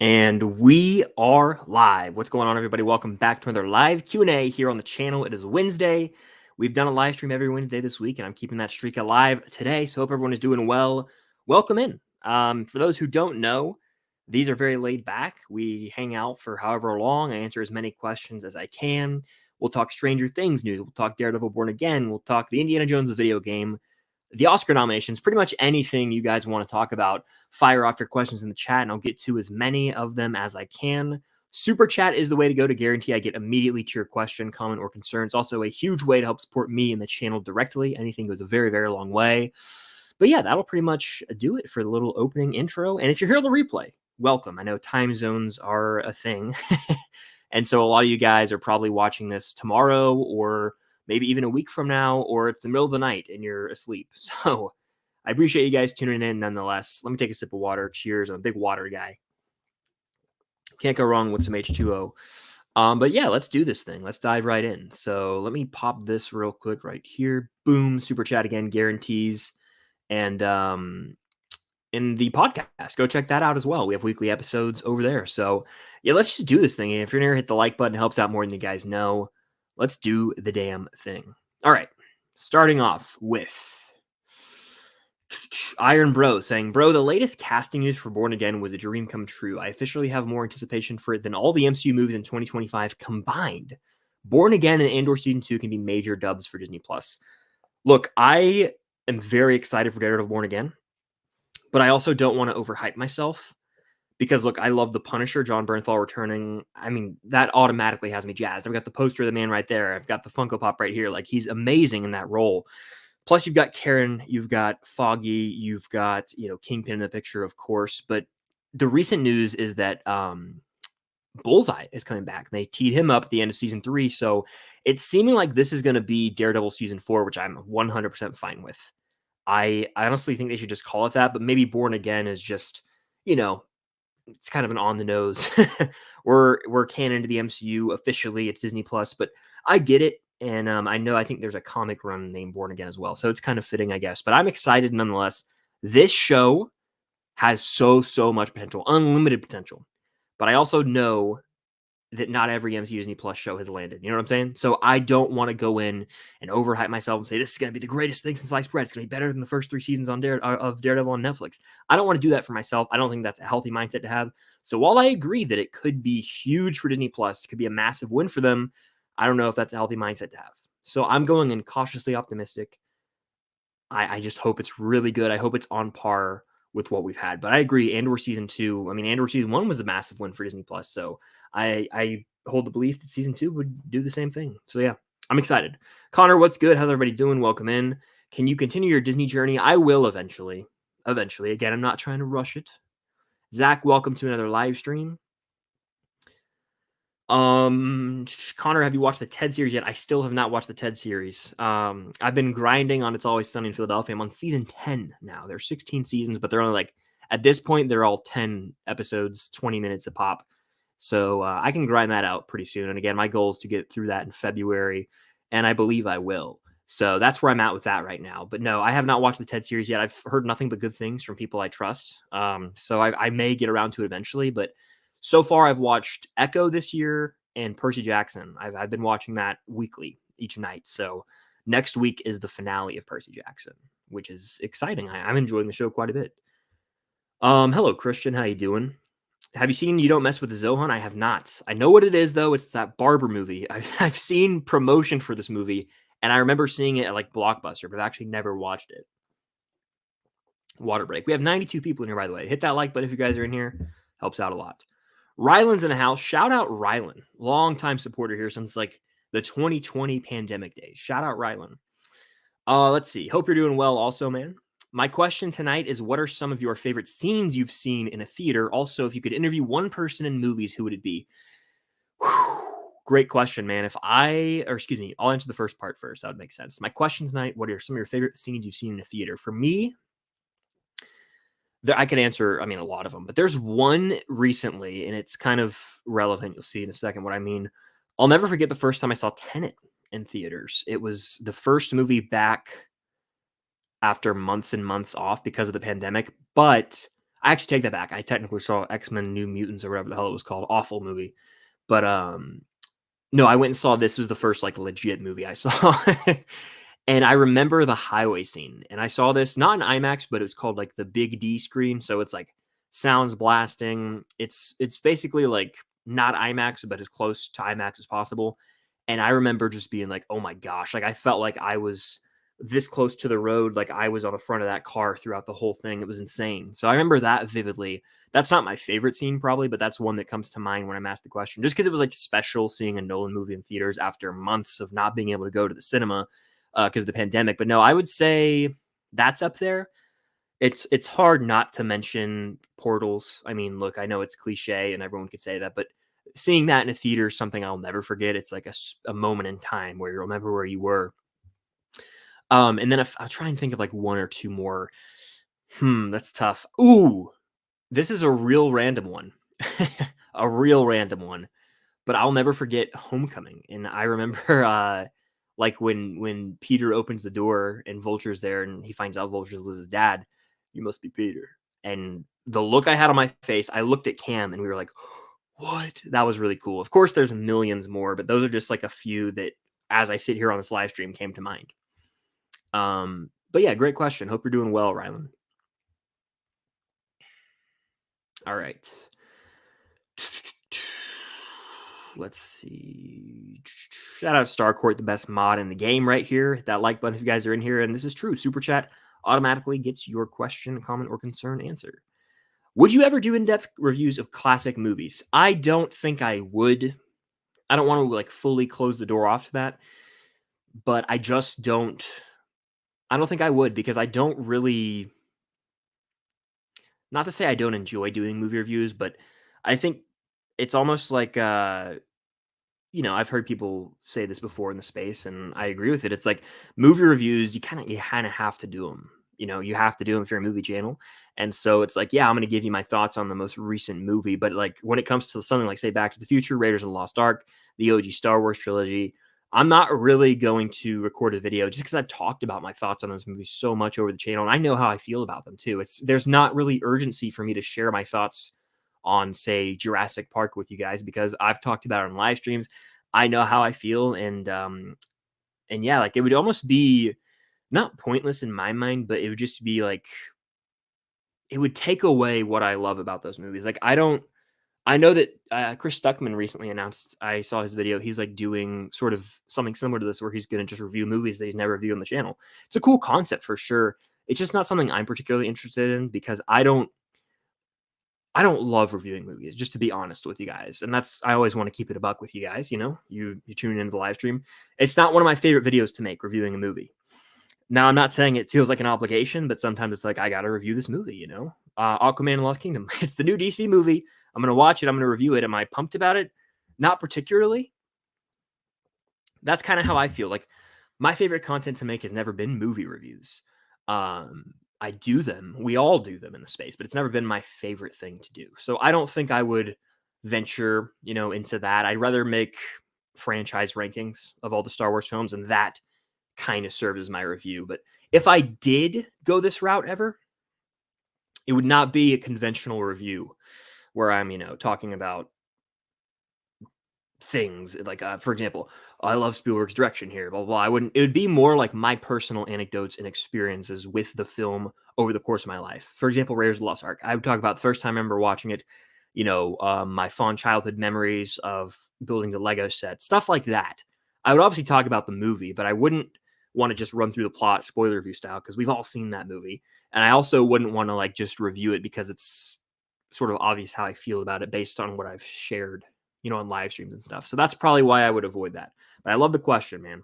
And we are live. What's going on, everybody? Welcome back to another live Q&A here on the channel. It is Wednesday. We've done a live stream every Wednesday this week, and I'm keeping that streak alive today. So hope everyone is doing well. Welcome in. For those who don't know, these are very laid back. We hang out for however long. I answer as many questions as I can. We'll talk Stranger Things news. We'll talk Daredevil Born Again. We'll talk the Indiana Jones video game, the Oscar nominations, pretty much anything you guys want to talk about. Fire off your questions in the chat, and I'll get to as many of them as I can. Super chat is the way to go to guarantee I get immediately to your question, comment, or concern. It's also a huge way to help support me and the channel directly. Anything goes a very, very long way. But yeah, that'll pretty much do it for the little opening intro. And if you're here on the replay, welcome. I know time zones are a thing. And so a lot of you guys are probably watching this tomorrow or maybe even a week from now, or it's the middle of the night and you're asleep. So I appreciate you guys tuning in nonetheless. Let me take a sip of water. Cheers. I'm a big water guy. Can't go wrong with some H2O. But yeah, let's do this thing. Let's dive right in. So let me pop this real quick right here. Boom. Super chat again guarantees. And in the podcast, go check that out as well. We have weekly episodes over there. So yeah, let's just do this thing. And if you're near, hit the like button. It helps out more than you guys know. Let's do the damn thing. All right. Starting off with Iron Bro saying, bro, the latest casting news for Born Again was a dream come true. I officially have more anticipation for it than all the MCU movies in 2025 combined. Born Again and Andor Season 2 can be major dubs for Disney+. Look, I am very excited for Daredevil Born Again, but I also don't want to overhype myself because, look, I love The Punisher, John Bernthal returning. I mean, that automatically has me jazzed. I've got the poster of the man right there. I've got the Funko Pop right here. Like, he's amazing in that role. Plus, you've got Karen, you've got Foggy, you've got, Kingpin in the picture, of course. But the recent news is that Bullseye is coming back. They teed him up at the end of Season 3. So it's seeming like this is going to be Daredevil Season 4, which I'm 100% fine with. I honestly think they should just call it that. But maybe Born Again is just, it's kind of an on the nose. we're canon to the MCU officially. It's Disney Plus, but I get it. And I think there's a comic run named Born Again as well. So it's kind of fitting, I guess. But I'm excited nonetheless. This show has so much potential, unlimited potential. But I also know that not every MCU Disney Plus show has landed. You know what I'm saying? So I don't want to go in and overhype myself and say, this is going to be the greatest thing since sliced bread. It's going to be better than the first 3 seasons of Daredevil on Netflix. I don't want to do that for myself. I don't think that's a healthy mindset to have. So while I agree that it could be huge for Disney Plus, it could be a massive win for them, I don't know if that's a healthy mindset to have. So I'm going in cautiously optimistic. I just hope it's really good. I hope it's on par with what we've had. But I agree, Andor Season 2, Andor Season 1 was a massive win for Disney Plus. So I hold the belief that Season 2 would do the same thing. So yeah, I'm excited. Connor, what's good? How's everybody doing? Welcome in. Can you continue your Disney journey? I will eventually. Again, I'm not trying to rush it. Zach, welcome to another live stream. Connor, have you watched the Ted series yet? I still have not watched the Ted series. I've been grinding on It's Always Sunny in Philadelphia. I'm on season 10 now. There's 16 seasons, but they're only at this point, they're all 10 episodes, 20 minutes a pop. So I can grind that out pretty soon. And again, my goal is to get through that in February, and I believe I will. So that's where I'm at with that right now. But no, I have not watched the Ted series yet. I've heard nothing but good things from people I trust. So I may get around to it eventually, but so far, I've watched Echo this year and Percy Jackson. I've been watching that weekly each night. So next week is the finale of Percy Jackson, which is exciting. I'm enjoying the show quite a bit. Hello, Christian. How you doing? Have you seen You Don't Mess with the Zohan? I have not. I know what it is, though. It's that Barber movie. I've seen promotion for this movie, and I remember seeing it at Blockbuster, but I've actually never watched it. Water break. We have 92 people in here, by the way. Hit that like button if you guys are in here. Helps out a lot. Rylan's in the house. Shout out Rylan. Long-time supporter here since the 2020 pandemic days. Shout out Rylan. Let's see. Hope you're doing well also, man. My question tonight is, what are some of your favorite scenes you've seen in a theater? Also, if you could interview one person in movies, who would it be? Whew. Great question, man. I'll answer the first part first. That would make sense. My question tonight, what are some of your favorite scenes you've seen in a theater? For me, I can answer, a lot of them, but there's one recently, and it's kind of relevant. You'll see in a second what I mean. I'll never forget the first time I saw Tenet in theaters. It was the first movie back after months and months off because of the pandemic, but I actually take that back. I technically saw X-Men New Mutants or whatever the hell it was called. Awful movie. But no, I went and saw this was the first like legit movie I saw. And I remember the highway scene. And I saw this not in IMAX, but it was called like the Big D screen. So it's like sounds blasting. It's basically like not IMAX, but as close to IMAX as possible. And I remember just being like, oh my gosh, like I felt like I was this close to the road, like I was on the front of that car throughout the whole thing. It was insane. So I remember that vividly. That's not my favorite scene, probably, but that's one that comes to mind when I'm asked the question. Just because it was like special seeing a Nolan movie in theaters after months of not being able to go to the cinema because of the pandemic. But no, I would say that's up there. It's hard not to mention Portals. I mean, look, I know it's cliche and everyone could say that, but seeing that in a theater is something I'll never forget. It's like a moment in time where you remember where you were. And then if I'll try and think of like one or two more. That's tough. Ooh, this is a real random one. A real random one. But I'll never forget Homecoming. And I remember like when Peter opens the door and Vulture's there and he finds out Vulture's Liz's dad, you must be Peter. And the look I had on my face, I looked at Cam and we were like, what? That was really cool. Of course, there's millions more, but those are just like a few that as I sit here on this live stream came to mind. But yeah, great question. Hope you're doing well, Rylan. All right. Let's see. Shout out Starcourt, the best mod in the game right here. Hit that like button if you guys are in here. And this is true. Super Chat automatically gets your question, comment, or concern answered. Would you ever do in-depth reviews of classic movies? I don't think I would. I don't want to like fully close the door off to that. But I just don't. I don't think I would because I don't really. Not to say I don't enjoy doing movie reviews, but I think it's almost like I've heard people say this before in the space, and I agree with it. It's like movie reviews, you kind of have to do them. You have to do them if you're a movie channel. And so it's like, yeah, I'm going to give you my thoughts on the most recent movie. But like when it comes to something like, say, Back to the Future, Raiders of the Lost Ark, the OG Star Wars trilogy, I'm not really going to record a video just because I've talked about my thoughts on those movies so much over the channel. And I know how I feel about them too. There's not really urgency for me to share my thoughts on, say, Jurassic Park with you guys because I've talked about it on live streams. I know how I feel, and yeah, like it would almost be not pointless in my mind, but it would just be like it would take away what I love about those movies. Like I know that Chris Stuckman recently announced. I saw his video. He's like doing sort of something similar to this, where he's going to just review movies that he's never reviewed on the channel. It's a cool concept for sure. It's just not something I'm particularly interested in because I don't love reviewing movies, just to be honest with you guys. And I always want to keep it a buck with you guys. You tune into the live stream. It's not one of my favorite videos to make, reviewing a movie. Now, I'm not saying it feels like an obligation, but sometimes it's like, I got to review this movie, Aquaman and Lost Kingdom. It's the new DC movie. I'm going to watch it. I'm going to review it. Am I pumped about it? Not particularly. That's kind of how I feel. Like my favorite content to make has never been movie reviews. I do them. We all do them in the space, but it's never been my favorite thing to do. So I don't think I would venture, into that. I'd rather make franchise rankings of all the Star Wars films, and that kind of serves as my review. But if I did go this route ever, it would not be a conventional review where I'm, talking about things like, for example, I love Spielberg's direction here, blah, blah, blah. It would be more like my personal anecdotes and experiences with the film over the course of my life. For example, Raiders of the Lost Ark. I would talk about the first time I remember watching it, my fond childhood memories of building the Lego set, stuff like that. I would obviously talk about the movie, but I wouldn't want to just run through the plot spoiler review style because we've all seen that movie. And I also wouldn't want to like just review it because it's sort of obvious how I feel about it based on what I've shared, on live streams and stuff. So that's probably why I would avoid that. But I love the question, man.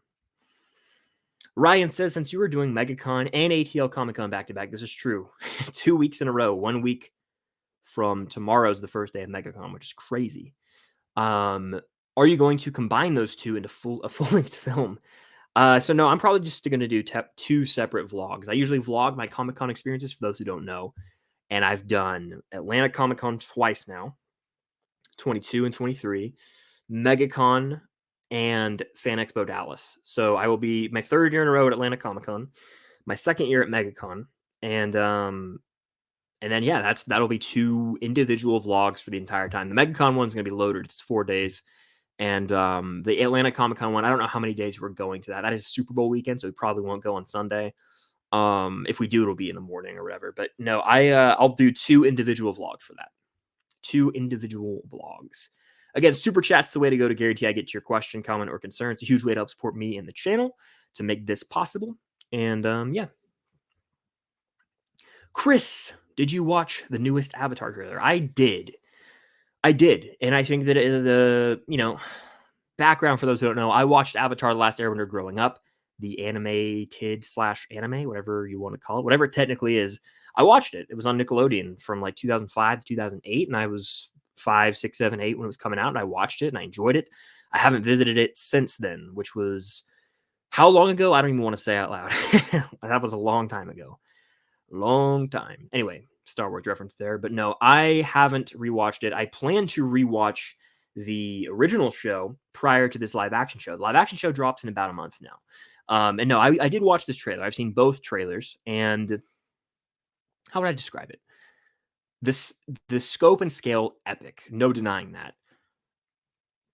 Ryan says, since you were doing MegaCon and ATL Comic Con back to back, this is true. 2 weeks in a row. 1 week from tomorrow's the first day of MegaCon, which is crazy. Are you going to combine those two into a full-length film? So no, I'm probably just going to do two separate vlogs. I usually vlog my Comic Con experiences for those who don't know. And I've done Atlanta Comic Con twice now, 22 and 23, MegaCon, and Fan Expo Dallas. So I will be my third year in a row at Atlanta Comic Con, my second year at MegaCon, and And then, yeah, that'll be 2 individual vlogs for the entire time. The MegaCon one's going to be loaded. It's 4 days. And the Atlanta Comic-Con one, I don't know how many days we're going to that. That is Super Bowl weekend, so we probably won't go on Sunday. If we do, it'll be in the morning or whatever. But no, I'll do 2 individual vlogs for that. 2 individual vlogs. Again, Super Chat's the way to go to guarantee I get to your question, comment, or concern. It's a huge way to help support me and the channel to make this possible. And yeah. Chris, did you watch the newest Avatar trailer? I did. And I think that the, background for those who don't know, I watched Avatar The Last Airbender growing up, the animated/anime, whatever you want to call it, whatever it technically is. I watched it. It was on Nickelodeon from like 2005 to 2008, and I was 5, 6, 7, 8 when it was coming out, and I watched it and I enjoyed it. I haven't visited it since then, which was how long ago? I don't even want to say out loud. That was a long time ago. Long time. Anyway, Star Wars reference there. But no, I haven't rewatched it. I plan to rewatch the original show prior to this live action show. The live action show drops in about a month now. And no, I did watch this trailer. I've seen both trailers. And how would I describe it? The scope and scale, epic. No denying that.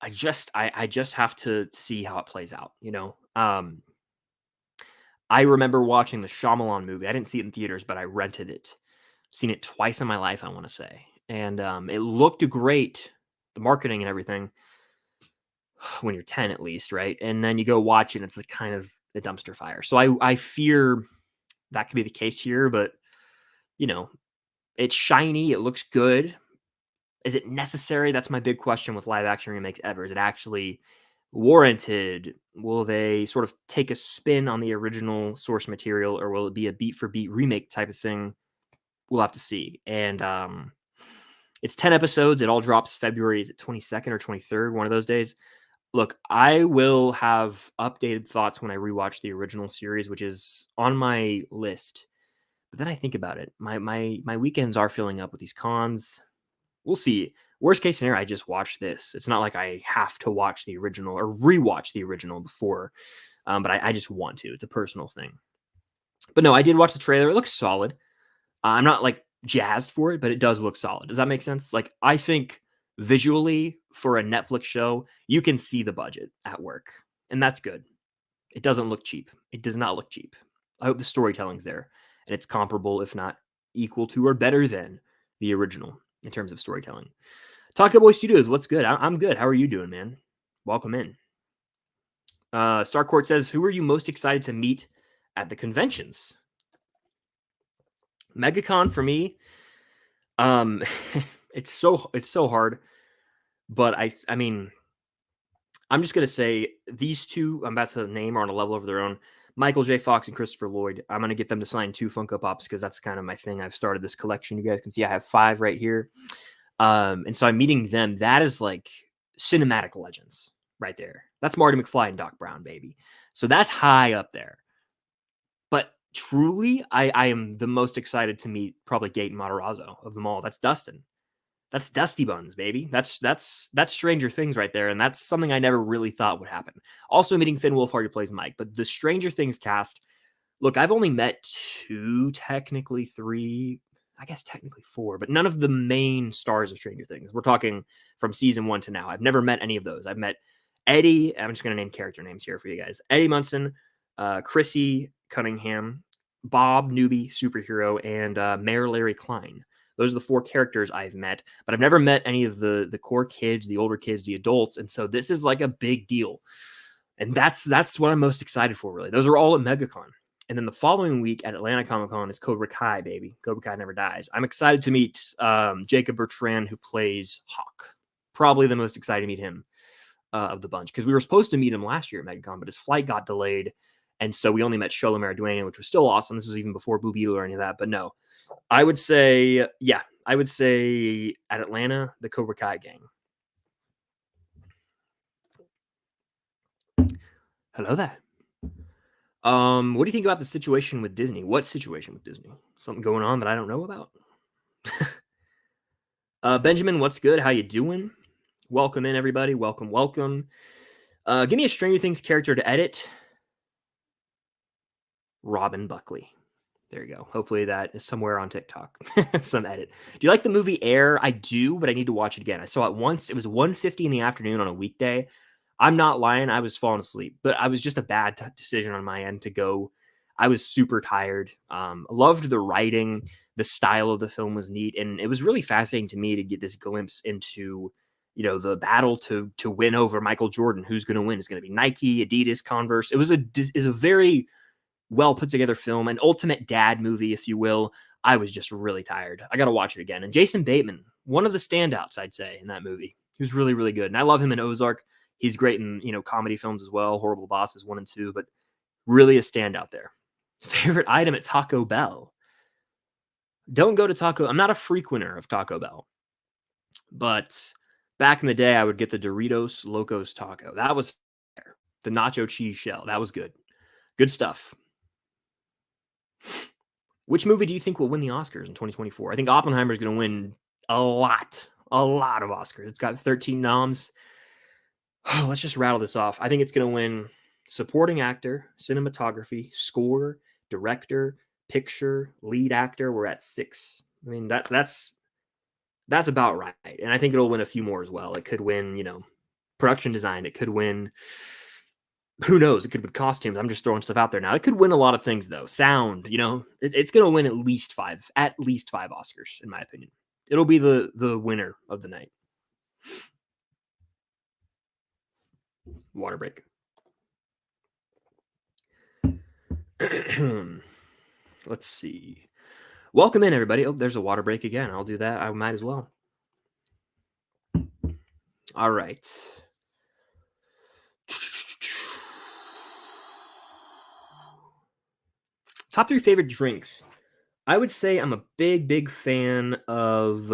I just have to see how it plays out, I remember watching the Shyamalan movie. I didn't see it in theaters, but I rented it. Seen it twice in my life, I want to say. And it looked great, the marketing and everything, when you're 10 at least, right? And then you go watch it, and it's like kind of a dumpster fire. So I fear that could be the case here, but, it's shiny. It looks good. Is it necessary? That's my big question with live action remakes ever. Is it actually warranted? Will they sort of take a spin on the original source material, or will it be a beat for beat remake type of thing? We'll have to see. And it's 10 episodes. It all drops February. Is it 22nd or 23rd? One of those days. Look, I will have updated thoughts when I rewatch the original series, which is on my list. But then I think about it. My weekends are filling up with these cons. We'll see. Worst case scenario, I just watch this. It's not like I have to watch the original or rewatch the original before, but I just want to. It's a personal thing. But no, I did watch the trailer. It looks solid. I'm not like jazzed for it, but it does look solid. Does that make sense? Like, I think visually for a Netflix show, you can see the budget at work, and that's good. It doesn't look cheap. It does not look cheap. I hope the storytelling's there, and it's comparable, if not equal to or better than the original in terms of storytelling. Taco Boy Studios, what's good? I'm good. How are you doing, man? Welcome in. Starcourt says, who are you most excited to meet at the conventions? MegaCon for me, it's so hard, but I mean, I'm just gonna say these two I'm about to name are on a level of their own. Michael J. Fox and Christopher Lloyd. I'm gonna get them to sign 2 Funko Pops because that's kind of my thing. I've started this collection. You guys can see I have 5 right here. And so I'm meeting them. That is like cinematic legends right there. That's Marty McFly and Doc Brown, baby. So that's high up there. But truly, I am the most excited to meet probably Gaten Matarazzo of them all. That's Dustin. That's Dusty Buns, baby. That's Stranger Things right there, and that's something I never really thought would happen. Also meeting Finn Wolfhard, who plays Mike, but the Stranger Things cast. Look, I've only met 2, technically 3, I guess technically 4, but none of the main stars of Stranger Things. We're talking from season 1 to now. I've never met any of those. I've met Eddie. I'm just going to name character names here for you guys. Eddie Munson, Chrissy Cunningham, Bob Newby, superhero, and Mayor Larry Klein. Those are the 4 characters I've met, but I've never met any of the core kids, the older kids, the adults. And so this is like a big deal. And that's what I'm most excited for, really. Those are all at MegaCon. And then the following week at Atlanta Comic-Con is Cobra Kai, baby. Cobra Kai never dies. I'm excited to meet Jacob Bertrand, who plays Hawk. Probably the most excited to meet him of the bunch, because we were supposed to meet him last year at MegaCon, but his flight got delayed. And so we only met Shola Mariduena, which was still awesome. This was even before Boo Beetle or any of that. But no, I would say at Atlanta, the Cobra Kai gang. Hello there. What do you think about the situation with Disney? What situation with Disney? Something going on that I don't know about? Benjamin, what's good? How you doing? Welcome in, everybody. Welcome. Give me a Stranger Things character to edit. Robin Buckley. There you go. Hopefully that is somewhere on TikTok. Some edit. Do you like the movie Air? I do, but I need to watch it again. I saw it once. It was 1:50 in the afternoon on a weekday. I'm not lying. I was falling asleep, but I was just a bad decision on my end to go. I was super tired. Loved the writing. The style of the film was neat, and it was really fascinating to me to get this glimpse into, the battle to win over Michael Jordan. Who's going to win? Is going to be Nike, Adidas, Converse. It was a very well put together film, an ultimate dad movie, if you will. I was just really tired. I got to watch it again. And Jason Bateman, one of the standouts, I'd say, in that movie. He was really, really good. And I love him in Ozark. He's great in, comedy films as well. Horrible Bosses 1 and 2, but really a standout there. Favorite item at Taco Bell. Don't go to Taco. I'm not a frequenter of Taco Bell, but back in the day, I would get the Doritos Locos Taco. That was the nacho cheese shell. That was good. Good stuff. Which movie do you think will win the Oscars in 2024? I think Oppenheimer is going to win a lot of Oscars. It's got 13 noms. Oh, let's just rattle this off. I think it's going to win supporting actor, cinematography, score, director, picture, lead actor. We're at 6. I mean, that's about right. And I think it'll win a few more as well. It could win, production design. It could win, who knows? It could win costumes. I'm just throwing stuff out there now. It could win a lot of things though. Sound, it's going to win at least 5 Oscars, in my opinion. It'll be the winner of the night. Water break. Let's see. Welcome in, everybody. Oh, there's a water break again. I'll do that. I might as well. All right. Top 3 favorite drinks. I would say I'm a big fan of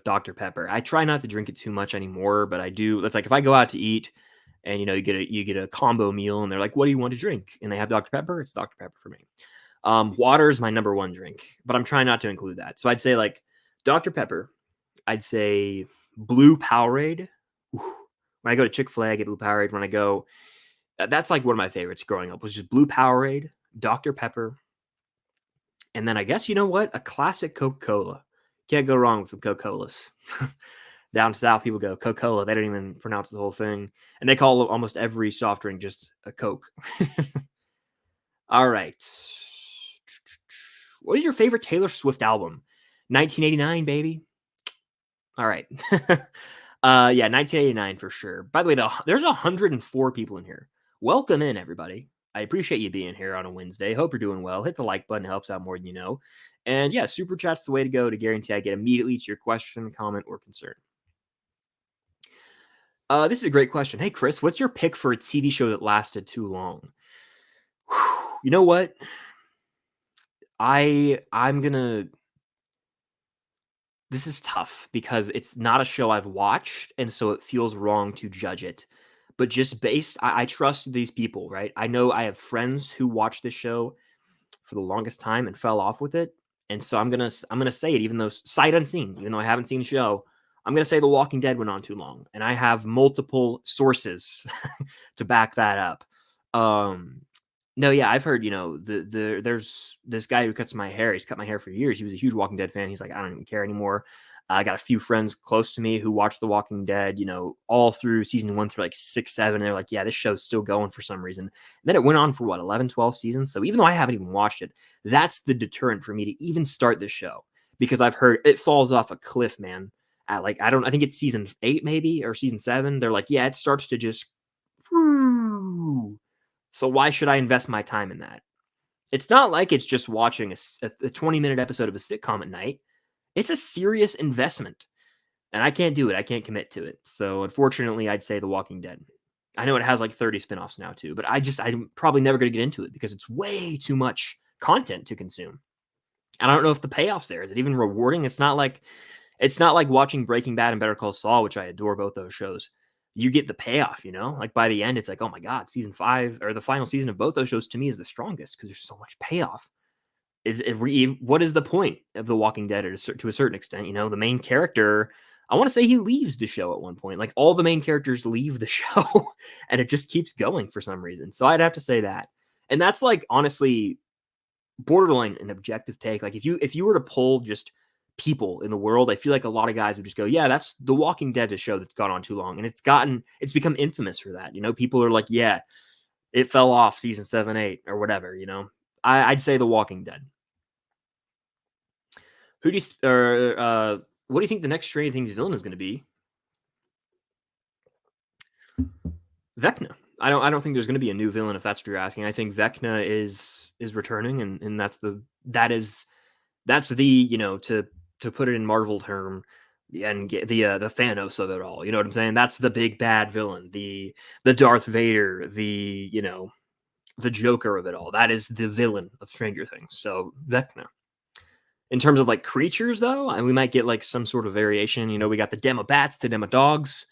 Dr. Pepper. I try not to drink it too much anymore, but I do. That's like if I go out to eat and you get a combo meal and they're like, "What do you want to drink?" and they have Dr. Pepper, it's Dr. Pepper for me. Water is my number 1 drink, but I'm trying not to include that. So I'd say like Dr. Pepper. I'd say Blue Powerade. When I go to Chick-fil-A, I get Blue Powerade. When I go, that's like one of my favorites growing up was just Blue Powerade, Dr. Pepper, and then I guess a classic Coca-Cola. Can't go wrong with some Coca-Colas. Down south, people go Coca-Cola. They don't even pronounce the whole thing, and they call almost every soft drink just a Coke. All right. What is your favorite Taylor Swift album? 1989, baby. All right. Yeah, 1989 for sure. By the way, there's 104 people in here. Welcome in, everybody. I appreciate you being here on a Wednesday. Hope you're doing well. Hit the like button. It helps out more than you know. And yeah, super chat's the way to go to guarantee I get immediately to your question, comment, or concern. This is a great question. Hey, Chris, what's your pick for a TV show that lasted too long? You know what? I'm gonna. This is tough because it's not a show I've watched, and so it feels wrong to judge it. But just I trust these people, right? I know I have friends who watched this show for the longest time and fell off with it, and so I'm gonna say it, even though sight unseen, even though I haven't seen the show. I'm gonna say The Walking Dead went on too long, and I have multiple sources to back that up. No, yeah, I've heard, there's this guy who cuts my hair. He's cut my hair for years. He was a huge Walking Dead fan. He's like, I don't even care anymore. I got a few friends close to me who watched The Walking Dead, all through season 1 through like 6, 7. And they're like, yeah, this show's still going for some reason. And then it went on for 11, 12 seasons. So even though I haven't even watched it, that's the deterrent for me to even start this show, because I've heard it falls off a cliff, man. At I think it's season 8 maybe, or season 7. They're like, yeah, it starts to just, so why should I invest my time in that? It's not like it's just watching a 20-minute episode of a sitcom at night. It's a serious investment, and I can't do it. I can't commit to it. So unfortunately, I'd say The Walking Dead. I know it has like 30 spinoffs now too, but I'm probably never going to get into it because it's way too much content to consume. And I don't know if the payoff's there. Is it even rewarding? It's not like watching Breaking Bad and Better Call Saul, which I adore both those shows. You get the payoff, like by the end, it's like, oh my God, season 5 or the final season of both those shows to me is the strongest because there's so much payoff. What is the point of The Walking Dead to a certain extent? The main character, I want to say he leaves the show at one point. Like all the main characters leave the show and it just keeps going for some reason. So I'd have to say that. And that's like honestly borderline an objective take. Like if you were to poll just people in the world, I feel like a lot of guys would just go, yeah, that's The Walking Dead, a show that's gone on too long. And it's become infamous for that. You know, people are like, yeah, it fell off season 7, 8, or whatever, you know. I'd say The Walking Dead. Who do you what do you think the next Stranger Things villain is going to be? Vecna. I don't think there's going to be a new villain if that's what you're asking. I think Vecna is returning, and that's the you know to put it in Marvel term, and get the Thanos of it all. You know what I'm saying? That's the big bad villain, the Darth Vader, the Joker of it all. That is the villain of Stranger Things. So Vecna. In terms of like creatures, though, and we might get like some sort of variation. You know, we got the demo bats, the demo dogs,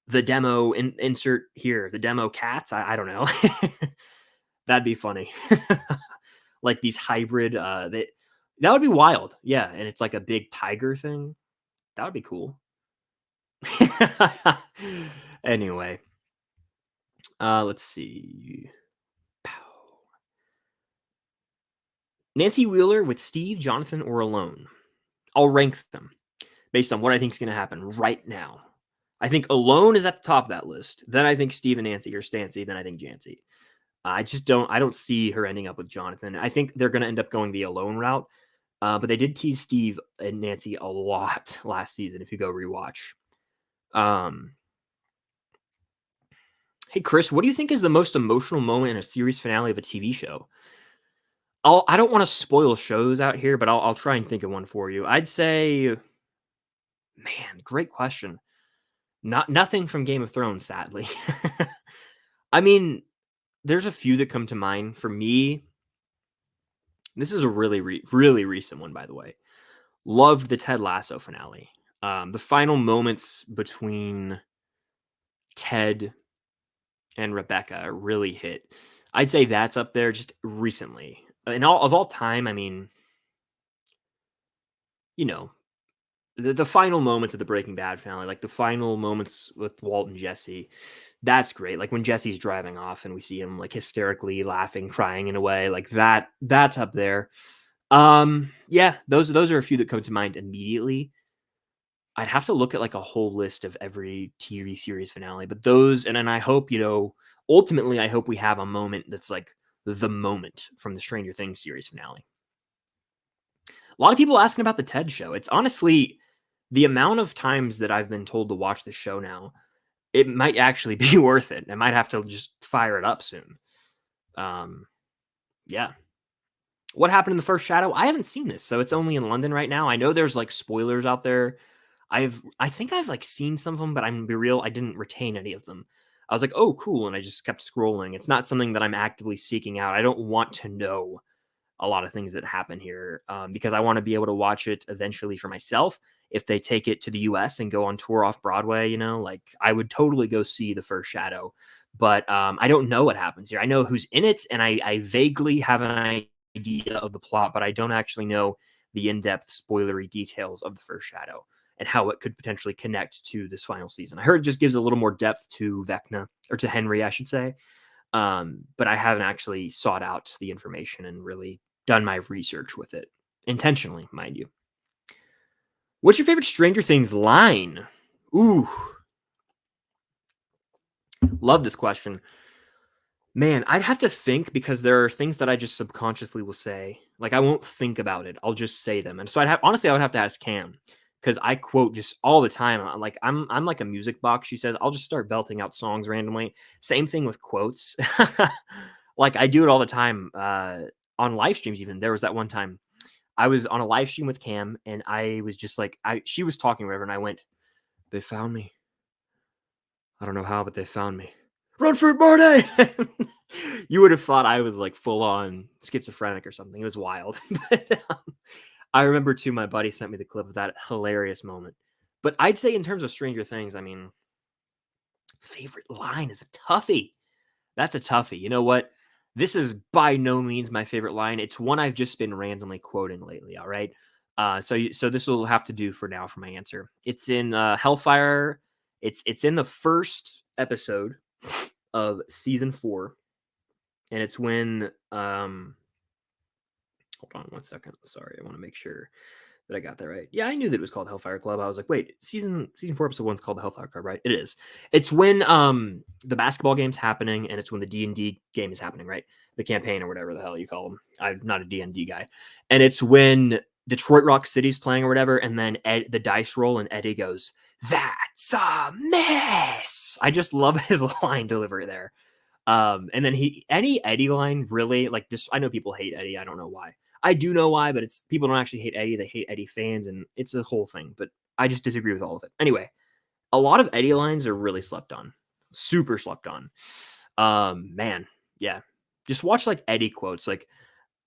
the demo insert here, the demo cats. I don't know. That'd be funny. Like these hybrid. That would be wild. Yeah, and it's like a big tiger thing. That would be cool. Anyway, let's see. Nancy Wheeler with Steve, Jonathan, or alone. I'll rank them based on what I think is going to happen right now. I think alone is at the top of that list. Then I think Steve and Nancy, or Stancy. Then I think Jancy. I don't see her ending up with Jonathan. I think they're going to end up going the alone route. But they did tease Steve and Nancy a lot last season. If you go rewatch. Hey Chris, what do you think is the most emotional moment in a series finale of a TV show? I don't want to spoil shows out here, but I'll try and think of one for you. I'd say, man, great question. Nothing from Game of Thrones, sadly. I mean, there's a few that come to mind for me. This is a really recent one, by the way. Loved the Ted Lasso finale. The final moments between Ted and Rebecca really hit. I'd say that's up there just recently. And of all time, I mean, you know, the final moments of the Breaking Bad finale, like the final moments with Walt and Jesse, that's great. Like when Jesse's driving off and we see him like hysterically laughing, crying in a way, like that's up there. Yeah, those are a few that come to mind immediately. I'd have to look at like a whole list of every TV series finale, but those, and then I hope, ultimately, I hope we have a moment that's like the moment from the Stranger Things series finale. A lot of people asking about the TED show. It's honestly the amount of times that I've been told to watch the show now, it might actually be worth it. I might have to just fire it up soon. Yeah. What happened in the first shadow? I haven't seen this, so it's only in London right now. I know there's like spoilers out there. I think I've like seen some of them, but I'm gonna be real, I didn't retain any of them. I was like, oh, cool, and I just kept scrolling. It's not something that I'm actively seeking out. I don't want to know a lot of things that happen here because I want to be able to watch it eventually for myself. If they take it to the US and go on tour off Broadway, like I would totally go see the first Shadow. But I don't know what happens here. I know who's in it, and I vaguely have an idea of the plot, but I don't actually know the in-depth spoilery details of the first Shadow and how it could potentially connect to this final season. I heard it just gives a little more depth to Vecna, or to Henry, I should say. But I haven't actually sought out the information and really done my research with it intentionally, mind you. What's your favorite Stranger Things line? Ooh, love this question. Man, I'd have to think because there are things that I just subconsciously will say. Like I won't think about it. I'll just say them. And so I would have to ask Cam because I quote just all the time. I'm like a music box. She says I'll just start belting out songs randomly. Same thing with quotes. Like I do it all the time on live streams. Even there was that one time I was on a live stream with Cam and I was just like she was talking whatever and I went, "They found me. I don't know how, but they found me. Run for it, Marty!" You would have thought I was like full on schizophrenic or something. It was wild. But I remember too, my buddy sent me the clip of that hilarious moment. But I'd say in terms of Stranger Things, I mean, favorite line is a toughie. That's a toughie. You know what? This is by no means my favorite line. It's one I've just been randomly quoting lately. All right. So this will have to do for now for my answer. It's in Hellfire. It's in the first episode of season 4. and it's when hold on one second. Sorry, I want to make sure that I got that right. Yeah, I knew that it was called Hellfire Club. I was like, wait, season 4 episode 1's called the Hellfire Club, right? It is. It's when the basketball game's happening, and it's when the D&D game is happening, right? The campaign or whatever the hell you call them. I'm not a D&D guy. And it's when Detroit Rock City's playing or whatever, and then the dice roll, and Eddie goes, "That's a mess." I just love his line delivery there. And then any Eddie line really, like, this, I know people hate Eddie. I don't know why. I do know why, but it's people don't actually hate Eddie. They hate Eddie fans, and it's a whole thing. But I just disagree with all of it. Anyway, a lot of Eddie lines are really slept on, super slept on. Man, yeah. Just watch like Eddie quotes, like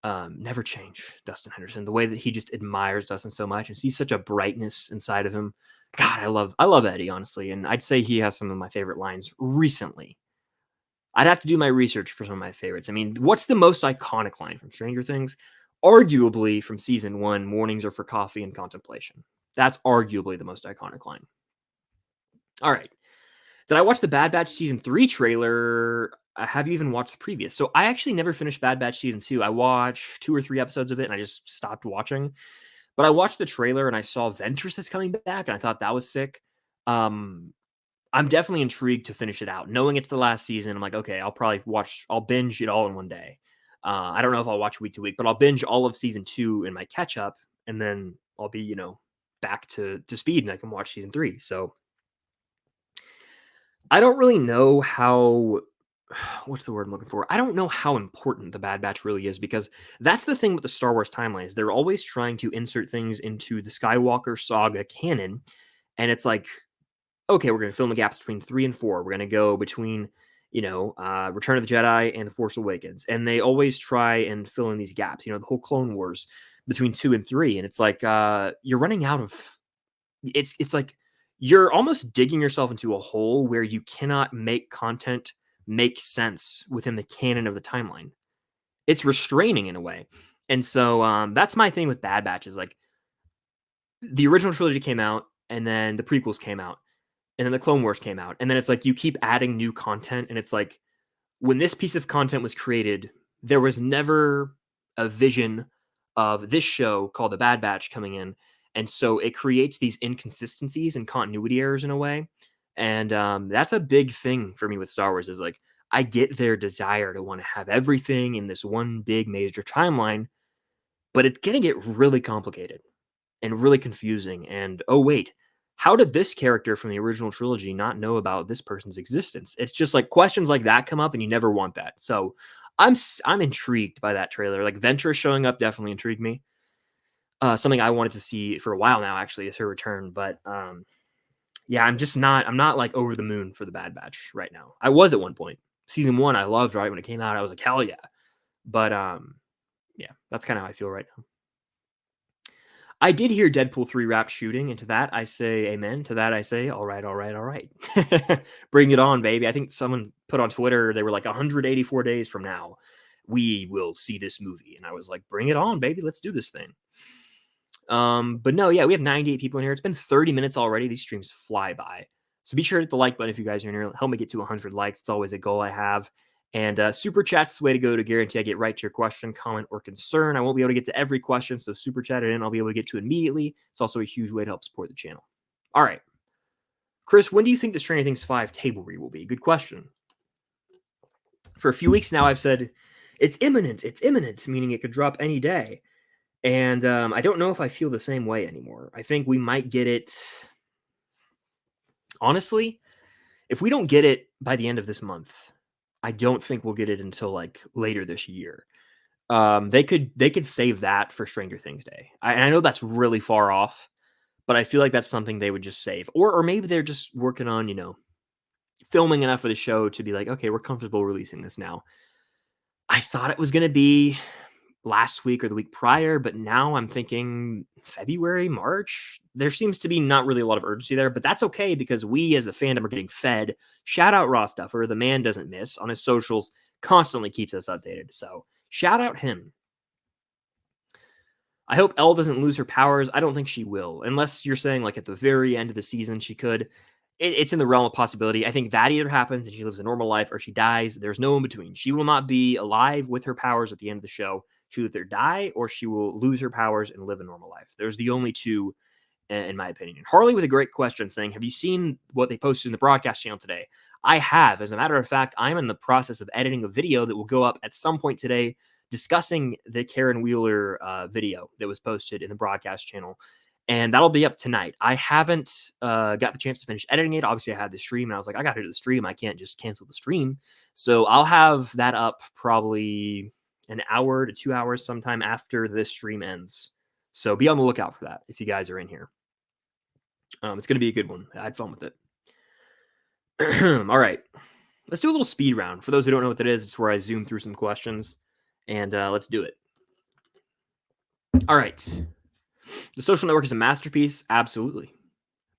"Never change, Dustin Henderson." The way that he just admires Dustin so much and sees such a brightness inside of him. God, I love Eddie, honestly, and I'd say he has some of my favorite lines recently. I'd have to do my research for some of my favorites. I mean, what's the most iconic line from Stranger Things? Arguably from season 1, "Mornings are for coffee and contemplation." That's arguably the most iconic line. All right. Did I watch the Bad Batch season 3 trailer? Have you even watched the previous? So I actually never finished Bad Batch season 2. I watched 2 or 3 episodes of it and I just stopped watching. But I watched the trailer and I saw Ventress is coming back and I thought that was sick. Um, I'm definitely intrigued to finish it out. Knowing it's the last season, I'm like, okay, I'll binge it all in one day. I don't know if I'll watch week to week, but I'll binge all of season 2 in my catch up, and then I'll be, back to speed and I can watch season 3. So I don't really know how, what's the word I'm looking for? I don't know how important the Bad Batch really is, because that's the thing with the Star Wars timeline is they're always trying to insert things into the Skywalker saga canon. And it's like, okay, we're going to fill in the gaps between 3 and 4. We're going to go between, Return of the Jedi and The Force Awakens. And they always try and fill in these gaps, the whole Clone Wars between 2 and 3. And it's like, you're running out of, it's like you're almost digging yourself into a hole where you cannot make content make sense within the canon of the timeline. It's restraining in a way. And so that's my thing with Bad Batch is like the original trilogy came out and then the prequels came out and then the Clone Wars came out. And then it's like you keep adding new content. And it's like when this piece of content was created, there was never a vision of this show called The Bad Batch coming in. And so it creates these inconsistencies and continuity errors in a way. And that's a big thing for me with Star Wars is like, I get their desire to want to have everything in this one big major timeline, but it's going to get really complicated and really confusing. And oh, wait, how did this character from the original trilogy not know about this person's existence? It's just like questions like that come up, and you never want that. So I'm intrigued by that trailer. Like Ventress showing up definitely intrigued me. Something I wanted to see for a while now, actually, is her return. But yeah, I'm not like over the moon for the Bad Batch right now. I was at one point. Season 1, I loved right when it came out. I was like, hell yeah. But yeah, that's kind of how I feel right now. I did hear Deadpool 3 wrapped shooting, and to that I say amen. To that I say, all right, all right, all right. Bring it on, baby. I think someone put on Twitter, they were like 184 days from now, we will see this movie. And I was like, bring it on, baby. Let's do this thing. But no, yeah, we have 98 people in here. It's been 30 minutes already. These streams fly by. So be sure to hit the like button if you guys are in here. Help me get to 100 likes. It's always a goal I have. And super chat's the way to go to guarantee I get right to your question, comment, or concern. I won't be able to get to every question, so super chat it in. I'll be able to get to it immediately. It's also a huge way to help support the channel. All right. Chris, when do you think the Stranger Things 5 table read will be? Good question. For a few weeks now, I've said it's imminent, meaning it could drop any day. And I don't know if I feel the same way anymore. I think we might get it. Honestly, if we don't get it by the end of this month, I don't think we'll get it until like later this year. They could save that for Stranger Things Day. I know that's really far off, but I feel like that's something they would just save. Or maybe they're just working on, filming enough of the show to be like, okay, we're comfortable releasing this now. I thought it was going to be last week or the week prior, but now I'm thinking February, March. There seems to be not really a lot of urgency there, but that's okay because we as the fandom are getting fed. Shout out Raw Stuffer, the man doesn't miss on his socials, constantly keeps us updated. So shout out him. I hope Elle doesn't lose her powers. I don't think she will, unless you're saying like at the very end of the season she could. it's in the realm of possibility. I think that either happens and she lives a normal life or she dies. There's no in between. She will not be alive with her powers at the end of the show. She'll either die or she will lose her powers and live a normal life. There's the only two, in my opinion. Harley with a great question saying, have you seen what they posted in the broadcast channel today? I have. As a matter of fact, I'm in the process of editing a video that will go up at some point today discussing the Karen Wheeler video that was posted in the broadcast channel. And that'll be up tonight. I haven't got the chance to finish editing it. Obviously, I had the stream, and I was like, I got to do the stream. I can't just cancel the stream. So I'll have that up probably an hour to 2 hours sometime after this stream ends. So be on the lookout for that if you guys are in here. It's going to be a good one. I had fun with it. All right. Let's do a little speed round. For those who don't know what that is, it's where I zoom through some questions. And let's do it. All right. The Social Network is a masterpiece. Absolutely.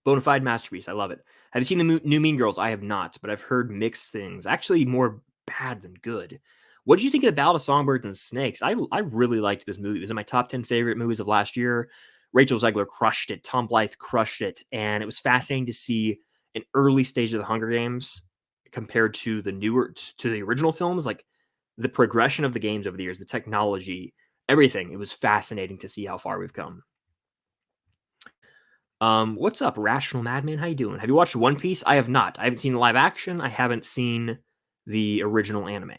Bona fide masterpiece. I love it. Have you seen the new Mean Girls? I have not, but I've heard mixed things. Actually, more bad than good. What did you think of the Ballad of Songbirds and Snakes? I really liked this movie. It was in my top 10 favorite movies of last year. Rachel Zegler crushed it. Tom Blythe crushed it. And it was fascinating to see an early stage of the Hunger Games compared to the original films. Like the progression of the games over the years, the technology, everything. It was fascinating to see how far we've come. What's up, Rational Madman? How you doing? Have you watched One Piece? I have not. I haven't seen the live action. I haven't seen the original anime.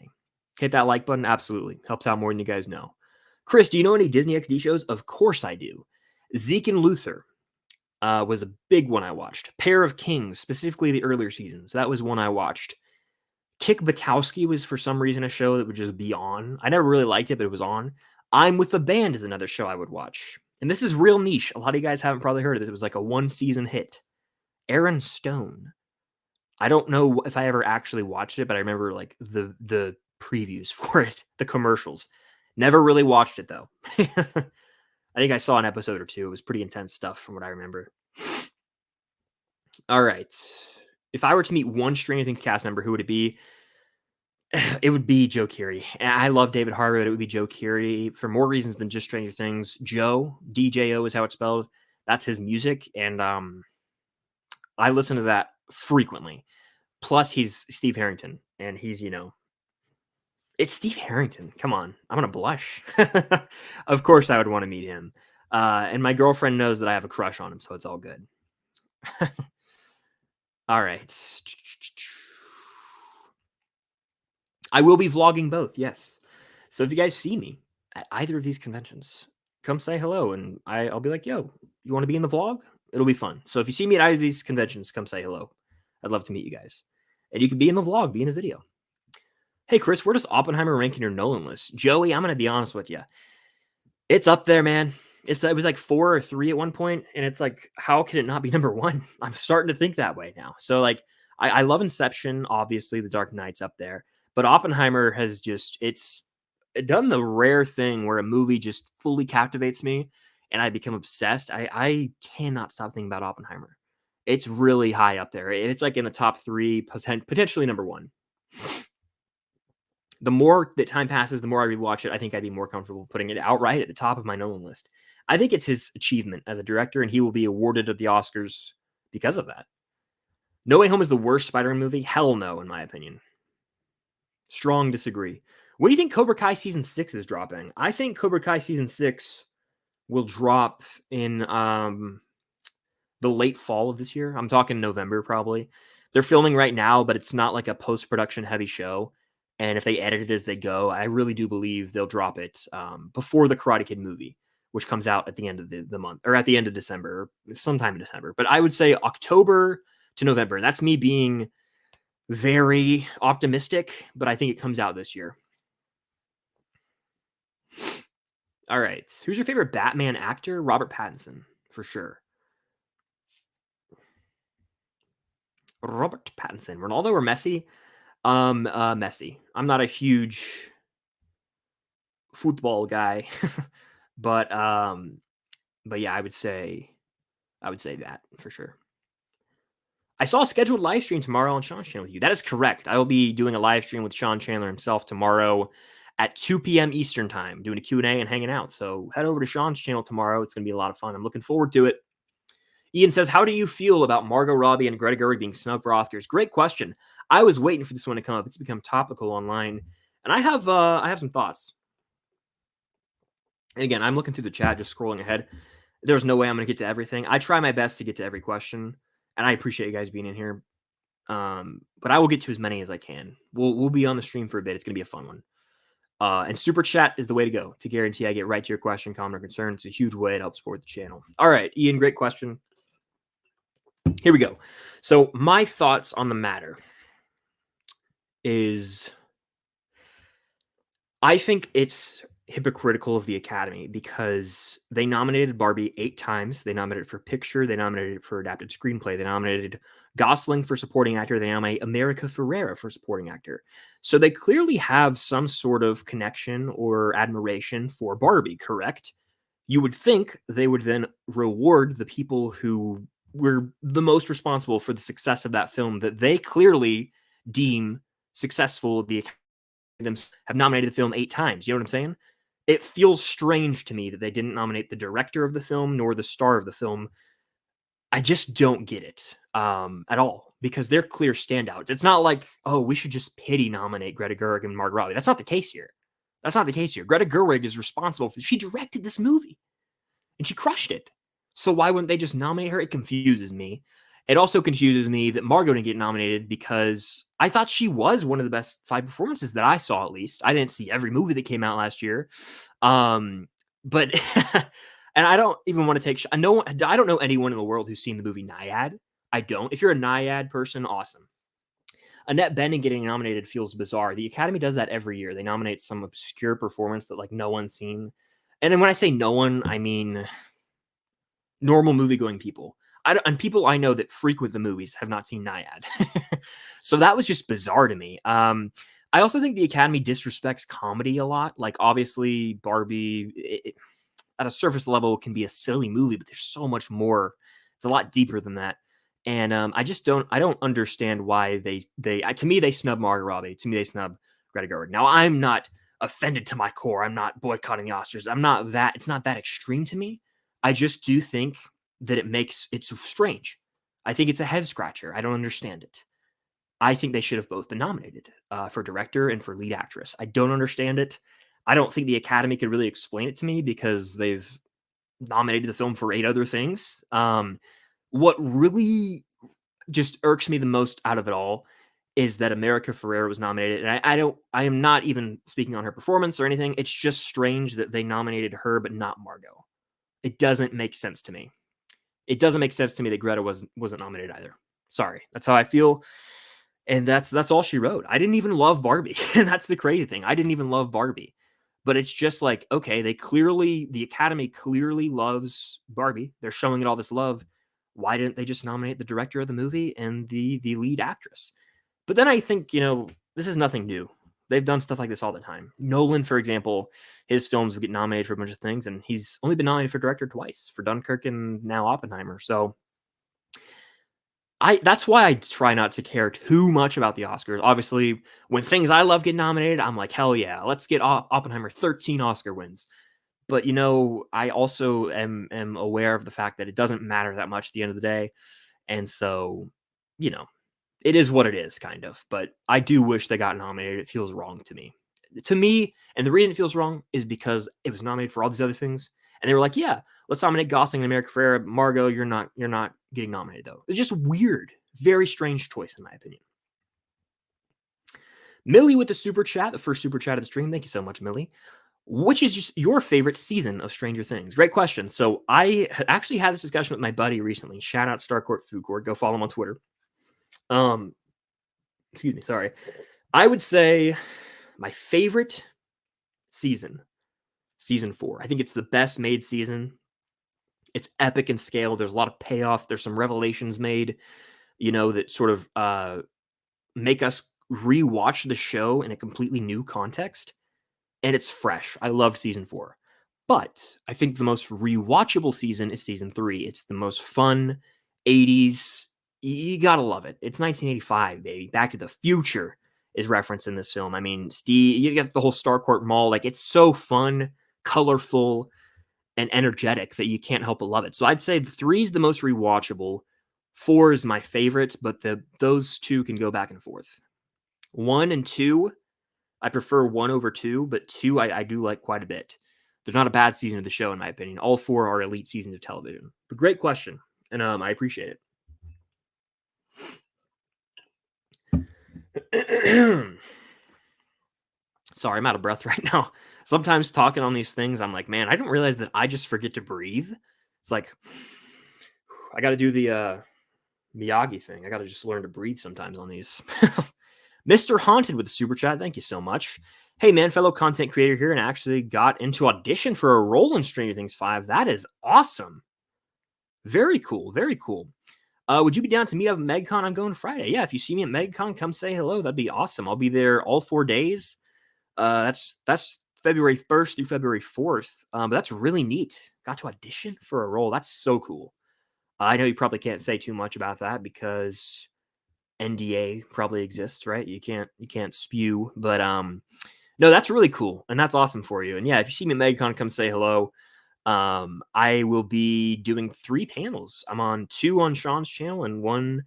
Hit that like button. Absolutely. Helps out more than you guys know. Chris, do you know any Disney XD shows? Of course I do. Zeke and Luther was a big one I watched. Pair of Kings, specifically the earlier seasons. That was one I watched. Kick Butowski was for some reason a show that would just be on. I never really liked it, but it was on. I'm with the Band is another show I would watch. And this is real niche. A lot of you guys haven't probably heard of this. It was like a 1-season hit. Aaron Stone. I don't know if I ever actually watched it, but I remember like the previews for it, the commercials. Never really watched it though. I think I saw an episode or two. It was pretty intense stuff from what I remember. All right. If I were to meet one Stranger Things cast member, who would it be? It would be Joe Keery. I love David Harbour, but it would be Joe Keery for more reasons than just Stranger Things. Joe, DJO is how it's spelled. That's his music, and I listen to that frequently. Plus, he's Steve Harrington, and he's, it's Steve Harrington. Come on. I'm going to blush. Of course, I would want to meet him. And my girlfriend knows that I have a crush on him, so it's all good. All right. I will be vlogging both, yes. So if you guys see me at either of these conventions, come say hello, and I'll be like, yo, you want to be in the vlog? It'll be fun. So if you see me at either of these conventions, come say hello. I'd love to meet you guys. And you can be in the vlog, be in a video. Hey, Chris, where does Oppenheimer rank in your Nolan list? Joey, I'm going to be honest with you. It's up there, man. It was like 4 or 3 at one point, and it's like, how can it not be number 1? I'm starting to think that way now. So like, I love Inception, obviously. The Dark Knight's up there. But Oppenheimer has it's done the rare thing where a movie just fully captivates me and I become obsessed. I cannot stop thinking about Oppenheimer. It's really high up there. It's like in the top 3, potentially number 1. The more that time passes, the more I rewatch it, I think I'd be more comfortable putting it outright at the top of my Nolan list. I think it's his achievement as a director, and he will be awarded at the Oscars because of that. No Way Home is the worst Spider-Man movie? Hell no, in my opinion. Strong disagree. When do you think Cobra Kai Season 6 is dropping? I think Cobra Kai Season 6 will drop in the late fall of this year. I'm talking November probably. They're filming right now, but it's not like a post-production heavy show. And if they edit it as they go, I really do believe they'll drop it before the Karate Kid movie, which comes out at the end of the month, or at the end of December, or sometime in December. But I would say October to November. And that's me being very optimistic, but I think it comes out this year. All right. Who's your favorite Batman actor? Robert Pattinson, for sure. Robert Pattinson. Ronaldo or Messi? Messi. I'm not a huge football guy, but yeah, I would say that for sure. I saw a scheduled live stream tomorrow on Sean's channel with you. That is correct. I will be doing a live stream with Sean Chandler himself tomorrow at 2 p.m. Eastern time, doing a Q&A and hanging out. So head over to Sean's channel tomorrow. It's going to be a lot of fun. I'm looking forward to it. Ian says, how do you feel about Margot Robbie and Greta Gerwig being snubbed for Oscars? Great question. I was waiting for this one to come up. It's become topical online, and I have some thoughts. And again, I'm looking through the chat, just scrolling ahead. There's no way I'm going to get to everything. I try my best to get to every question, and I appreciate you guys being in here. But I will get to as many as I can. We'll be on the stream for a bit. It's going to be a fun one. And super chat is the way to go to guarantee I get right to your question, comment, or concern. It's a huge way to help support the channel. All right, Ian, great question. Here we go. So my thoughts on the matter is I think it's hypocritical of the Academy because they nominated Barbie 8 times. They nominated it for picture. They nominated it for adapted screenplay. They nominated Gosling for supporting actor. They nominated America Ferrera for supporting actor. So they clearly have some sort of connection or admiration for Barbie, correct? You would think they would then reward the people who were the most responsible for the success of that film that they clearly deem successful. The them have nominated the film 8 times. You know what I'm saying? It feels strange to me that they didn't nominate the director of the film nor the star of the film. I just don't get it at all because they're clear standouts. It's not like, oh, we should just pity nominate Greta Gerwig and Margot Robbie. That's not the case here. That's not the case here. Greta Gerwig is responsible for. She directed this movie and she crushed it. So why wouldn't they just nominate her? It confuses me. It also confuses me that Margot didn't get nominated because I thought she was one of the best 5 performances that I saw, at least. I didn't see every movie that came out last year. But and I don't even want to take I don't know anyone in the world who's seen the movie Nyad. I don't. If you're a Nyad person, awesome. Annette Bening getting nominated feels bizarre. The Academy does that every year. They nominate some obscure performance that like no one's seen. And then when I say no one, I mean normal movie-going people. And people I know that frequent the movies have not seen Nyad. So that was just bizarre to me. I also think the Academy disrespects comedy a lot. Like, obviously, Barbie, at a surface level, can be a silly movie, but there's so much more. It's a lot deeper than that. And I don't understand why to me, they snub Margot Robbie. To me, they snub Greta Gerwig. Now, I'm not offended to my core. I'm not boycotting the Oscars. It's not that extreme to me. I just do think that it's strange. I think it's a head scratcher. I don't understand it. I think they should have both been nominated for director and for lead actress. I don't understand it. I don't think the Academy could really explain it to me because they've nominated the film for 8 other things. What really just irks me the most out of it all is that America Ferrera was nominated. And I am not even speaking on her performance or anything. It's just strange that they nominated her, but not Margot. It doesn't make sense to me. It doesn't make sense to me that Greta wasn't nominated either. Sorry. That's how I feel. And that's all she wrote. I didn't even love Barbie. And that's the crazy thing. I didn't even love Barbie. But it's just like, okay, the Academy clearly loves Barbie. They're showing it all this love. Why didn't they just nominate the director of the movie and the lead actress? But then I think, this is nothing new. They've done stuff like this all the time. Nolan, for example, his films would get nominated for a bunch of things, and he's only been nominated for director twice, for Dunkirk and now Oppenheimer. So that's why I try not to care too much about the Oscars. Obviously, when things I love get nominated, I'm like, hell yeah, let's get Oppenheimer 13 Oscar wins. But, I also am aware of the fact that it doesn't matter that much at the end of the day. And so, it is what it is, kind of. But I do wish they got nominated. It feels wrong to me. And the reason it feels wrong is because it was nominated for all these other things. And they were like, yeah, let's nominate Gosling and America Ferrera. Margot, you're not getting nominated, though. It's just weird. Very strange choice, in my opinion. Millie with the super chat, the first super chat of the stream. Thank you so much, Millie. Which is just your favorite season of Stranger Things? Great question. So I actually had this discussion with my buddy recently. Shout out Starcourt Food Court. Go follow him on Twitter. Excuse me. Sorry. I would say my favorite season 4. I think it's the best made season. It's epic in scale. There's a lot of payoff. There's some revelations made, that sort of make us rewatch the show in a completely new context. And it's fresh. I love season 4. But I think the most rewatchable season is season 3. It's the most fun 80s. You gotta love it. It's 1985, baby. Back to the Future is referenced in this film. I mean, Steve, you got the whole Starcourt Mall. Like, it's so fun, colorful. and energetic that you can't help but love it. So I'd say 3 is the most rewatchable. 4 is my favorites, but those 2 can go back and forth. 1 and 2, I prefer 1 over 2, but 2 I do like quite a bit. There's not a bad season of the show, in my opinion. All 4 are elite seasons of television. But great question, and I appreciate it. Sorry, I'm out of breath right now. Sometimes talking on these things, I'm like, man, I didn't realize that I just forget to breathe. It's like, I got to do the Miyagi thing. I got to just learn to breathe sometimes on these. Mr. Haunted with the super chat. Thank you so much. Hey, man, fellow content creator here, and actually got into audition for a role in Stranger Things 5. That is awesome. Very cool. Very cool. Would you be down to meet up at MEGACON? I'm going Friday. Yeah, if you see me at MEGACON, come say hello. That'd be awesome. I'll be there all 4 days. That's February 1st through February 4th. But that's really neat. Got to audition for a role. That's so cool. I know you probably can't say too much about that because NDA probably exists, right? You can't spew, but no, that's really cool, and that's awesome for you. And yeah, if you see me at MEGACON, come say hello. I will be doing 3 panels. I'm on 2 on Sean's channel and 1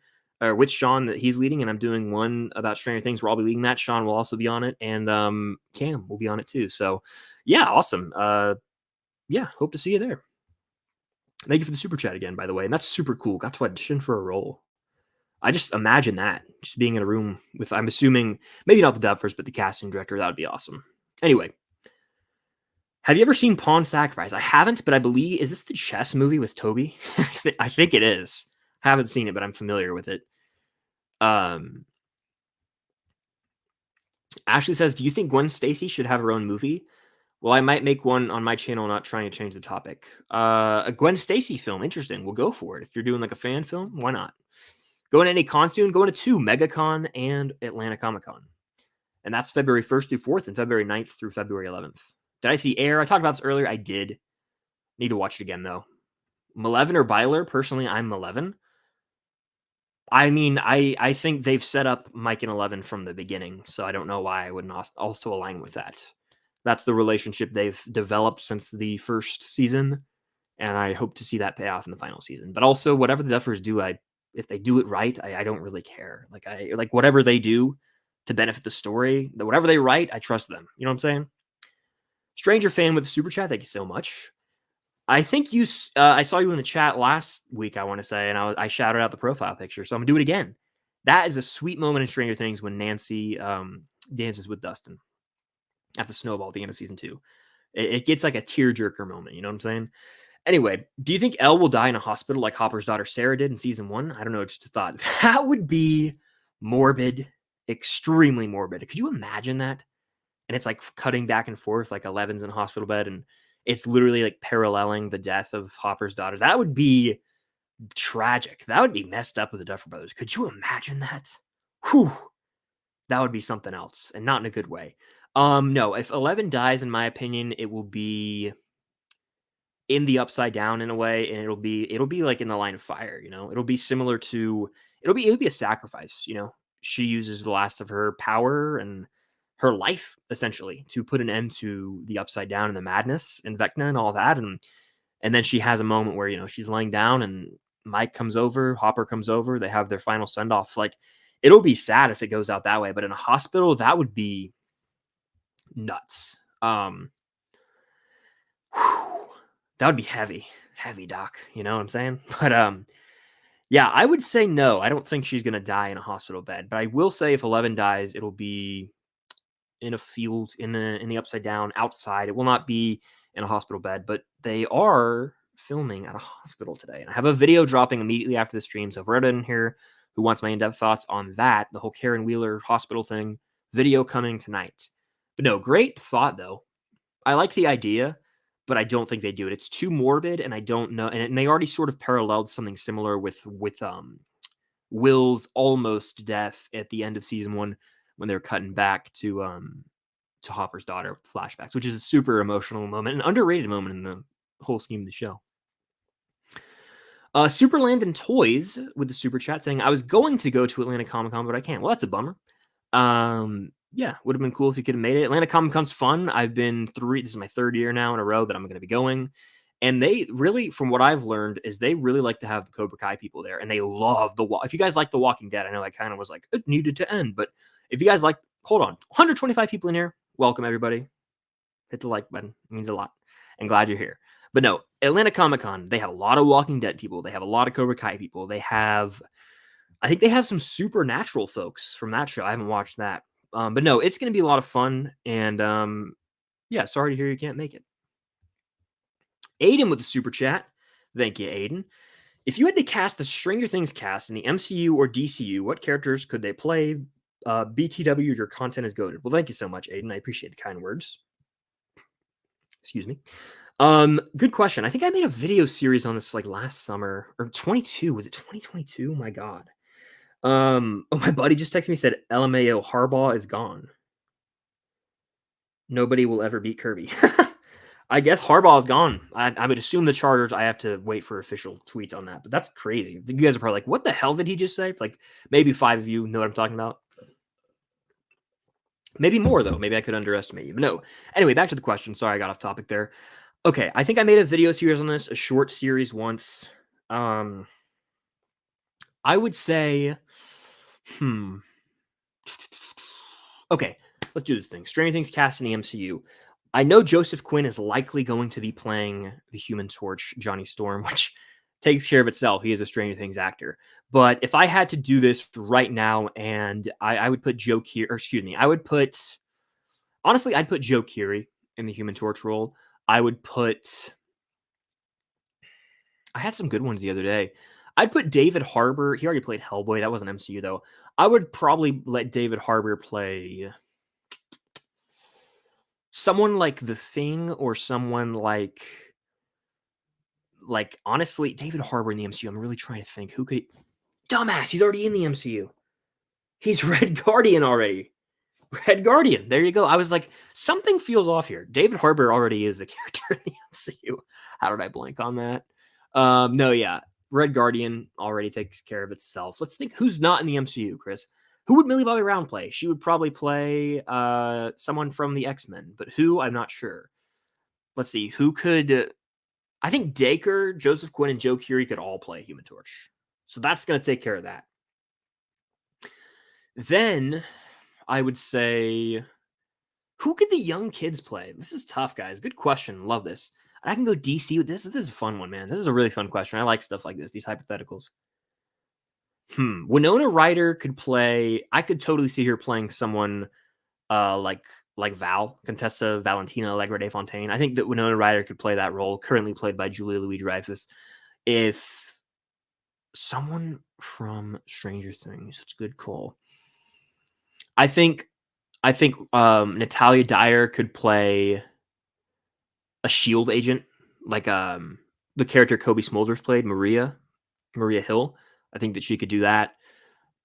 with Sean that he's leading, and I'm doing 1 about Stranger Things where I'll be leading that. Sean will also be on it, and Cam will be on it too. So yeah, awesome. Yeah, hope to see you there. Thank you for the super chat again, by the way. And that's super cool. Got to audition for a role. I just imagine that, just being in a room with, I'm assuming, maybe not the dubbers, but the casting director. That would be awesome. Anyway, have you ever seen Pawn Sacrifice? I haven't, but I believe, is this the chess movie with Toby? I think it is. Haven't seen it, but I'm familiar with it. Ashley says, do you think Gwen Stacy should have her own movie? Well, I might make one on my channel, not trying to change the topic. A Gwen Stacy film, interesting. We'll go for it. If you're doing like a fan film, why not? Going to any con soon? Going to 2, MEGACON and Atlanta Comic-Con. And that's February 1st through 4th and February 9th through February 11th. Did I see Air? I talked about this earlier. I did. Need to watch it again, though. Maleven or Byler? Personally, I'm Maleven. I mean, I think they've set up Mike and 11 from the beginning, so I don't know why I wouldn't also align with that. That's the relationship they've developed since the first season, and I hope to see that pay off in the final season. But also, whatever the Duffers do, if they do it right, I don't really care. Like whatever they do to benefit the story, whatever they write, I trust them. You know what I'm saying? Stranger fan with the super chat, thank you so much. I think I saw you in the chat last week, I want to say, and I shouted out the profile picture, so I'm gonna do it again. That is a sweet moment in Stranger Things when Nancy dances with Dustin at the snowball at the end of season 2. It gets like a tearjerker moment, you know what I'm saying? Anyway, do you think Elle will die in a hospital like Hopper's daughter Sarah did in season 1? I don't know, just a thought. That would be morbid, extremely morbid. Could you imagine that? And it's like cutting back and forth, like 11's in a hospital bed, and it's literally like paralleling the death of Hopper's daughter. That would be tragic. That would be messed up with the Duffer Brothers. Could you imagine that? Whew. That would be something else, and not in a good way. No, if 11 dies, in my opinion, it will be in the Upside Down in a way, and it'll be like in the Line of Fire, you know? It'll be similar to it'll be a sacrifice, you know? She uses the last of her power and her life, essentially, to put an end to the Upside Down and the madness and Vecna and all that, and then she has a moment where, you know, she's laying down and Mike comes over, Hopper comes over, they have their final send-off. Like, it'll be sad if it goes out that way, but in a hospital, that would be nuts. That would be heavy, doc. You know what I'm saying? But yeah, I would say no. I don't think she's gonna die in a hospital bed. But I will say if 11 dies, it'll be in a field in the Upside Down outside. It will not be in a hospital bed. But they are filming at a hospital today, and I have a video dropping immediately after the stream. So if we're in here who wants my in-depth thoughts on that, the whole Karen Wheeler hospital thing, video coming tonight. But no, great thought though. I like the idea, but I don't think they do it. It's too morbid, and I don't know. And they already sort of paralleled something similar with Will's almost death at the end of season 1 when they're cutting back to Hopper's daughter with flashbacks, which is a super emotional moment, an underrated moment in the whole scheme of the show. Superland and Toys with the super chat saying, I was going to go to Atlanta Comic-Con, but I can't. Well, that's a bummer. Yeah, would have been cool if you could have made it. Atlanta Comic-Con's fun. I've been this is my 3rd year now in a row that I'm going to be going. And they really, from what I've learned, is they really like to have the Cobra Kai people there, and they love if you guys like The Walking Dead, I know I kind of was like, it needed to end, but if you guys like, hold on, 125 people in here, welcome everybody. Hit the like button, it means a lot. And glad you're here. But no, Atlanta Comic Con, they have a lot of Walking Dead people, they have a lot of Cobra Kai people, I think they have some Supernatural folks from that show. I haven't watched that. But no, it's going to be a lot of fun. And yeah, sorry to hear you can't make it. Aiden with the super chat. Thank you, Aiden. If you had to cast the Stranger Things cast in the MCU or DCU, what characters could they play? BTW, your content is goated. Well, thank you so much, Aiden. I appreciate the kind words. Excuse me. Good question. I think I made a video series on this like last summer or 22. Was it 2022? My God. Oh, my buddy just texted me, said LMAO Harbaugh is gone. Nobody will ever beat Kirby. I guess Harbaugh is gone. I would assume the Chargers. I have to wait for official tweets on that, but that's crazy. You guys are probably like, what the hell did he just say? Like maybe 5 of you know what I'm talking about. Maybe more though. Maybe I could underestimate you. But no. Anyway, back to the question. Sorry, I got off topic there. Okay, I think I made a video series on this, a short series once. I would say, okay, let's do this thing. Stranger Things cast in the MCU. I know Joseph Quinn is likely going to be playing the Human Torch, Johnny Storm, which takes care of itself. He is a Stranger Things actor. But if I had to do this right now, and I would put Joe Keery, or excuse me, I'd put Joe Keery in the Human Torch role. I had some good ones the other day. I'd put David Harbour. He already played Hellboy. That wasn't MCU, though. I would probably let David Harbour play someone like The Thing or someone like honestly, David Harbour in the MCU. I'm really trying to think. Who could... Dumbass, he's already in the MCU. He's Red Guardian already. Red Guardian. There you go. I was like, something feels off here. David Harbour already is a character in the MCU. How did I blank on that? No, yeah. Red Guardian already takes care of itself. Let's think who's not in the MCU, Chris. Who would Millie Bobby Brown play? She would probably play someone from the X-Men, but who? I'm not sure. Let's see. Who could... I think Dacre, Joseph Quinn, and Joe Keery could all play Human Torch. So that's going to take care of that. Then I would say, who could the young kids play? This is tough, guys. Good question. Love this. I can go DC with this. This is a fun one, man. This is a really fun question. I like stuff like this, these hypotheticals. Winona Ryder could play... I could totally see her playing someone like Val, Contessa Valentina Allegra de Fontaine. I think that Winona Ryder could play that role, currently played by Julia Louis-Dreyfus. If someone from Stranger Things, it's a good call. I think Natalia Dyer could play a SHIELD agent, like the character Kobe Smulders played, Maria Hill. I think that she could do that.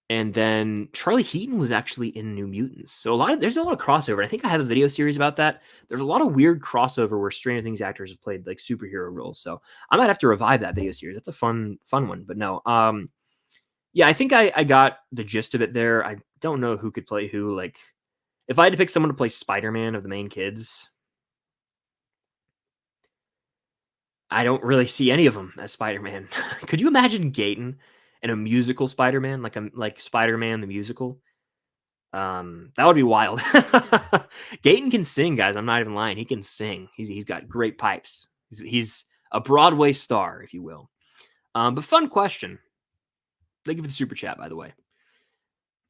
And then Charlie Heaton was actually in New Mutants. So there's a lot of crossover. I think I have a video series about that. There's a lot of weird crossover where Stranger Things actors have played like superhero roles. So I might have to revive that video series. That's a fun one. But no, yeah, I think I got the gist of it there. I don't know who could play who. Like, if I had to pick someone to play Spider-Man of the main kids, I don't really see any of them as Spider-Man. Could you imagine Gaten in a musical Spider-Man, like Spider-Man the musical? That would be wild. Gaten can sing, guys. I'm not even lying. He can sing. He's got great pipes. He's a Broadway star, if you will. But fun question. Thank you for the super chat, by the way.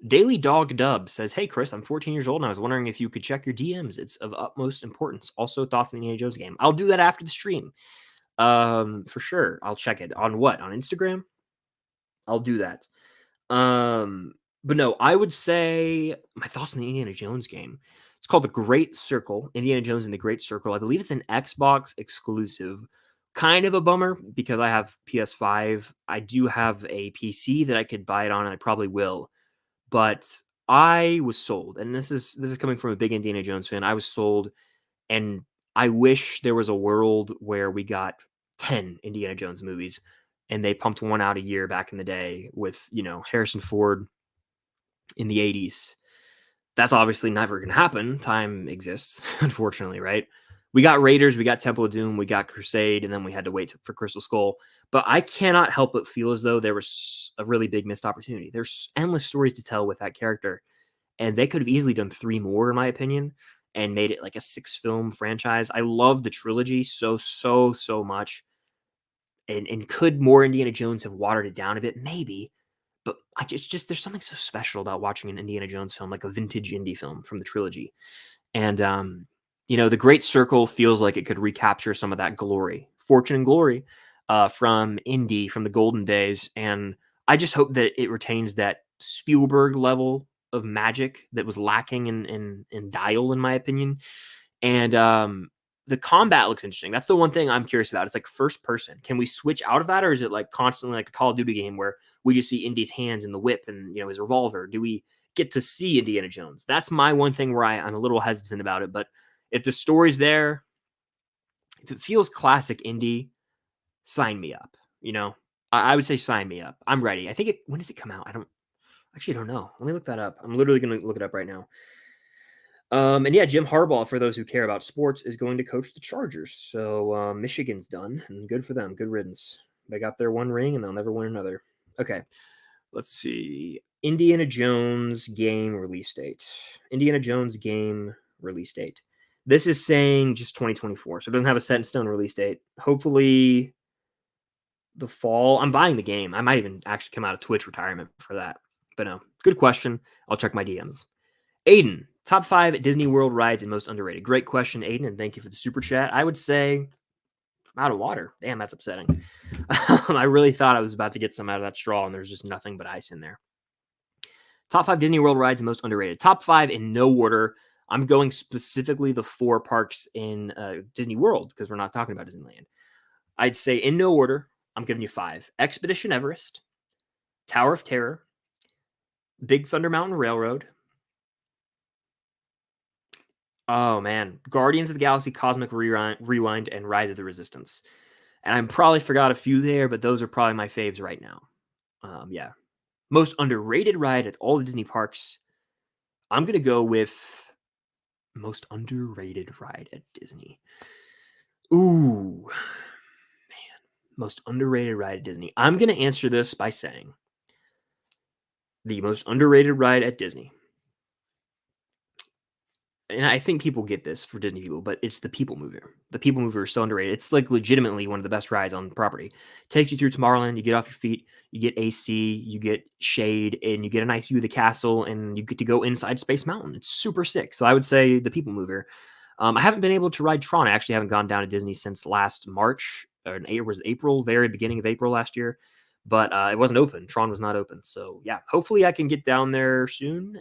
Daily Dog Dub says, "Hey Chris, I'm 14 years old and I was wondering if you could check your DMs. It's of utmost importance. Also, thoughts on the Indiana Jones game. I'll do that after the stream. For sure. I'll check it. On what? On Instagram? I'll do that. But no, I would say my thoughts on the Indiana Jones game. It's called The Great Circle. Indiana Jones and the Great Circle. I believe it's an Xbox exclusive. Kind of a bummer because I have PS5. I do have a PC that I could buy it on, and I probably will. But I was sold, and this is coming from a big Indiana Jones fan. I was sold, and I wish there was a world where we got 10 Indiana Jones movies, and they pumped one out a year back in the day with, Harrison Ford in the 80s. That's obviously never going to happen. Time exists, unfortunately, right? We got Raiders, we got Temple of Doom, we got Crusade, and then we had to wait for Crystal Skull. But I cannot help but feel as though there was a really big missed opportunity. There's endless stories to tell with that character, and they could have easily done 3 more, in my opinion, and made it like a 6-film franchise. I love the trilogy so much. And could more Indiana Jones have watered it down a bit? Maybe. But I just there's something so special about watching an Indiana Jones film, like a vintage indie film from the trilogy. And the Great Circle feels like it could recapture some of that glory, fortune and glory, from Indy, from the golden days. And I just hope that it retains that Spielberg level of magic that was lacking in Dial, in my opinion. And the combat looks interesting. That's the one thing I'm curious about. It's like first person. Can we switch out of that, or is it like constantly like a Call of Duty game where we just see Indy's hands in the whip and his revolver? Do we get to see Indiana Jones? That's my one thing where I'm a little hesitant about it. But if the story's there, if it feels classic Indy, sign me up. I would say sign me up. I'm ready. I think when does it come out? I don't know. Let me look that up. I'm literally going to look it up right now. And yeah, Jim Harbaugh, for those who care about sports, is going to coach the Chargers. So Michigan's done, and good for them. Good riddance. They got their 1 ring, and they'll never win another. Okay, let's see. Indiana Jones game release date. Indiana Jones game release date. This is saying just 2024, so it doesn't have a set in stone release date. Hopefully the fall. I'm buying the game. I might even actually come out of Twitch retirement for that. But no, good question. I'll check my DMs. Aiden, top 5 Disney World rides and most underrated. Great question, Aiden, and thank you for the super chat. I would say I'm out of water. Damn, that's upsetting. I really thought I was about to get some out of that straw, and there's just nothing but ice in there. Top 5 Disney World rides and most underrated. Top 5 in no order. I'm going specifically the 4 parks in Disney World because we're not talking about Disneyland. I'd say in no order, I'm giving you 5. Expedition Everest, Tower of Terror, Big Thunder Mountain Railroad. Oh, man. Guardians of the Galaxy, Cosmic Rewind, and Rise of the Resistance. And I probably forgot a few there, but those are probably my faves right now. Yeah. Most underrated ride at all the Disney parks. I'm going to go with most underrated ride at Disney. Ooh, man. Most underrated ride at Disney. I'm going to answer this by saying the most underrated ride at Disney. And I think people get this for Disney people, but it's the People Mover. The People Mover is so underrated. It's like legitimately one of the best rides on the property. Takes you through Tomorrowland. You get off your feet. You get AC. You get shade, and you get a nice view of the castle, and you get to go inside Space Mountain. It's super sick. So I would say the People Mover. I haven't been able to ride Tron. I actually haven't gone down to Disney since last March, or was it April, very beginning of April last year. But it wasn't open. Tron was not open. So yeah, hopefully I can get down there soon.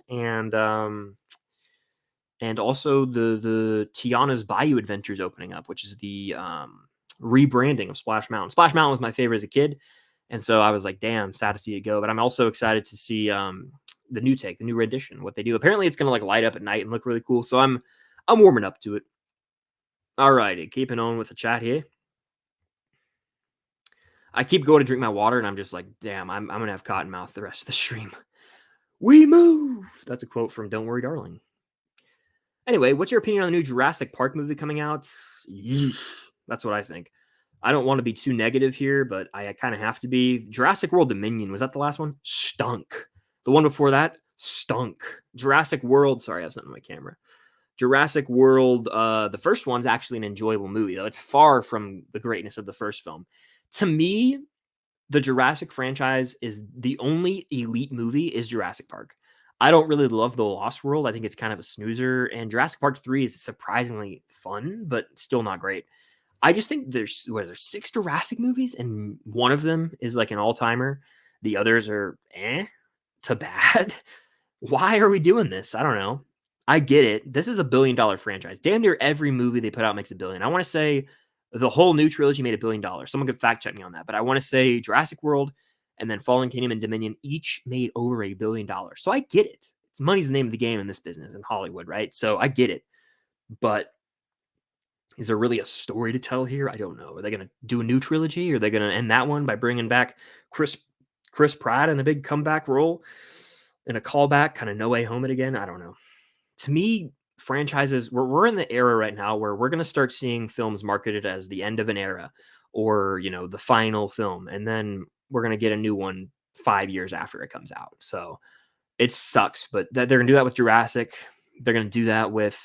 And also the Tiana's Bayou Adventures opening up, which is the rebranding of Splash Mountain. Splash Mountain was my favorite as a kid, and so I was like, damn, sad to see it go. But I'm also excited to see the new rendition, what they do. Apparently it's gonna like light up at night and look really cool. So I'm warming up to it. All righty, keeping on with the chat here. I keep going to drink my water, and I'm just like, damn, I'm gonna have cotton mouth the rest of the stream. We move. That's a quote from Don't Worry, Darling. Anyway, what's your opinion on the new Jurassic Park movie coming out? Yeesh, that's what I think. I don't want to be too negative here, but I kind of have to be. Jurassic World Dominion, was that the last one? Stunk. The one before that? Stunk. Jurassic World, sorry, I have something on my camera. Jurassic World, the first one's actually an enjoyable movie, though. It's far from the greatness of the first film. To me, the Jurassic franchise is the only elite movie is Jurassic Park. I don't really love The Lost World. I think it's kind of a snoozer. And Jurassic Park 3 is surprisingly fun, but still not great. I just think there's 6 Jurassic movies, and one of them is like an all-timer. The others are to bad. Why are we doing this? I don't know. I get it. This is a $1 billion franchise. Damn near every movie they put out makes $1 billion. I want to say the whole new trilogy made $1 billion. Someone could fact check me on that, but I want to say Jurassic World and then Fallen Kingdom and Dominion each made over $1 billion. So I get it. It's money's the name of the game in this business in Hollywood, right? So I get it. But is there really a story to tell here? I don't know. Are they going to do a new trilogy? Or are they going to end that one by bringing back Chris Pratt in a big comeback role and a callback, kind of No Way Home it again? I don't know. To me, franchises, we're in the era right now where we're going to start seeing films marketed as the end of an era, or the final film, and then we're going to get a new one 5 years after it comes out. So it sucks, but they're going to do that with Jurassic. They're going to do that with,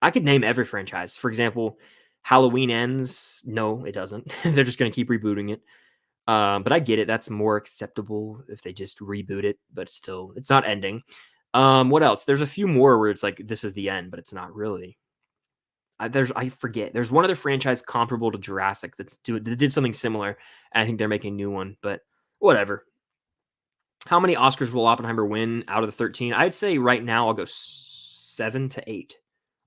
I could name every franchise. For example, Halloween Ends. No, it doesn't. They're just going to keep rebooting it. But I get it. That's more acceptable if they just reboot it, but still, it's not ending. What else? There's a few more where it's like, this is the end, but it's not really. I forget. There's one other franchise comparable to Jurassic that did something similar, and I think they're making a new one, but whatever. How many Oscars will Oppenheimer win out of the 13? I'd say right now I'll go 7 to 8.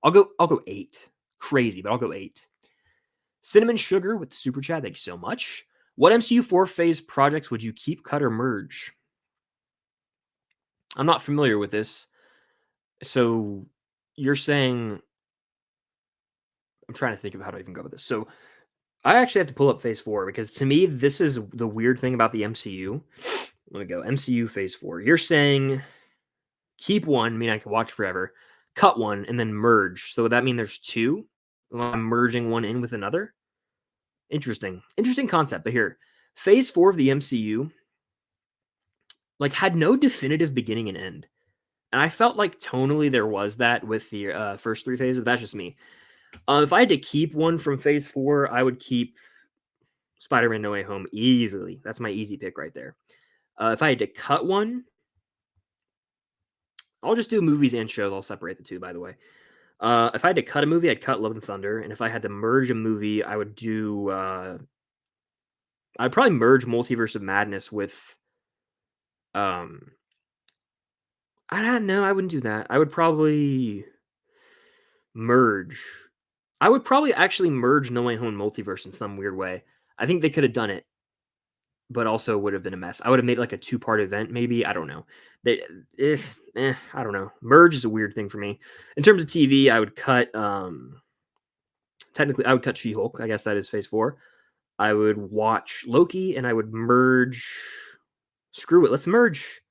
I'll go 8. Crazy, but I'll go 8. Cinnamon Sugar with the super chat. Thank you so much. What MCU 4-phase projects would you keep, cut, or merge? I'm not familiar with this. So you're saying, I'm trying to think of how to even go with this. So I actually have to pull up phase 4 because to me, this is the weird thing about the MCU. Let me go. MCU phase 4. You're saying keep one, meaning I can watch forever, cut one, and then merge. So would that mean there's 2? I'm merging one in with another? Interesting concept. But here, phase 4 of the MCU had no definitive beginning and end. And I felt like tonally there was that with the first 3 phases. That's just me. If I had to keep one from phase 4, I would keep Spider-Man No Way Home easily. That's my easy pick right there. If I had to cut one, I'll just do movies and shows. I'll separate the two, by the way. If I had to cut a movie, I'd cut Love and Thunder. And if I had to merge a movie, I would do... I'd probably merge Multiverse of Madness with... I don't know. I wouldn't do that. I would probably merge... I would probably actually merge No Way Home Multiverse in some weird way. I think they could have done it, but also would have been a mess. I would have made like a 2-part event, maybe. I don't know. I don't know. Merge is a weird thing for me. In terms of TV, I would cut. Technically, I would cut She-Hulk. I guess that is phase 4. I would watch Loki, and I would merge. Screw it. Let's merge.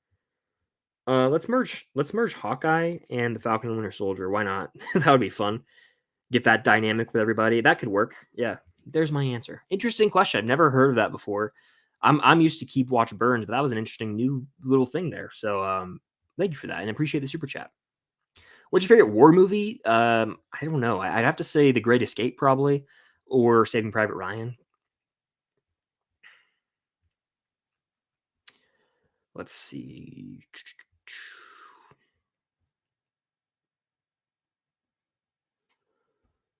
Let's merge Hawkeye and the Falcon and Winter Soldier. Why not? That would be fun. Get that dynamic with everybody. That could work. Yeah. There's my answer. Interesting question. I've never heard of that before. I'm used to keep watch burns, but that was an interesting new little thing there. So thank you for that, and appreciate the super chat. What's your favorite war movie? I don't know. I'd have to say The Great Escape probably, or Saving Private Ryan. Let's see.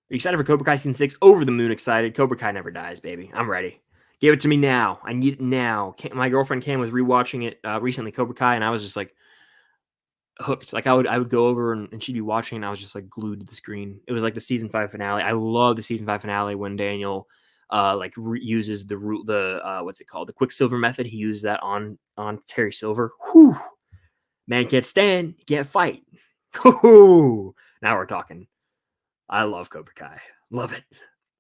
Are you excited for Cobra Kai Season 6? Over the moon excited. Cobra Kai never dies, baby. I'm ready. Give it to me now. I need it now. My girlfriend Cam was rewatching it recently, Cobra Kai, and I was just like hooked. Like I would go over and she'd be watching, and I was just like glued to the screen. It was like the season 5 finale. I love the season 5 finale when Daniel uses the what's it called? The Quicksilver method. He used that on Terry Silver. Whew. Man can't stand, can't fight. Whew. Now we're talking. I love Cobra Kai. Love it.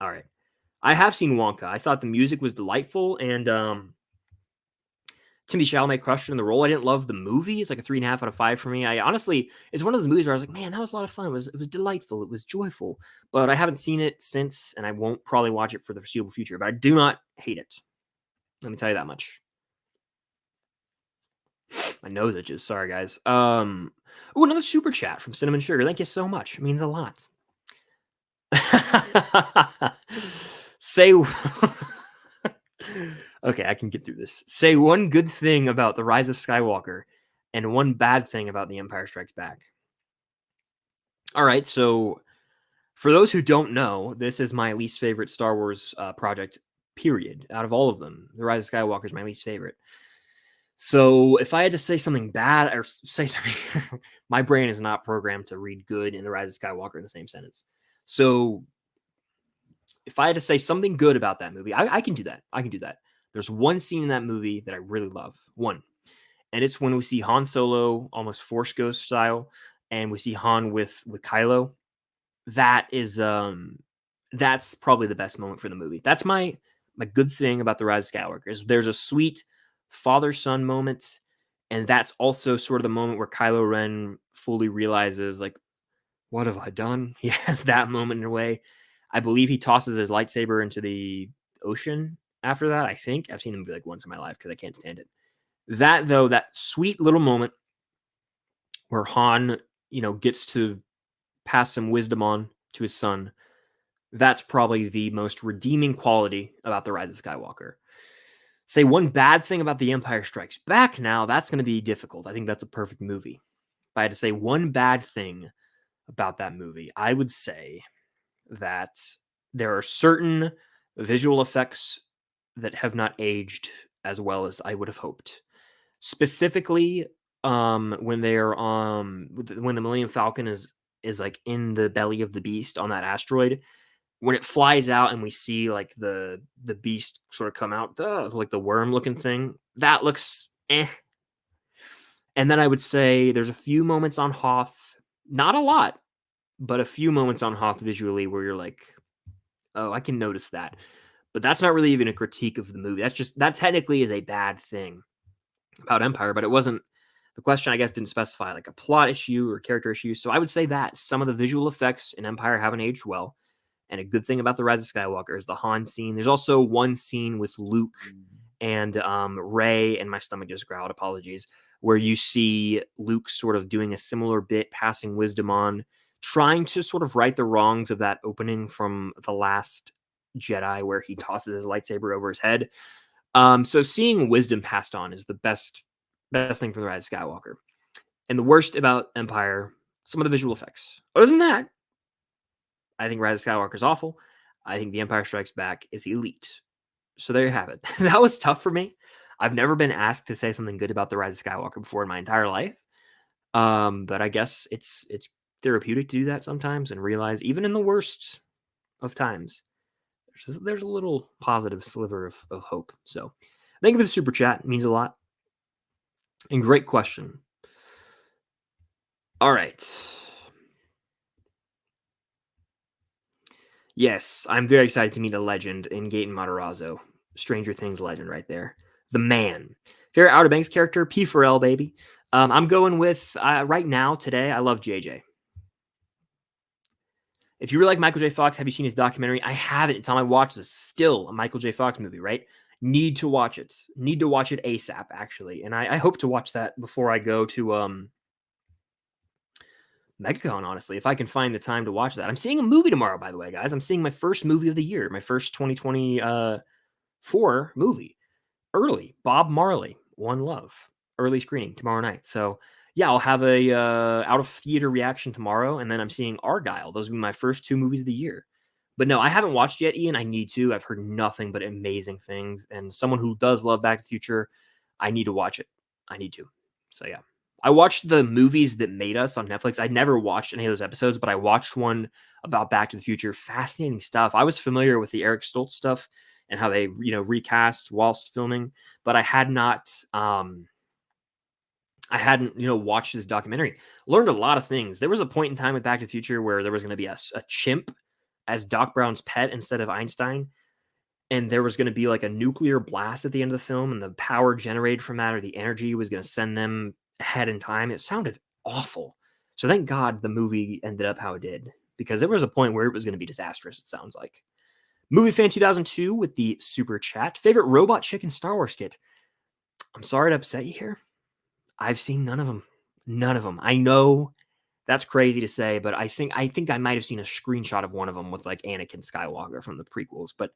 All right. I have seen Wonka. I thought the music was delightful, and Timothy Chalamet crushed it in the role. I didn't love the movie. It's like a 3.5 out of 5 for me. I honestly, it's one of those movies where I was like, man, that was a lot of fun. It was delightful. It was joyful. But I haven't seen it since, and I won't probably watch it for the foreseeable future. But I do not hate it. Let me tell you that much. My nose itches. Sorry, guys. Ooh, another super chat from Cinnamon Sugar. Thank you so much. It means a lot. Say okay, I can get through this. Say one good thing about The Rise of Skywalker and one bad thing about The Empire Strikes Back. All right, so for those who don't know, this is my least favorite Star Wars project, period. Out of all of them, The Rise of Skywalker is my least favorite. So if I had to say something bad or say something, my brain is not programmed to read good and The Rise of Skywalker in the same sentence. So if I had to say something good about that movie, I can do that. I can do that. There's one scene in that movie that I really love. One. And it's when we see Han Solo almost Force Ghost style, and we see Han with Kylo. That is that's probably the best moment for the movie. That's my good thing about The Rise of Skywalker is there's a sweet father-son moment, and that's also sort of the moment where Kylo Ren fully realizes like What have I done? He has that moment in a way. I believe he tosses his lightsaber into the ocean after that. I think I've seen the movie like once in my life because I can't stand it. That though, that sweet little moment where Han, gets to pass some wisdom on to his son. That's probably the most redeeming quality about The Rise of Skywalker. Say one bad thing about The Empire Strikes Back now, that's going to be difficult. I think that's a perfect movie. If I had to say one bad thing about that movie, I would say that there are certain visual effects that have not aged as well as I would have hoped. Specifically, when they're when the Millennium Falcon is like in the belly of the beast on that asteroid, when it flies out and we see like the beast sort of come out, like the worm looking thing, that looks eh. And then I would say there's a few moments on Hoth, not a lot, but a few moments on Hoth visually where you're like, oh, I can notice that. But that's not really even a critique of the movie. That technically is a bad thing about Empire, but it wasn't the question, I guess, didn't specify like a plot issue or character issue. So I would say that some of the visual effects in Empire haven't aged well. And a good thing about The Rise of Skywalker is the Han scene. There's also one scene with Luke and Rey, and my stomach just growled, apologies, where you see Luke sort of doing a similar bit, passing wisdom on, trying to sort of right the wrongs of that opening from The Last Jedi where he tosses his lightsaber over his head. So seeing wisdom passed on is the best thing from The Rise of Skywalker. And the worst about Empire, some of the visual effects. Other than that, I think Rise of Skywalker is awful. I think The Empire Strikes Back is elite. So there you have it. That was tough for me. I've never been asked to say something good about The Rise of Skywalker before in my entire life. But I guess it's therapeutic to do that sometimes and realize even in the worst of times, there's a little positive sliver of hope. So thank you for the super chat. It means a lot. And great question. All right. Yes, I'm very excited to meet a legend in Gaten Matarazzo. Stranger Things legend right there. The man. Favorite Outer Banks character? P. Pharrell, baby. I'm going with, right now, today, I love JJ. If you really like Michael J. Fox, have you seen his documentary? I haven't. It's on my watch list. Still a Michael J. Fox movie, right? Need to watch it. Need to watch it ASAP, actually. And I hope to watch that before I go to MEGACON, honestly, if I can find the time to watch that. I'm seeing a movie tomorrow, by the way, guys. I'm seeing my first movie of the year, my first 2024 movie. Early, Bob Marley, One Love, early screening tomorrow night. So yeah, I'll have a out of theater reaction tomorrow, and then I'm seeing Argyle. Those will be my first two movies of the year. But no, I haven't watched yet, Ian. I need to. I've heard nothing but amazing things, and someone who does love Back to the Future, I need to watch it. I need to. So yeah. I watched the movies that made us on Netflix. I never watched any of those episodes, but I watched one about Back to the Future. Fascinating stuff. I was familiar with the Eric Stoltz stuff and how they, recast whilst filming, but I had not, watched this documentary. Learned a lot of things. There was a point in time with Back to the Future where there was going to be a chimp as Doc Brown's pet instead of Einstein. And there was going to be like a nuclear blast at the end of the film, and the power generated from that or the energy was going to send them ahead in time. It sounded awful. So thank God the movie ended up how it did, because there was a point where it was going to be disastrous, it sounds like. Movie Fan 2002 with the super chat. Favorite Robot Chicken Star Wars kit? I'm sorry to upset you here. I've seen none of them. None of them. I know that's crazy to say, but I think I might have seen a screenshot of one of them with like Anakin Skywalker from the prequels, but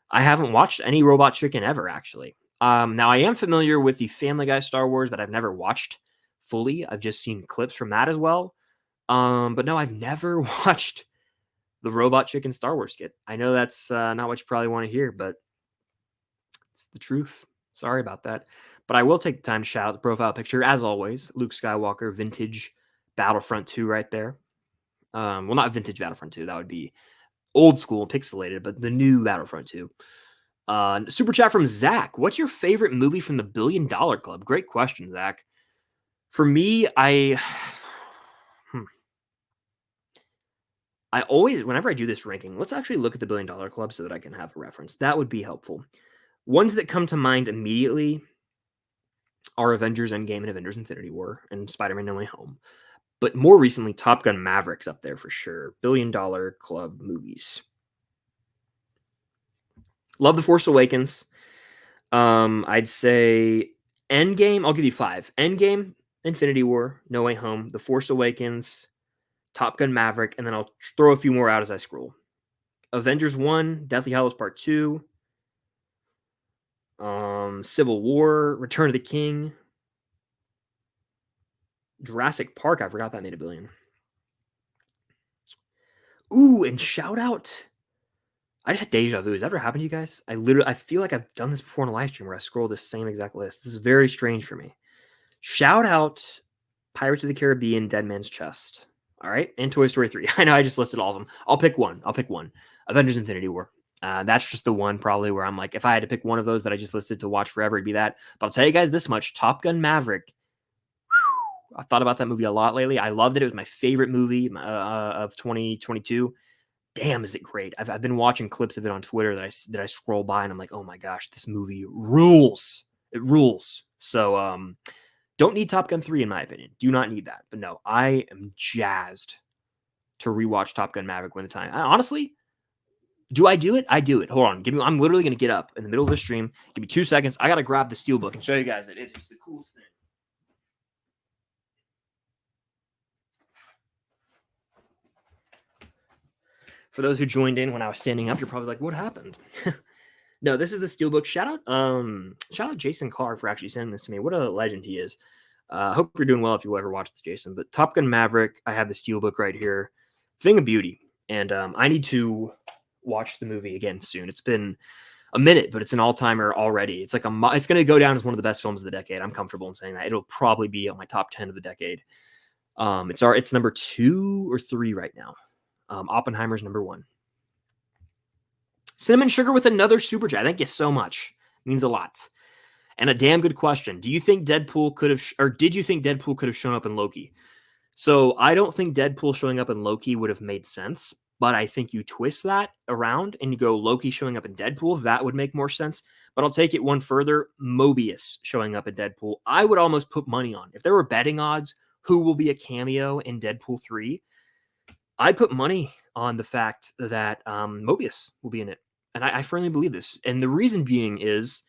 I haven't watched any Robot Chicken ever, actually. Now, I am familiar with the Family Guy Star Wars, but I've never watched fully. I've just seen clips from that as well. But no, I've never watched the Robot Chicken Star Wars kit. I know that's not what you probably want to hear, but it's the truth. Sorry about that. But I will take the time to shout out the profile picture, as always. Luke Skywalker, vintage Battlefront 2 right there. Well, not vintage Battlefront 2. That would be old school pixelated, but the new Battlefront 2. Super chat from Zach. What's your favorite movie from the $1 Billion Club? Great question, Zach. For me, I always, whenever I do this ranking, let's actually look at the $1 Billion Club so that I can have a reference. That would be helpful. Ones that come to mind immediately are Avengers Endgame and Avengers Infinity War and Spider-Man No Way Home. But more recently, Top Gun Maverick's up there for sure. $1 Billion Club movies. Love The Force Awakens. I'd say Endgame. I'll give you 5. Endgame, Infinity War, No Way Home, The Force Awakens, Top Gun Maverick, and then I'll throw a few more out as I scroll. Avengers 1, Deathly Hallows Part 2, Civil War, Return of the King, Jurassic Park. I forgot that made $1 billion. Ooh, and shout out. I just had deja vu. Has that ever happened to you guys? I feel like I've done this before in a live stream where I scroll this same exact list. This is very strange for me. Shout out Pirates of the Caribbean, Dead Man's Chest. All right. And Toy Story 3. I know I just listed all of them. I'll pick one. Avengers Infinity War. That's just the one probably where I'm like, if I had to pick one of those that I just listed to watch forever, it'd be that. But I'll tell you guys this much. Top Gun Maverick. I thought about that movie a lot lately. I loved it. It was my favorite movie of 2022. Damn, is it great. I've been watching clips of it on Twitter that I scroll by and I'm like, oh my gosh, this movie rules. It rules. So don't need Top Gun 3 in my opinion. Do not need that. But no, I am jazzed to rewatch Top Gun Maverick when the time. Honestly, do I do it? I do it. Hold on. I'm literally going to get up in the middle of the stream. Give me 2 seconds. I got to grab the Steelbook and show you guys it. It's just the coolest thing. For those who joined in when I was standing up, you're probably like, what happened? No, this is the Steelbook. Shout out Jason Carr for actually sending this to me. What a legend he is. Hope you're doing well if you ever watch this, Jason. But Top Gun Maverick, I have the Steelbook right here. Thing of beauty. And I need to watch the movie again soon. It's been a minute, but it's an all-timer already. It's like it's going to go down as one of the best films of the decade. I'm comfortable in saying that. It'll probably be on my top 10 of the decade. It's number 2 or 3 right now. Oppenheimer's number 1. Cinnamon Sugar with another super chat. Thank you so much. It means a lot. And a damn good question. Do you think Deadpool could have, or did you think Deadpool could have shown up in Loki? So I don't think Deadpool showing up in Loki would have made sense, but I think you twist that around and you go Loki showing up in Deadpool. That would make more sense. But I'll take it one further. Mobius showing up in Deadpool. I would almost put money on. If there were betting odds, who will be a cameo in Deadpool 3? I'd put money on the fact that Mobius will be in it. And I firmly believe this. And the reason being is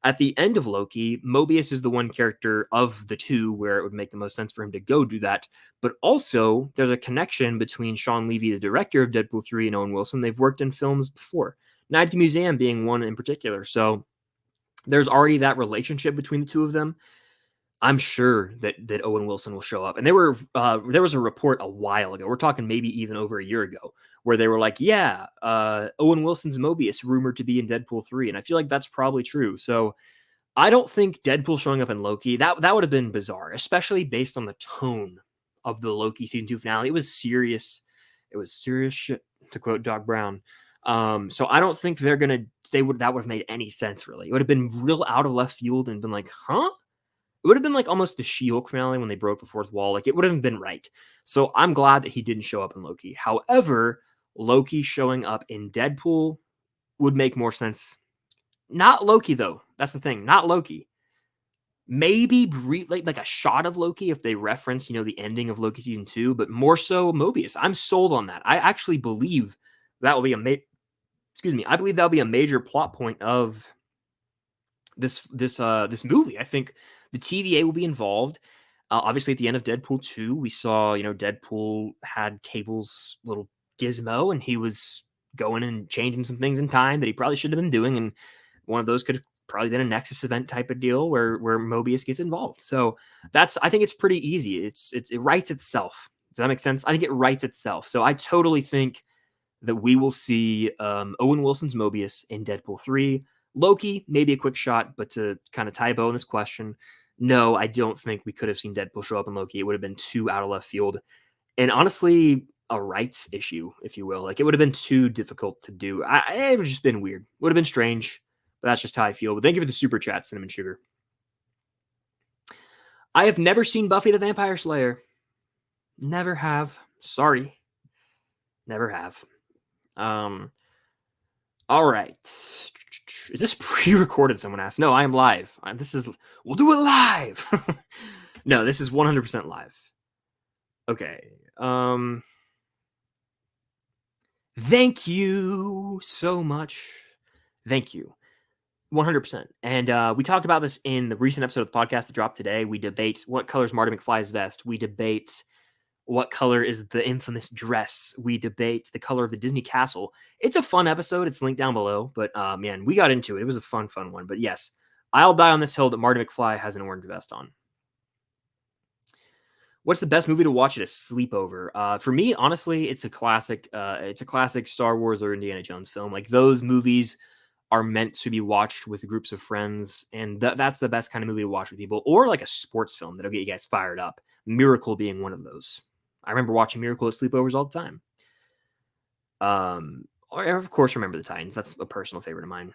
at the end of Loki, Mobius is the one character of the two where it would make the most sense for him to go do that. But also, there's a connection between Sean Levy, the director of Deadpool 3, and Owen Wilson. They've worked in films before, Night at the Museum being one in particular. So there's already that relationship between the two of them. I'm sure that Owen Wilson will show up. And there was a report a while ago. We're talking maybe even over a year ago, where they were like, yeah, Owen Wilson's Mobius rumored to be in Deadpool 3. And I feel like that's probably true. So I don't think Deadpool showing up in Loki, that would have been bizarre, especially based on the tone of the Loki season 2 finale. It was serious. It was serious shit, to quote Doc Brown. So I don't think that would have made any sense, really. It would have been real out of left field and been like, huh? It would have been like almost the She-Hulk finale when they broke the fourth wall. Like, it would have been right. So I'm glad that he didn't show up in Loki. However, Loki showing up in Deadpool would make more sense. Not Loki, though. That's the thing. Not Loki. Maybe like a shot of Loki if they reference, the ending of Loki season 2, but more so Mobius. I'm sold on that. I actually believe that will be I believe that'll be a major plot point of this movie. I think the TVA will be involved. Obviously, at the end of Deadpool 2, we saw, Deadpool had Cable's little gizmo, and he was going and changing some things in time that he probably shouldn't have been doing. And one of those could have probably been a Nexus event type of deal where Mobius gets involved. So I think it's pretty easy. It writes itself. Does that make sense? I think it writes itself. So I totally think that we will see Owen Wilson's Mobius in Deadpool 3. Loki, maybe a quick shot, but to kind of tie a bow in this question, no, I don't think we could have seen Deadpool show up in Loki. It would have been too out of left field. And honestly, a rights issue, if you will. Like, it would have been too difficult to do. It would have just been weird. Would have been strange, but that's just how I feel. But thank you for the super chat, Cinnamon Sugar. I have never seen Buffy the Vampire Slayer. Never have. Sorry. Never have. All right. Is this pre-recorded? Someone asked. No, I am live. We'll do it live. No, this is 100% live. Okay. Thank you so much. Thank you. 100%. And we talked about this in the recent episode of the podcast that dropped today. We debate what color's Marty McFly's vest. We debate what color is the infamous dress. We debate the color of the Disney castle. It's a fun episode. It's linked down below. But man, we got into it. It was a fun one. But yes, I'll die on this hill that Marty McFly has an orange vest on. What's the best movie to watch at a sleepover? For me, honestly, it's a classic. It's a classic Star Wars or Indiana Jones film. Like those movies are meant to be watched with groups of friends, and that's the best kind of movie to watch with people. Or like a sports film that'll get you guys fired up. Miracle being one of those. I remember watching Miracle at sleepovers all the time. Or of course, Remember the Titans. That's a personal favorite of mine.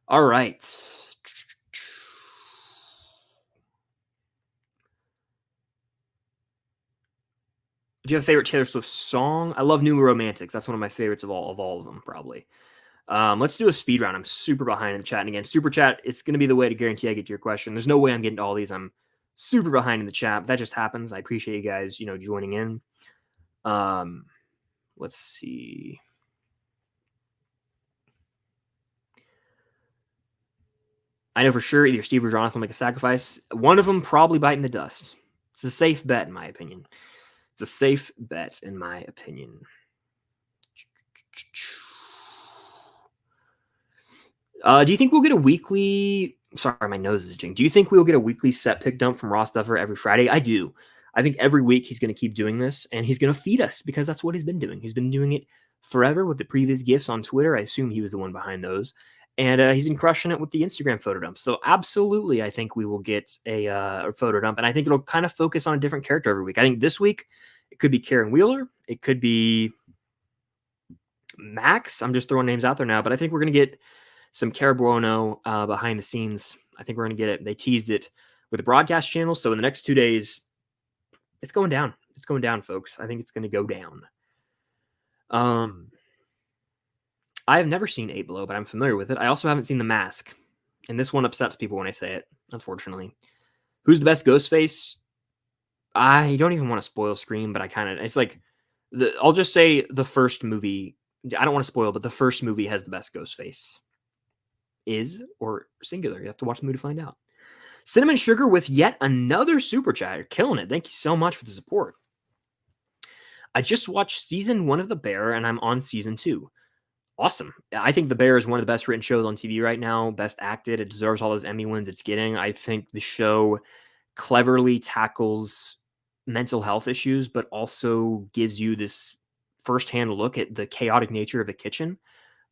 All right. Do you have a favorite Taylor Swift song? I love New Romantics. That's one of my favorites of all of them, probably. Let's do a speed round. I'm super behind in the chat. And again, super chat, it's going to be the way to guarantee I get to your question. There's no way I'm getting to all these. I'm super behind in the chat, but that just happens. I appreciate you guys, joining in. Let's see. I know for sure either Steve or Jonathan will make a sacrifice. One of them probably biting the dust. It's a safe bet, in my opinion. It's a safe bet, in my opinion. Do you think we'll get a weekly... Sorry, my nose is itching. Do you think we'll get a weekly set pick dump from Ross Duffer every Friday? I do. I think every week he's going to keep doing this, and he's going to feed us because that's what he's been doing. He's been doing it forever with the previous gifts on Twitter. I assume he was the one behind those. And he's been crushing it with the Instagram photo dump. So absolutely, I think we will get a photo dump. And I think it'll kind of focus on a different character every week. I think this week, it could be Karen Wheeler. It could be Max. I'm just throwing names out there now. But I think we're going to get some Cara Buono behind the scenes. I think we're going to get it. They teased it with the broadcast channel. So in the next 2 days, it's going down. It's going down, folks. I think it's going to go down. I have never seen 8 Below, but I'm familiar with it. I also haven't seen The Mask. And this one upsets people when I say it, unfortunately. Who's the best Ghostface? I don't even want to spoil Scream, but it's like, I'll just say the first movie. I don't want to spoil, but the first movie has the best Ghostface. Is or singular. You have to watch the movie to find out. Cinnamon Sugar with yet another super chat. You're killing it. Thank you so much for the support. I just watched season 1 of The Bear, and I'm on season 2. Awesome. I think The Bear is one of the best written shows on TV right now. Best acted. It deserves all those Emmy wins it's getting. I think the show cleverly tackles mental health issues, but also gives you this firsthand look at the chaotic nature of a kitchen.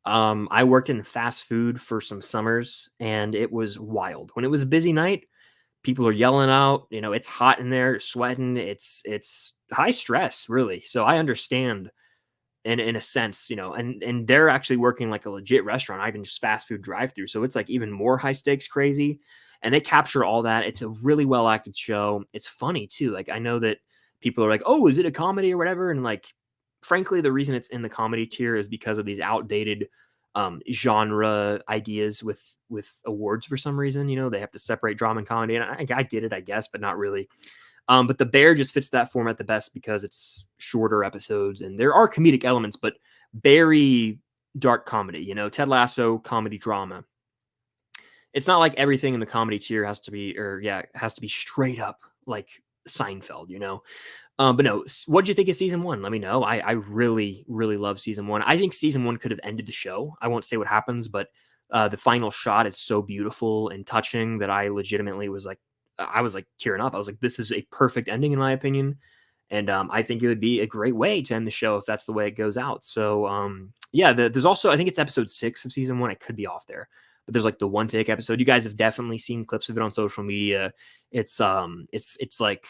I worked in fast food for some summers, and it was wild. When it was a busy night, people are yelling out. It's hot in there, sweating. It's high stress, really. So I understand. In a sense, and they're actually working like a legit restaurant, not even just fast food drive-through. So it's like even more high stakes crazy. And they capture all that. It's a really well acted show. It's funny too. Like I know that people are like, oh, is it a comedy or whatever? And like, frankly, the reason it's in the comedy tier is because of these outdated genre ideas with awards for some reason. They have to separate drama and comedy. And I get it, I guess, but not really. But The Bear just fits that format the best because it's shorter episodes and there are comedic elements, but very dark comedy, Ted Lasso comedy drama. It's not like everything in the comedy tier has to be straight up like Seinfeld, But no, what did you think of season 1? Let me know. I really, really love season 1. I think season 1 could have ended the show. I won't say what happens, but the final shot is so beautiful and touching that I legitimately was like tearing up. I was like, this is a perfect ending in my opinion. And I think it would be a great way to end the show if that's the way it goes out. So there's also, I think it's episode 6 of season 1. I could be off there, but there's like the one take episode. You guys have definitely seen clips of it on social media. It's like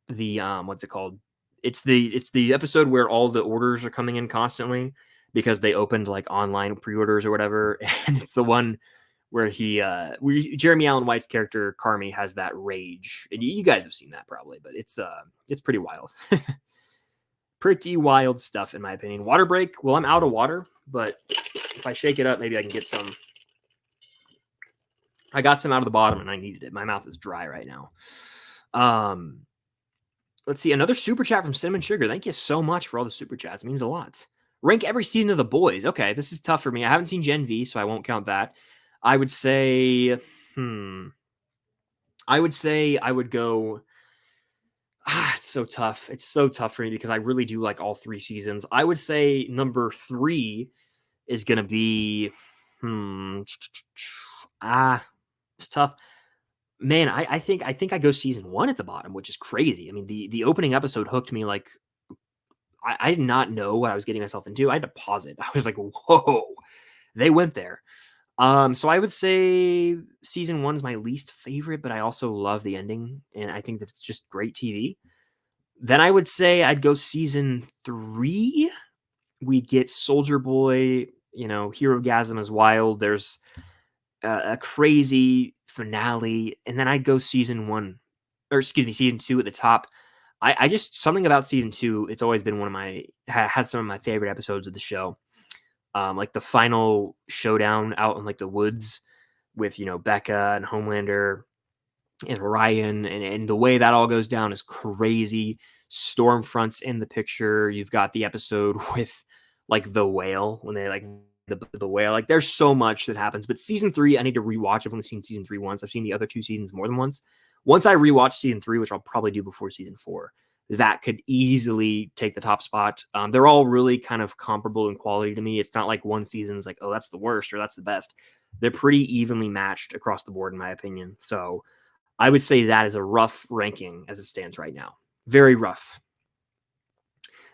the what's it called? It's the episode where all the orders are coming in constantly because they opened like online pre-orders or whatever. And it's the one where Jeremy Allen White's character Carmi has that rage, and you guys have seen that probably, but it's pretty wild. Pretty wild stuff in my opinion. Water break. Well, I'm out of water, but if I shake it up, maybe I can get some. I got some out of the bottom and I needed it. My mouth is dry right now. Um, let's see, another super chat from Cinnamon Sugar. Thank you so much for all the super chats. It means a lot. Rank every season of The Boys. Okay, this is tough for me. I haven't seen Gen V, so I won't count that. I would say, I would go. It's so tough. It's so tough for me because I really do like all 3 seasons. I would say number 3 is gonna be, it's tough. Man, I think I go season 1 at the bottom, which is crazy. I mean, the opening episode hooked me like I did not know what I was getting myself into. I had to pause it. I was like, "Whoa, they went there." So I would say season 1 is my least favorite, but I also love the ending, and I think that it's just great TV. Then I would say I'd go season 3. We get Soldier Boy, Hero Gasm is wild. There's a crazy finale, and then I'd go season 1, or excuse me, season 2 at the top. I just something about season 2. It's always been one of my had some of my favorite episodes of the show. Like the final showdown out in like the woods with Becca and Homelander and Ryan, and the way that all goes down is crazy. Stormfront's in the picture. You've got the episode with like the whale when they like the whale. Like there's so much that happens. But season 3, I need to rewatch. I've only seen season 3 once. I've seen the other 2 seasons more than once. Once I rewatch season 3, which I'll probably do before season 4, that could easily take the top spot. They're all really kind of comparable in quality to me. It's not like one season's like, oh, that's the worst or that's the best. They're pretty evenly matched across the board, in my opinion. So I would say that is a rough ranking as it stands right now. Very rough.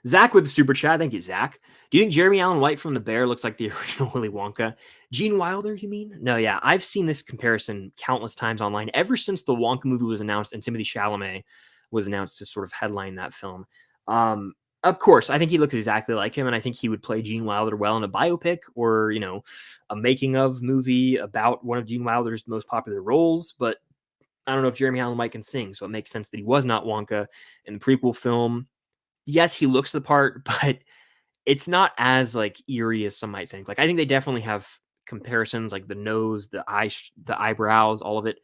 Zach with the super chat. Thank you, Zach. Do you think Jeremy Allen White from The Bear looks like the original Willy Wonka? Gene Wilder, you mean? No, yeah. I've seen this comparison countless times online ever since the Wonka movie was announced and Timothée Chalamet was announced to sort of headline that film. Of course, I think he looks exactly like him, and I think he would play Gene Wilder well in a biopic or, a making of movie about one of Gene Wilder's most popular roles. But I don't know if Jeremy Allen White can sing, so it makes sense that he was not Wonka in the prequel film. Yes, he looks the part, but it's not as like eerie as some might think. Like I think they definitely have comparisons, like the nose, the eyebrows, all of it,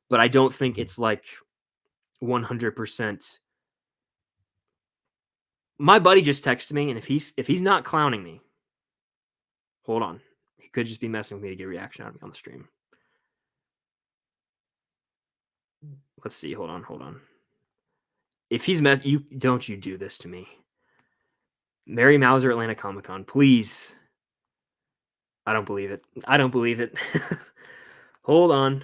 but I don't think it's like 100%. My buddy just texted me, and if he's not clowning me, hold on, he could just be messing with me to get a reaction out of me on the stream. Let's see. Hold on. If he's you do this to me. Mary Mauser, Atlanta Comic Con, please. I don't believe it. Hold on.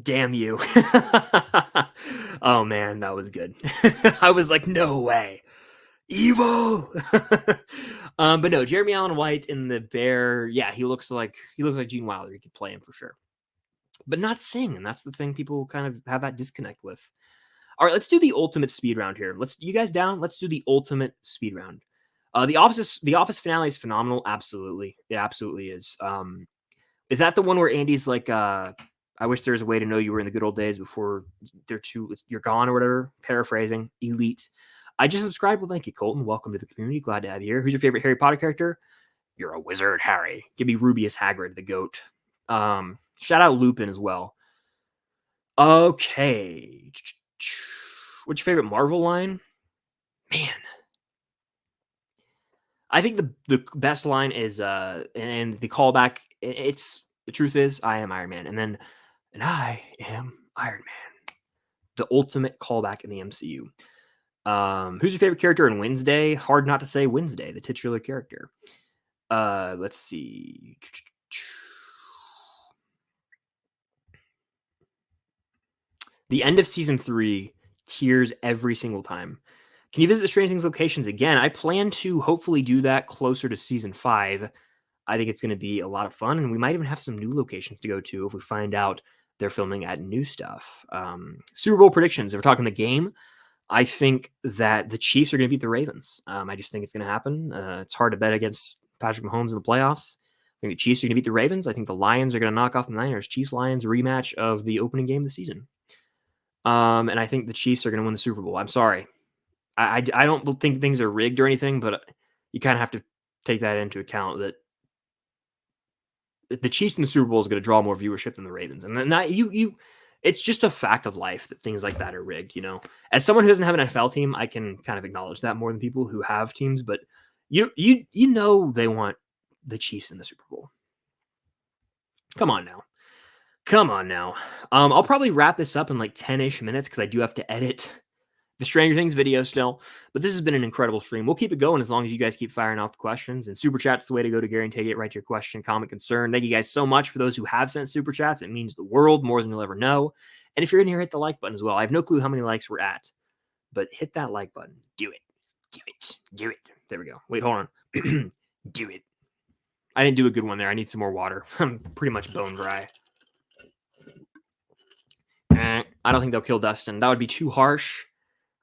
Damn you. Oh man, that was good. I was like, no way. Evil. But no, Jeremy Allen White in The Bear, yeah, he looks like Gene Wilder. He could play him for sure. But not sing, and that's the thing people kind of have that disconnect with. All right, let's do the ultimate speed round here. You guys down? Let's do the ultimate speed round. The Office finale is phenomenal. Absolutely, it absolutely is. Is that the one where Andy's like, "I wish there was a way to know you were in the good old days before you're gone" or whatever? Paraphrasing. Elite. I just subscribed. Well, thank you, Colton. Welcome to the community. Glad to have you here. Who's your favorite Harry Potter character? You're a wizard, Harry. Give me Rubius Hagrid, the goat. Shout out Lupin as well. Okay. What's your favorite Marvel line? Man, I think the best line is and the callback. It's the truth is I am Iron Man, and I am Iron Man. The ultimate callback in the MCU. Who's your favorite character in Wednesday? Hard not to say Wednesday, the titular character. Let's see. The end of season 3, tears every single time. Can you visit the Stranger Things locations again? I plan to hopefully do that closer to season 5. I think it's going to be a lot of fun, and we might even have some new locations to go to if we find out they're filming at new stuff. Super Bowl predictions. If we're talking the game, I think that the Chiefs are going to beat the Ravens. I just think it's going to happen. It's hard to bet against Patrick Mahomes in the playoffs. I think the Chiefs are going to beat the Ravens. I think the Lions are going to knock off the Niners. Chiefs-Lions rematch of the opening game of the season. And I think the Chiefs are going to win the Super Bowl. I'm sorry. I don't think things are rigged or anything, but you kind of have to take that into account that the Chiefs in the Super Bowl is going to draw more viewership than the Ravens. And then it's just a fact of life that things like that are rigged, As someone who doesn't have an NFL team, I can kind of acknowledge that more than people who have teams, but they want the Chiefs in the Super Bowl. Come on now. I'll probably wrap this up in like 10-ish minutes because I do have to edit the Stranger Things video still. But this has been an incredible stream. We'll keep it going as long as you guys keep firing off the questions. And Super Chat's the way to go to guarantee it. Write your question, comment, concern. Thank you guys so much for those who have sent Super Chats. It means the world, more than you'll ever know. And if you're in here, hit the like button as well. I have no clue how many likes we're at, but hit that like button. Do it. Do it. Do it. There we go. Wait, hold on. Do it. I didn't do a good one there. I need some more water. I'm pretty much bone dry. I don't think they'll kill Dustin. That would be too harsh.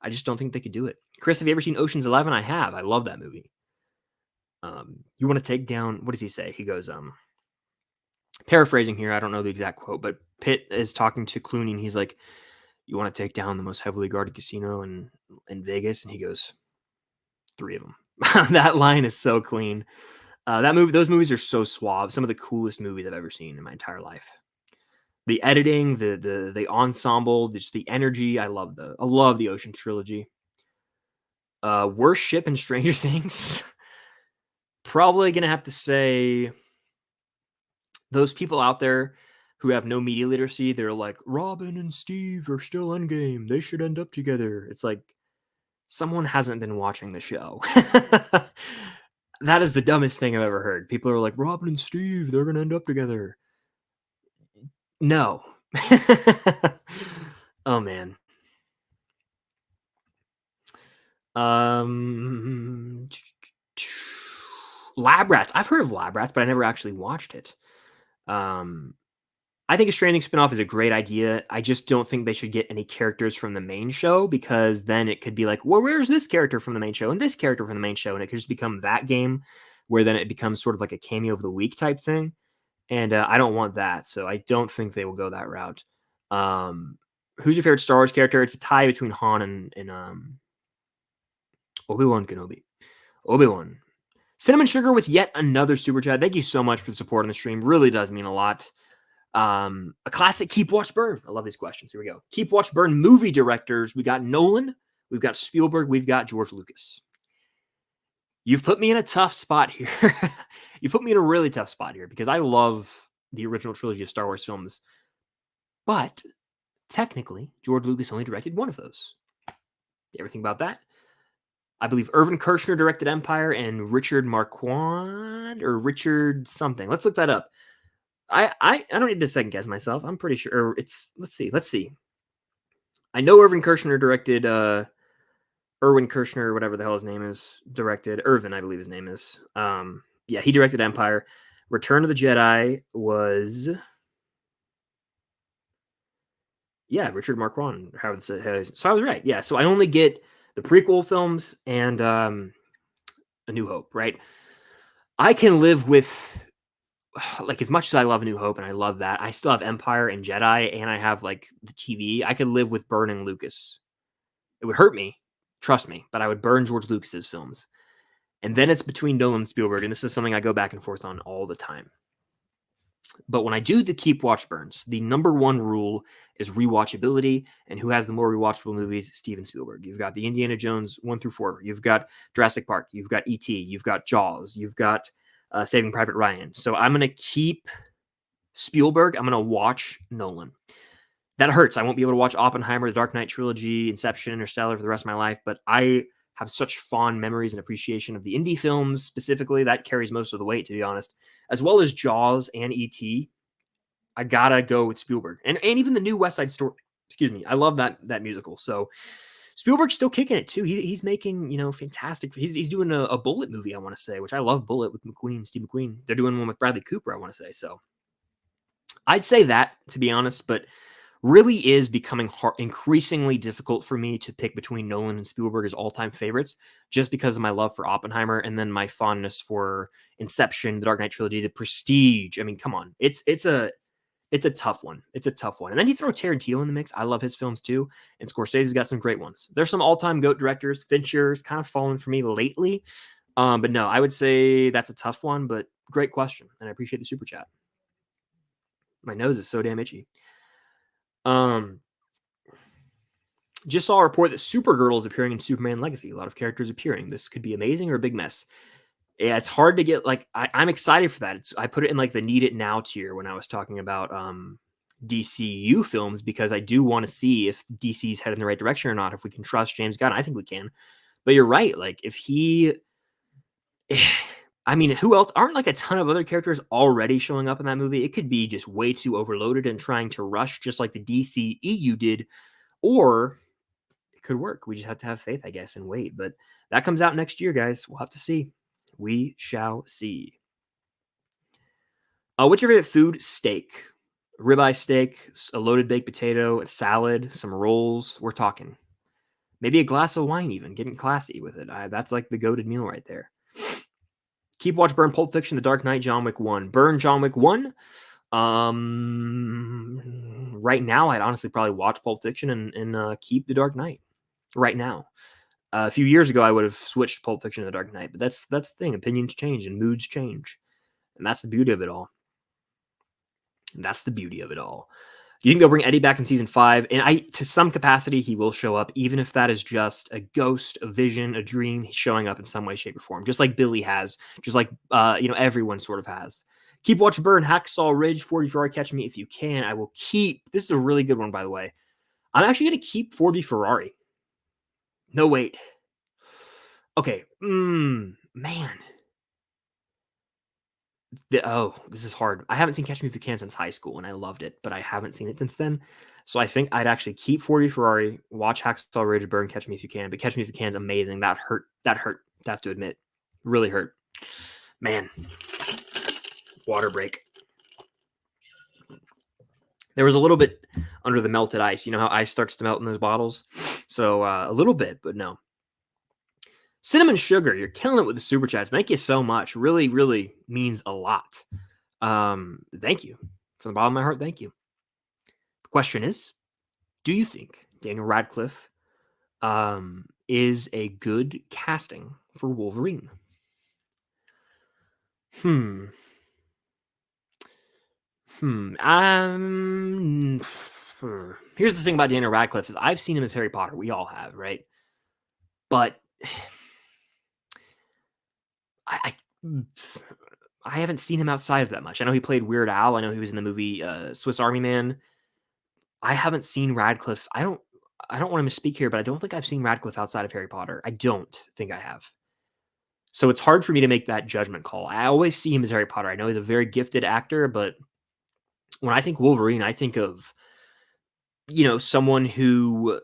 I just don't think they could do it. Chris, have you ever seen Ocean's 11? I have. I love that movie. You want to take down, what does he say? He goes, paraphrasing here, I don't know the exact quote, but Pitt is talking to Clooney and he's like, you want to take down the most heavily guarded casino in Vegas? And he goes, 3 of them. That line is so clean. Those movies are so suave. Some of the coolest movies I've ever seen in my entire life. The editing, the ensemble, just the energy. I love the Ocean trilogy. Worst ship in Stranger Things. Probably gonna have to say those people out there who have no media literacy. They're like, Robin and Steve are still endgame. They should end up together. It's like someone hasn't been watching the show. That is the dumbest thing I've ever heard. People are like, Robin and Steve, they're gonna end up together. No. Oh man. Lab Rats. I've heard of Lab Rats, but I never actually watched it. I think a Stranger Things spinoff is a great idea. I just don't think they should get any characters from the main show because then it could be like, well, where's this character from the main show and this character from the main show? And it could just become that game where then it becomes sort of like a cameo of the week type thing. And I don't want that. So I don't think they will go that route. Who's your favorite Star Wars character? It's a tie between Han and Obi-Wan Kenobi. Obi-Wan. Cinnamon Sugar with yet another super chat. Thank you so much for the support on the stream. Really does mean a lot. A classic Keep, Watch, Burn. I love these questions. Here we go. Keep, Watch, Burn movie directors. We got Nolan. We've got Spielberg. We've got George Lucas. You've put me in a tough spot here. You put me in a really tough spot here because I love the original trilogy of Star Wars films. But technically, George Lucas only directed one of those. Everything about that? I believe Irvin Kershner directed Empire and Richard Marquand or Richard something. Let's look that up. I don't need to second guess myself. I'm pretty sure let's see. I know Irvin Kershner directed Irwin Kershner, whatever the hell his name is, directed Irvin, I believe his name is. Yeah, he directed Empire. Return of the Jedi was Richard Marquand. So I was right. Yeah, so I only get the prequel films and A New Hope, right? I can live with, like, as much as I love A New Hope and I love that, I still have Empire and Jedi and I have like the TV. I could live with burning Lucas. It would hurt me, trust me, but I would burn George Lucas's films. And then it's between Nolan and Spielberg, and this is something I go back and forth on all the time. But when I do the Keep, Watch, Burns, the number one rule is rewatchability. And who has the more rewatchable movies? Steven Spielberg. You've got the Indiana Jones 1 through 4. You've got Jurassic Park. You've got E.T. You've got Jaws. You've got Saving Private Ryan. So I'm going to keep Spielberg. I'm going to watch Nolan. That hurts. I won't be able to watch Oppenheimer, the Dark Knight trilogy, Inception, Interstellar for the rest of my life. But I have such fond memories and appreciation of the indie films specifically. That carries most of the weight, to be honest, as well as Jaws and E.T. I gotta go with Spielberg. And even the new West Side Story. Excuse me. I love that musical. So Spielberg's still kicking it too. He's making, fantastic. He's doing a Bullet movie, I want to say, which I love. Bullet with Steve McQueen. They're doing one with Bradley Cooper, I want to say. So I'd say that, to be honest, but really is becoming increasingly difficult for me to pick between Nolan and Spielberg as all-time favorites, just because of my love for Oppenheimer and then my fondness for Inception, the Dark Knight trilogy, The Prestige. I mean, come on, it's a tough one. It's a tough one. And then you throw Tarantino in the mix. I love his films too, and Scorsese's got some great ones. There's some all-time GOAT directors. Fincher's kind of fallen for me lately, but no, I would say that's a tough one. But great question, and I appreciate the super chat. My nose is so damn itchy. Just saw a report that Supergirl is appearing in Superman Legacy. A lot of characters appearing. This could be amazing or a big mess. Yeah, it's hard to get, like, I'm excited for that. I put it in like the need it now tier when I was talking about DCU films, because I do want to see if DC's headed in the right direction or not, if we can trust James Gunn. I think we can. But you're right. Like, if he, I mean, who else? Aren't like a ton of other characters already showing up in that movie? It could be just way too overloaded and trying to rush, just like the DCEU did, or it could work. We just have to have faith, I guess, and wait. But that comes out next year, guys. We'll have to see. We shall see. What's your favorite food? Steak. Ribeye steak, a loaded baked potato, a salad, some rolls. We're talking. Maybe a glass of wine even. Getting classy with it. That's like the goated meal right there. Keep, watch, burn, Pulp Fiction, The Dark Knight, John Wick 1. Burn John Wick 1. Right now, I'd honestly probably watch Pulp Fiction and keep The Dark Knight. Right now. A few years ago, I would have switched Pulp Fiction to The Dark Knight, but that's the thing. Opinions change and moods change, and that's the beauty of it all. That's the beauty of it all. Do you think they'll bring Eddie back in season 5? And to some capacity, he will show up, even if that is just a ghost, a vision, a dream. He's showing up in some way, shape, or form, just like Billy has, just like everyone sort of has. Keep, watch, burn, Hacksaw Ridge, 40 Ferrari, Catch Me If You Can. I will keep. This is a really good one, by the way. I'm actually going to keep 40 Ferrari. No, wait. Okay. Man. This is hard. I haven't seen Catch Me If You Can since high school, and I loved it, but I haven't seen it since then. So I think I'd actually keep 40 Ferrari, watch Hacksaw Ridge, burn Catch Me If You Can. But Catch Me If You Can is amazing. That hurt. I have to admit. Really hurt. Man. Water break. There was a little bit under the melted ice. You know how ice starts to melt in those bottles? So a little bit, but no. Cinnamon Sugar, you're killing it with the super chats. Thank you so much. Really, really means a lot. Thank you. From the bottom of my heart, thank you. The question is, do you think Daniel Radcliffe is a good casting for Wolverine? Here's the thing about Daniel Radcliffe is I've seen him as Harry Potter. We all have, right? But I haven't seen him outside of that much. I know he played Weird Al. I know he was in the movie Swiss Army Man. I haven't seen Radcliffe. I don't want to misspeak here, but I don't think I've seen Radcliffe outside of Harry Potter. I don't think I have. So it's hard for me to make that judgment call. I always see him as Harry Potter. I know he's a very gifted actor, but when I think Wolverine, I think of, someone who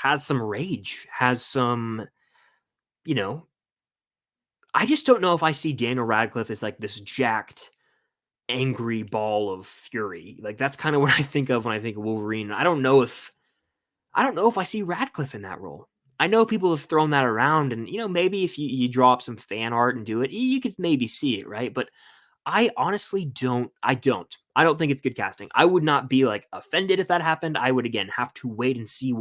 has some rage, has some, I just don't know if I see Daniel Radcliffe as like this jacked, angry ball of fury. Like that's kind of what I think of when I think of Wolverine. I don't know if I see Radcliffe in that role. I know people have thrown that around, and maybe if you draw up some fan art and do it, you could maybe see it, right? But I honestly don't. I don't think it's good casting. I would not be like offended if that happened. I would again have to wait and see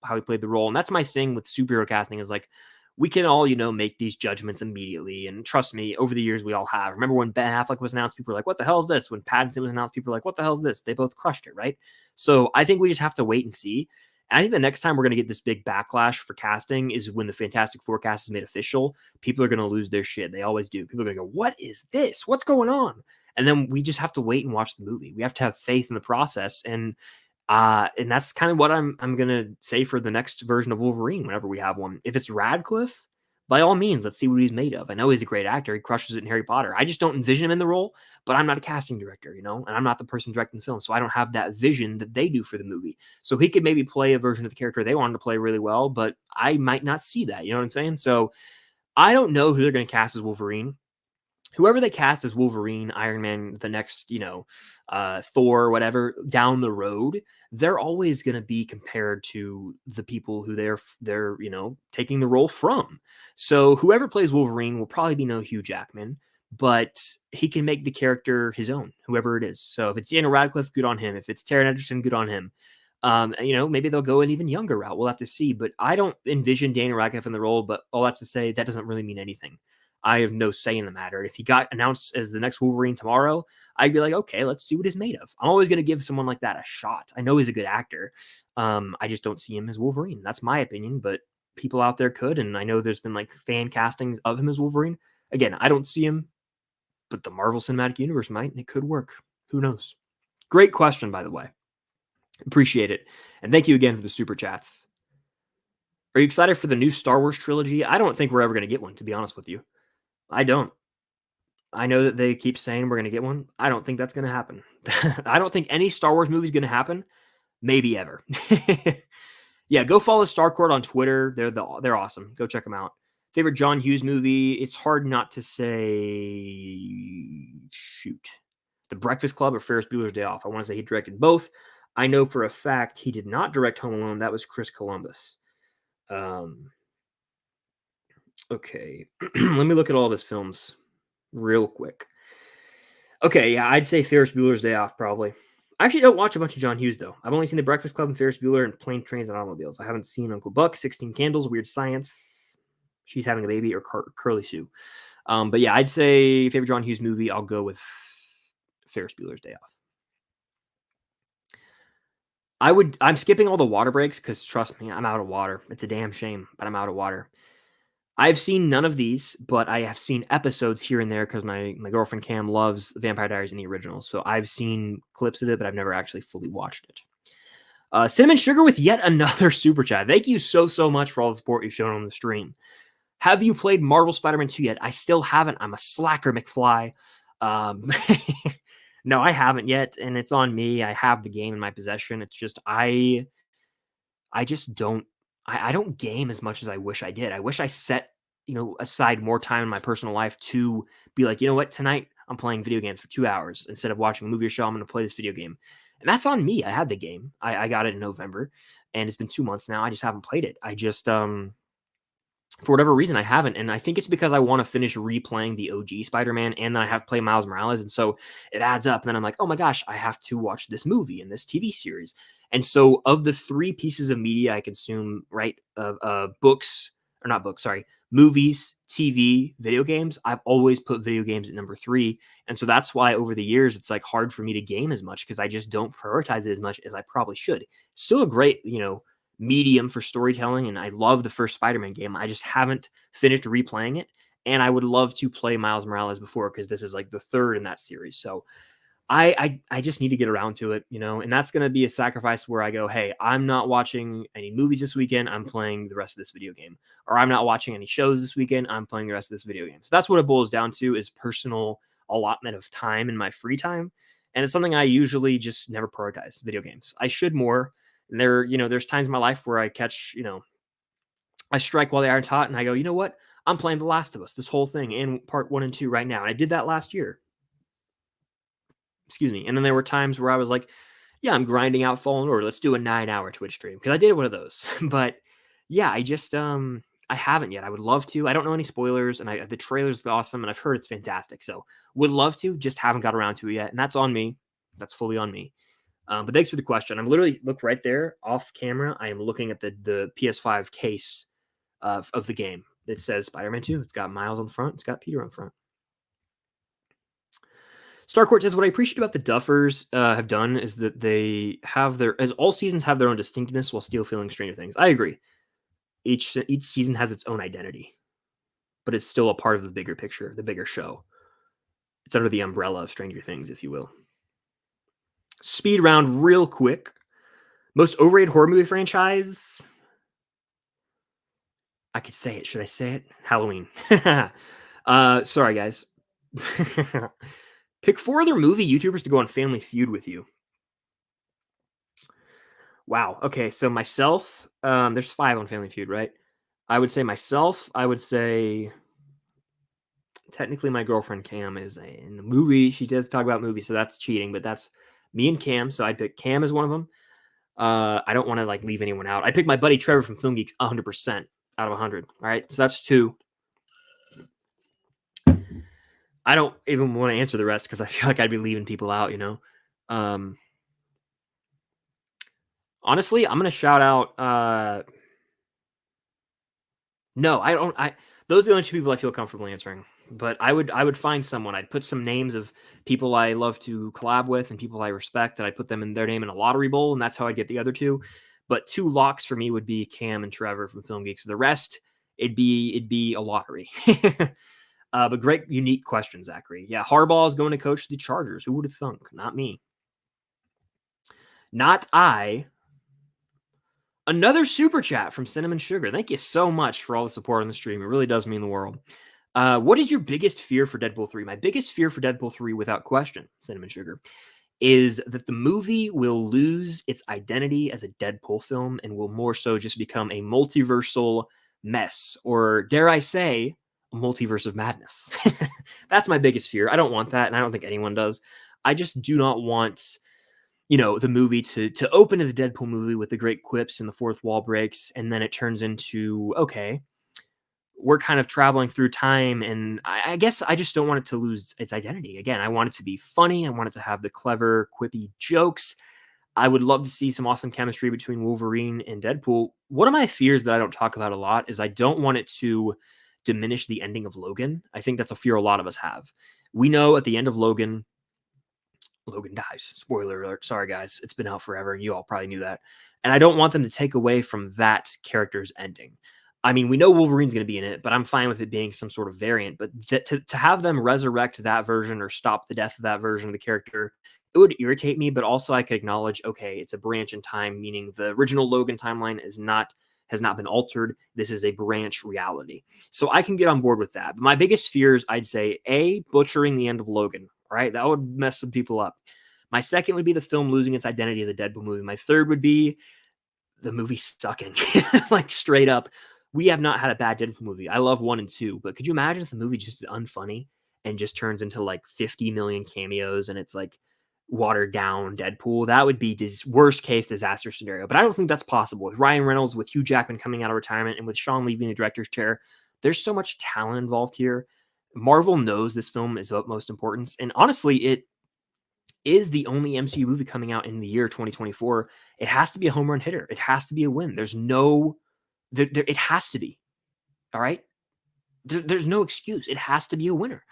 how he played the role. And that's my thing with superhero casting is like we can all, make these judgments immediately. And trust me, over the years we all have. Remember when Ben Affleck was announced, people were like, "What the hell is this?" When Pattinson was announced, people were like, "What the hell is this?" They both crushed it, right? So I think we just have to wait and see. And I think the next time we're going to get this big backlash for casting is when the Fantastic Four cast is made official. People are going to lose their shit. They always do. People are going to go, "What is this? What's going on?" And then we just have to wait and watch the movie. We have to have faith in the process. And that's kind of what I'm going to say for the next version of Wolverine whenever we have one. If it's Radcliffe, by all means, let's see what he's made of. I know he's a great actor. He crushes it in Harry Potter. I just don't envision him in the role, but I'm not a casting director, and I'm not the person directing the film. So I don't have that vision that they do for the movie. So he could maybe play a version of the character they wanted to play really well, but I might not see that. You know what I'm saying? So I don't know who they're going to cast as Wolverine. Whoever they cast as Wolverine, Iron Man, the next, Thor, whatever, down the road, they're always going to be compared to the people who they're taking the role from. So whoever plays Wolverine will probably be no Hugh Jackman, but he can make the character his own, whoever it is. So if it's Daniel Radcliffe, good on him. If it's Taron Egerton, good on him. Maybe they'll go an even younger route. We'll have to see. But I don't envision Daniel Radcliffe in the role. But all that's to say, that doesn't really mean anything. I have no say in the matter. If he got announced as the next Wolverine tomorrow, I'd be like, okay, let's see what he's made of. I'm always going to give someone like that a shot. I know he's a good actor. I just don't see him as Wolverine. That's my opinion, but people out there could. And I know there's been like fan castings of him as Wolverine. Again, I don't see him, but the Marvel Cinematic Universe might, and it could work. Who knows? Great question, by the way. Appreciate it. And thank you again for the super chats. Are you excited for the new Star Wars trilogy? I don't think we're ever going to get one, to be honest with you. I don't. I know that they keep saying we're going to get one. I don't think that's going to happen. I don't think any Star Wars movie is going to happen. Maybe ever. Yeah, go follow Starcourt on Twitter. They're awesome. Go check them out. Favorite John Hughes movie? It's hard not to say. Shoot. The Breakfast Club or Ferris Bueller's Day Off. I want to say he directed both. I know for a fact he did not direct Home Alone. That was Chris Columbus. Okay. Let me look at all of his films real quick. Okay, yeah, I'd say Ferris Bueller's Day Off, probably. I actually don't watch a bunch of John Hughes, though. I've only seen The Breakfast Club and Ferris Bueller and Plane, Trains, and Automobiles. I haven't seen Uncle Buck, 16 Candles, Weird Science, She's Having a Baby, or Curly Sue. But yeah, I'd say favorite John Hughes movie, I'll go with Ferris Bueller's Day Off. I'm skipping all the water breaks because trust me, I'm out of water. It's a damn shame, but I'm out of water. I've seen none of these, but I have seen episodes here and there because my girlfriend Cam loves Vampire Diaries in the original. So I've seen clips of it, but I've never actually fully watched it. Cinnamon Sugar with yet another super chat. Thank you so much for all the support you've shown on the stream. Have you played Marvel Spider-Man 2 yet? I still haven't. I'm a slacker, McFly. No, I haven't yet, and it's on me. I have the game in my possession. It's just I just don't. I don't game as much as I wish I did. I wish I set aside more time in my personal life to be like, you know what, tonight I'm playing video games for 2 hours instead of watching a movie or show. I'm going to play this video game, and that's on me. I had the game. I got it in November, and it's been 2 months now. I just haven't played it. I just for whatever reason, I haven't. And I think it's because I want to finish replaying the OG Spider-Man and then I have to play Miles Morales. And so it adds up. And then I'm like, oh my gosh, I have to watch this movie and this TV series. And so of the 3 pieces of media I consume, right, movies, TV, video games, I've always put video games at number 3. And so that's why over the years, it's like hard for me to game as much because I just don't prioritize it as much as I probably should. Still a great, medium for storytelling, and I love the first Spider-Man game. I just haven't finished replaying it, and I would love to play Miles Morales before because this is like the 3rd in that series. So I just need to get around to it, and that's going to be a sacrifice where I go, hey, I'm not watching any movies this weekend. I'm playing the rest of this video game, or I'm not watching any shows this weekend. I'm playing the rest of this video game. So that's what it boils down to is personal allotment of time in my free time. And it's something I usually just never prioritize video games. I should more. And there's times in my life where I catch, I strike while the iron's hot and I go, you know what? I'm playing The Last of Us, this whole thing in part 1 and 2 right now. And I did that last year. Excuse me. And then there were times where I was like, yeah, I'm grinding out Fallen Order. Let's do a 9-hour Twitch stream. Because I did one of those. But yeah, I just I haven't yet. I would love to. I don't know any spoilers, and the trailer's awesome, and I've heard it's fantastic. So would love to, just haven't got around to it yet. And that's on me. That's fully on me. But thanks for the question. I'm literally look right there off camera. I am looking at the PS5 case of the game. It says Spider-Man 2. It's got Miles on the front. It's got Peter on the front. Starcourt says, what I appreciate about the Duffers have done is that they have as all seasons have their own distinctness while still feeling Stranger Things. I agree. Each season has its own identity, but it's still a part of the bigger picture, the bigger show. It's under the umbrella of Stranger Things, if you will. Speed round real quick. Most overrated horror movie franchise? I could say it. Should I say it? Halloween. Sorry, guys. Pick 4 other movie YouTubers to go on Family Feud with you. Wow. Okay, so myself, there's 5 on Family Feud, right? I would say myself. I would say technically my girlfriend Cam is in the movie. She does talk about movies, so that's cheating, but that's me and Cam. So I'd pick Cam as one of them. I don't want to leave anyone out. I picked my buddy Trevor from Film Geeks 100% out of 100. All right, so that's 2. I don't even want to answer the rest because I feel like I'd be leaving people out. Honestly, I'm gonna shout out. No, I don't. Those are the only 2 people I feel comfortable answering. But I would find someone. I'd put some names of people I love to collab with and people I respect, and I put them in their name in a lottery bowl, and that's how I'd get the other two. But two locks for me would be Cam and Trevor from Film Geeks. The rest, it'd be a lottery. But great, unique question, Zachary. Yeah, Harbaugh is going to coach the Chargers. Who would have thunk? Not me. Not I. Another super chat from Cinnamon Sugar. Thank you so much for all the support on the stream. It really does mean the world. What is your biggest fear for Deadpool 3? My biggest fear for Deadpool 3, without question, Cinnamon Sugar, is that the movie will lose its identity as a Deadpool film and will more so just become a multiversal mess, or dare I say, a multiverse of madness. That's my biggest fear. I don't want that, and I don't think anyone does. I just do not want, the movie to open as a Deadpool movie with the great quips and the fourth wall breaks, and then it turns into, okay, we're kind of traveling through time, and I guess I just don't want it to lose its identity. Again, I want it to be funny. I want it to have the clever, quippy jokes. I would love to see some awesome chemistry between Wolverine and Deadpool. One of my fears that I don't talk about a lot is I don't want it to diminish the ending of Logan. I think that's a fear a lot of us have. We know at the end of Logan dies. Spoiler alert. Sorry, guys. It's been out forever. You all probably knew that. And I don't want them to take away from that character's ending. I mean, we know Wolverine's going to be in it, but I'm fine with it being some sort of variant. But to have them resurrect that version or stop the death of that version of the character, it would irritate me. But also, I could acknowledge, okay, it's a branch in time, meaning the original Logan timeline has not been altered. This is a branch reality. So I can get on board with that. But my biggest fears, I'd say, butchering the end of Logan. Right? That would mess some people up. My second would be the film losing its identity as a Deadpool movie. My third would be the movie sucking. Like, straight up. We have not had a bad Deadpool movie. I love 1 and 2, but could you imagine if the movie just is unfunny and just turns into like 50 million cameos and it's like watered down Deadpool? That would be worst case disaster scenario. But I don't think that's possible. With Ryan Reynolds, with Hugh Jackman coming out of retirement, and with Sean leaving the director's chair, there's so much talent involved here. Marvel knows this film is of utmost importance. And honestly, it is the only MCU movie coming out in the year 2024. It has to be a home run hitter. It has to be a win. There's no, it has to be. All right. There's no excuse. It has to be a winner.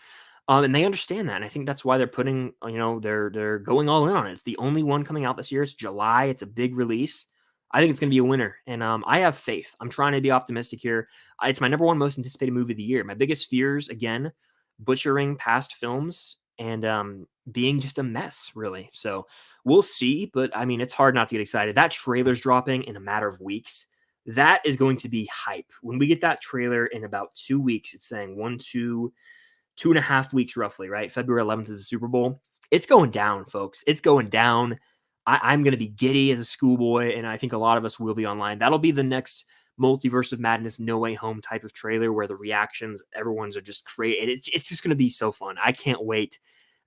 And they understand that. And I think that's why they're putting, they're going all in on it. It's the only one coming out this year. It's July. It's a big release. I think it's going to be a winner. And I have faith. I'm trying to be optimistic here. It's my number one most anticipated movie of the year. My biggest fears, again, butchering past films and being just a mess, really. So we'll see. But I mean, it's hard not to get excited. That trailer's dropping in a matter of weeks. That is going to be hype. When we get that trailer in about 2 weeks, it's saying 2.5 weeks roughly, right? February 11th is the Super Bowl. It's going down, folks. It's going down. I'm going to be giddy as a schoolboy, and I think a lot of us will be online. That'll be the next Multiverse of Madness, No Way Home type of trailer where the reactions, everyone's are just crazy. It's just going to be so fun. I can't wait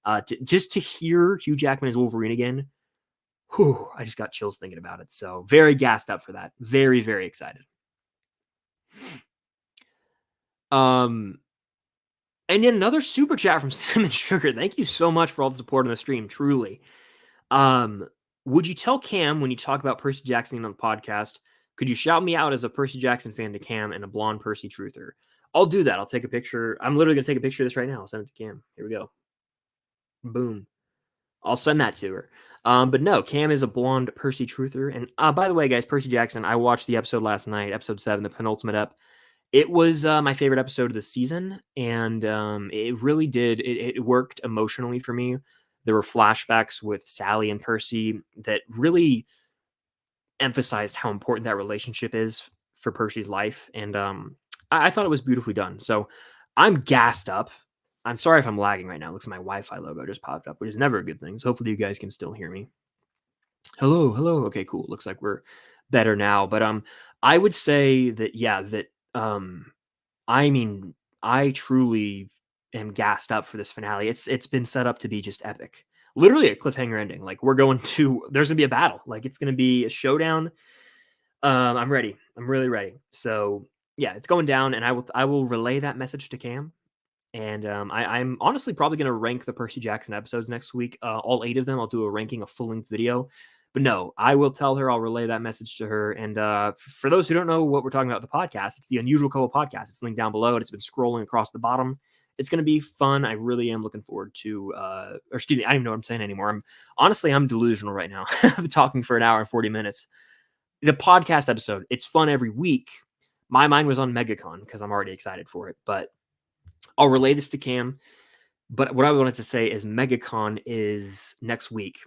to hear Hugh Jackman as Wolverine again. Whew, I just got chills thinking about it. So very gassed up for that. Very, very excited. And yet another super chat from Cinnamon Sugar. Thank you so much for all the support on the stream. Truly. Would you tell Cam when you talk about Percy Jackson on the podcast, could you shout me out as a Percy Jackson fan to Cam and a blonde Percy truther? I'll do that. I'll take a picture. I'm literally going to take a picture of this right now. I'll send it to Cam. Here we go. Boom. I'll send that to her. But no, Cam is a blonde Percy truther. And by the way, guys, Percy Jackson, I watched the episode last night, episode 7, the penultimate ep. It was my favorite episode of the season, and it really did. It worked emotionally for me. There were flashbacks with Sally and Percy that really emphasized how important that relationship is for Percy's life, and I thought it was beautifully done. So I'm gassed up. I'm sorry if I'm lagging right now. It looks like my Wi-Fi logo just popped up, which is never a good thing. So hopefully you guys can still hear me. Hello. Okay, cool. Looks like we're better now. But I would say that, yeah, that I mean, I truly am gassed up for this finale. It's been set up to be just epic. Literally a cliffhanger ending. Like, there's gonna be a battle. Like, it's gonna be a showdown. I'm ready. I'm really ready. So yeah, it's going down, and I will relay that message to Cam. And I'm honestly probably going to rank the Percy Jackson episodes next week. All 8 of them. I'll do a ranking, a full-length video. But no, I will tell her. I'll relay that message to her. And for those who don't know what we're talking about with the podcast, it's the Unusual Couple podcast. It's linked down below, and it's been scrolling across the bottom. It's going to be fun. I really am looking forward to, or excuse me, I don't even know what I'm saying anymore. I'm delusional right now. I've been talking for an hour and 40 minutes. The podcast episode, it's fun every week. My mind was on MegaCon because I'm already excited for it, but I'll relay this to Cam. But what I wanted to say is MegaCon is next week,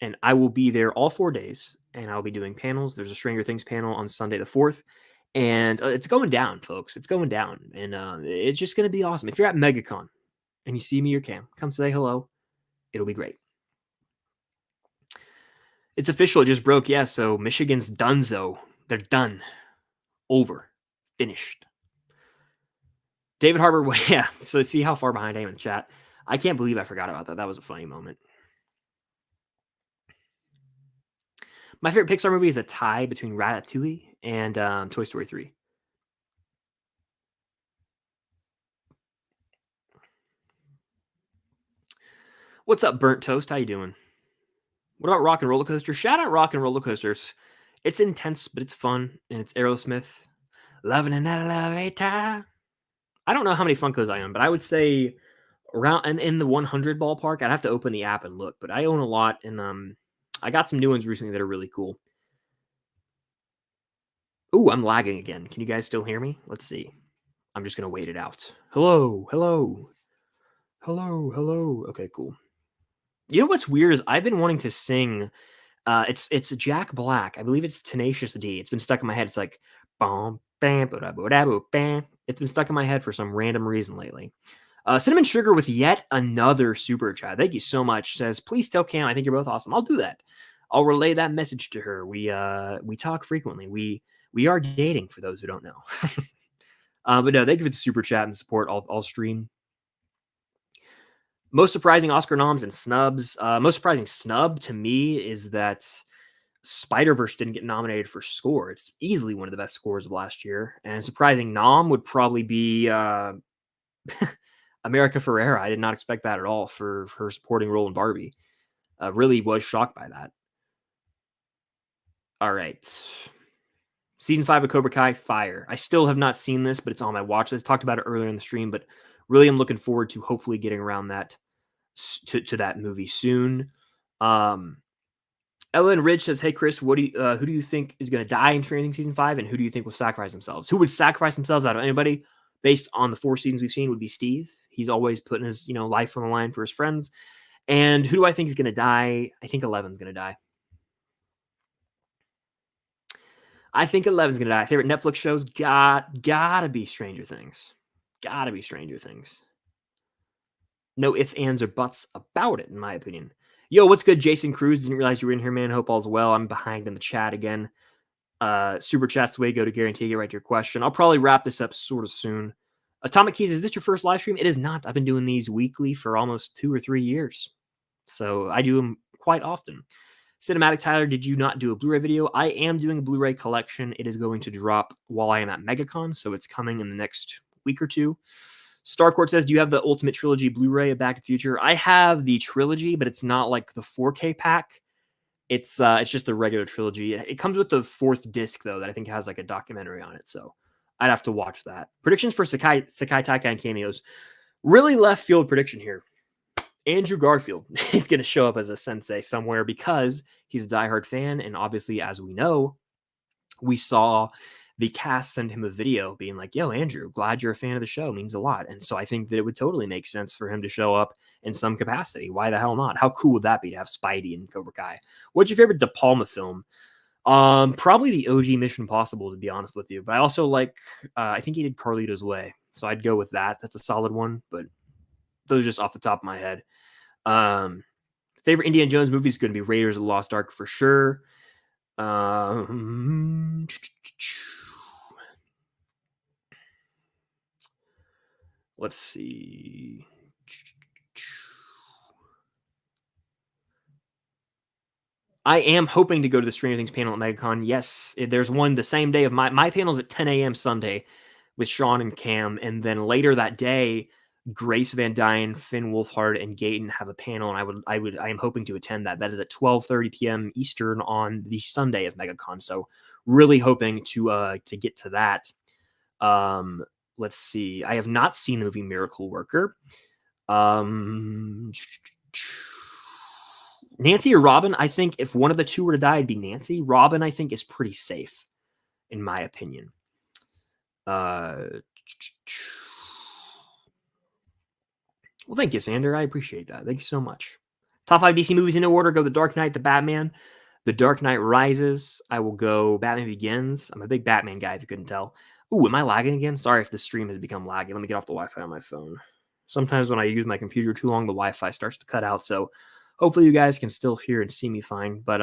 and I will be there all 4 days, and I'll be doing panels. There's a Stranger Things panel on Sunday the 4th, and it's going down, folks. It's going down, and it's just going to be awesome. If you're at MegaCon and you see me or Cam, come say hello. It'll be great. It's official. It just broke. Yeah, so Michigan's donezo. They're done. Over. Finished. David Harbour, yeah. So see how far behind I am in the chat. I can't believe I forgot about that. That was a funny moment. My favorite Pixar movie is a tie between Ratatouille and Toy Story 3. What's up, Burnt Toast? How you doing? What about Rock and Roller Coaster? Shout out Rock and Roller Coasters. It's intense, but it's fun, and it's Aerosmith. Loving an elevator. I don't know how many Funkos I own, but I would say around and in the 100 ballpark. I'd have to open the app and look, but I own a lot, and I got some new ones recently that are really cool. Ooh, I'm lagging again. Can you guys still hear me? Let's see. I'm just gonna wait it out. Hello, hello, hello, hello. Okay, cool. You know what's weird is I've been wanting to sing. It's Jack Black. I believe it's Tenacious D. It's been stuck in my head. It's like bam, bam, bam. It's been stuck in my head for some random reason lately. Cinnamon Sugar with yet another super chat. Thank you so much. Says, please tell Cam I think you're both awesome. I'll do that. I'll relay that message to her. We talk frequently. We are dating, for those who don't know. But no, thank you for the super chat and support all stream. Most surprising Oscar noms and snubs. Most surprising snub to me is that Spider-Verse didn't get nominated for score. It's easily one of the best scores of last year. And surprising nom would probably be America Ferrera. I did not expect that at all for her supporting role in Barbie. Really was shocked by that. All right. Season 5 of Cobra Kai, fire. I still have not seen this, but it's on my watch list. Talked about it earlier in the stream, but really am looking forward to hopefully getting around that to that movie soon. Ellen Ridge says, hey, Chris, who do you think is going to die in Stranger Things Season 5, and who do you think will sacrifice themselves? Who would sacrifice themselves out of anybody based on the 4 seasons we've seen would be Steve. He's always putting his life on the line for his friends. And who do I think is going to die? I think Eleven's going to die. I think Eleven's going to die. Favorite Netflix shows? Gotta be Stranger Things. Gotta be Stranger Things. No ifs, ands, or buts about it, in my opinion. Yo, what's good, Jason Cruz? Didn't realize you were in here, man. Hope all's well. I'm behind in the chat again. Super chat's the way to go to guarantee get right to your question. I'll probably wrap this up sort of soon. Atomic Keys, is this your first live stream? It is not. I've been doing these weekly for almost 2 or 3 years. So I do them quite often. Cinematic Tyler, did you not do a Blu-ray video? I am doing a Blu-ray collection. It is going to drop while I am at MegaCon, so it's coming in the next week or two. Starcourt says, do you have the Ultimate Trilogy Blu-ray of Back to the Future? I have the trilogy, but it's not like the 4K pack. It's just the regular trilogy. It comes with the 4th disc, though, that I think has like a documentary on it, so I'd have to watch that. Predictions for Sakai Taika and cameos. Really left field prediction here. Andrew Garfield is going to show up as a sensei somewhere because he's a diehard fan, and obviously, as we know, we saw the cast send him a video being like, yo, Andrew, glad you're a fan of the show. It means a lot. And so I think that it would totally make sense for him to show up in some capacity. Why the hell not? How cool would that be to have Spidey and Cobra Kai? What's your favorite De Palma film? Probably the OG Mission Impossible, to be honest with you. But I also like, I think he did Carlito's Way. So I'd go with that. That's a solid one. But those just off the top of my head. Favorite Indiana Jones movie is going to be Raiders of the Lost Ark for sure. Let's see. I am hoping to go to the Stranger Things panel at MegaCon. Yes, there's one the same day of my panel's at 10 a.m. Sunday with Sean and Cam, and then later that day, Grace Van Dyne, Finn Wolfhard, and Gaten have a panel, and I am hoping to attend that. That is at 12:30 p.m. Eastern on the Sunday of MegaCon. So really hoping to get to that. let's see. I have not seen the movie Miracle Worker. Nancy or Robin? I think if one of the two were to die, it'd be Nancy. Robin, I think, is pretty safe, in my opinion. Well, thank you, Sander. I appreciate that. Thank you so much. Top 5 DC movies in order go The Dark Knight, The Batman, The Dark Knight Rises. I will go Batman Begins. I'm a big Batman guy, if you couldn't tell. Ooh, am I lagging again? Sorry if the stream has become laggy. Let me get off the Wi-Fi on my phone. Sometimes when I use my computer too long, the Wi-Fi starts to cut out. So hopefully you guys can still hear and see me fine. But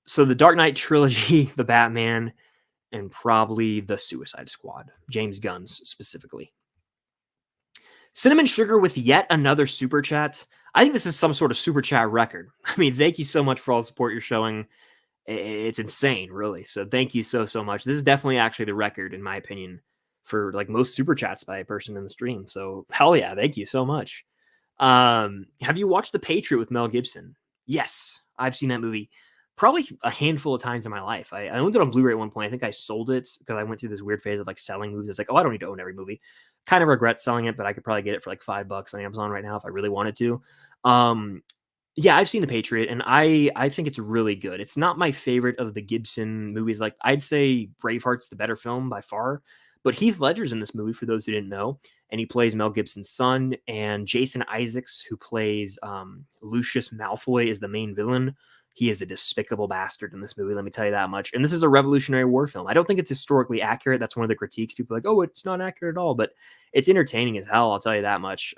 so the Dark Knight trilogy, the Batman, and probably the Suicide Squad. James Gunn's specifically. Cinnamon Sugar with yet another super chat. I think this is some sort of super chat record. I mean, thank you so much for all the support you're showing. It's insane, really. So thank you so much. This is definitely actually the record, in my opinion, for like most super chats by a person in the stream. So hell yeah, thank you so much. Have you watched The Patriot with Mel Gibson? Yes, I've seen that movie probably a handful of times in my life. I owned it on Blu-ray at one point. I think I sold it because I went through this weird phase of like selling movies. It's like, oh, I don't need to own every movie. Kind of regret selling it, but I could probably get it for like $5 on Amazon right now if I really wanted to. Yeah, I've seen The Patriot, and I think it's really good. It's not my favorite of the Gibson movies. Like, I'd say Braveheart's the better film by far, but Heath Ledger's in this movie, for those who didn't know, and he plays Mel Gibson's son, and Jason Isaacs, who plays Lucius Malfoy, is the main villain. He is a despicable bastard in this movie, let me tell you that much. And this is a Revolutionary War film. I don't think it's historically accurate. That's one of the critiques. People are like, oh, it's not accurate at all, but it's entertaining as hell, I'll tell you that much.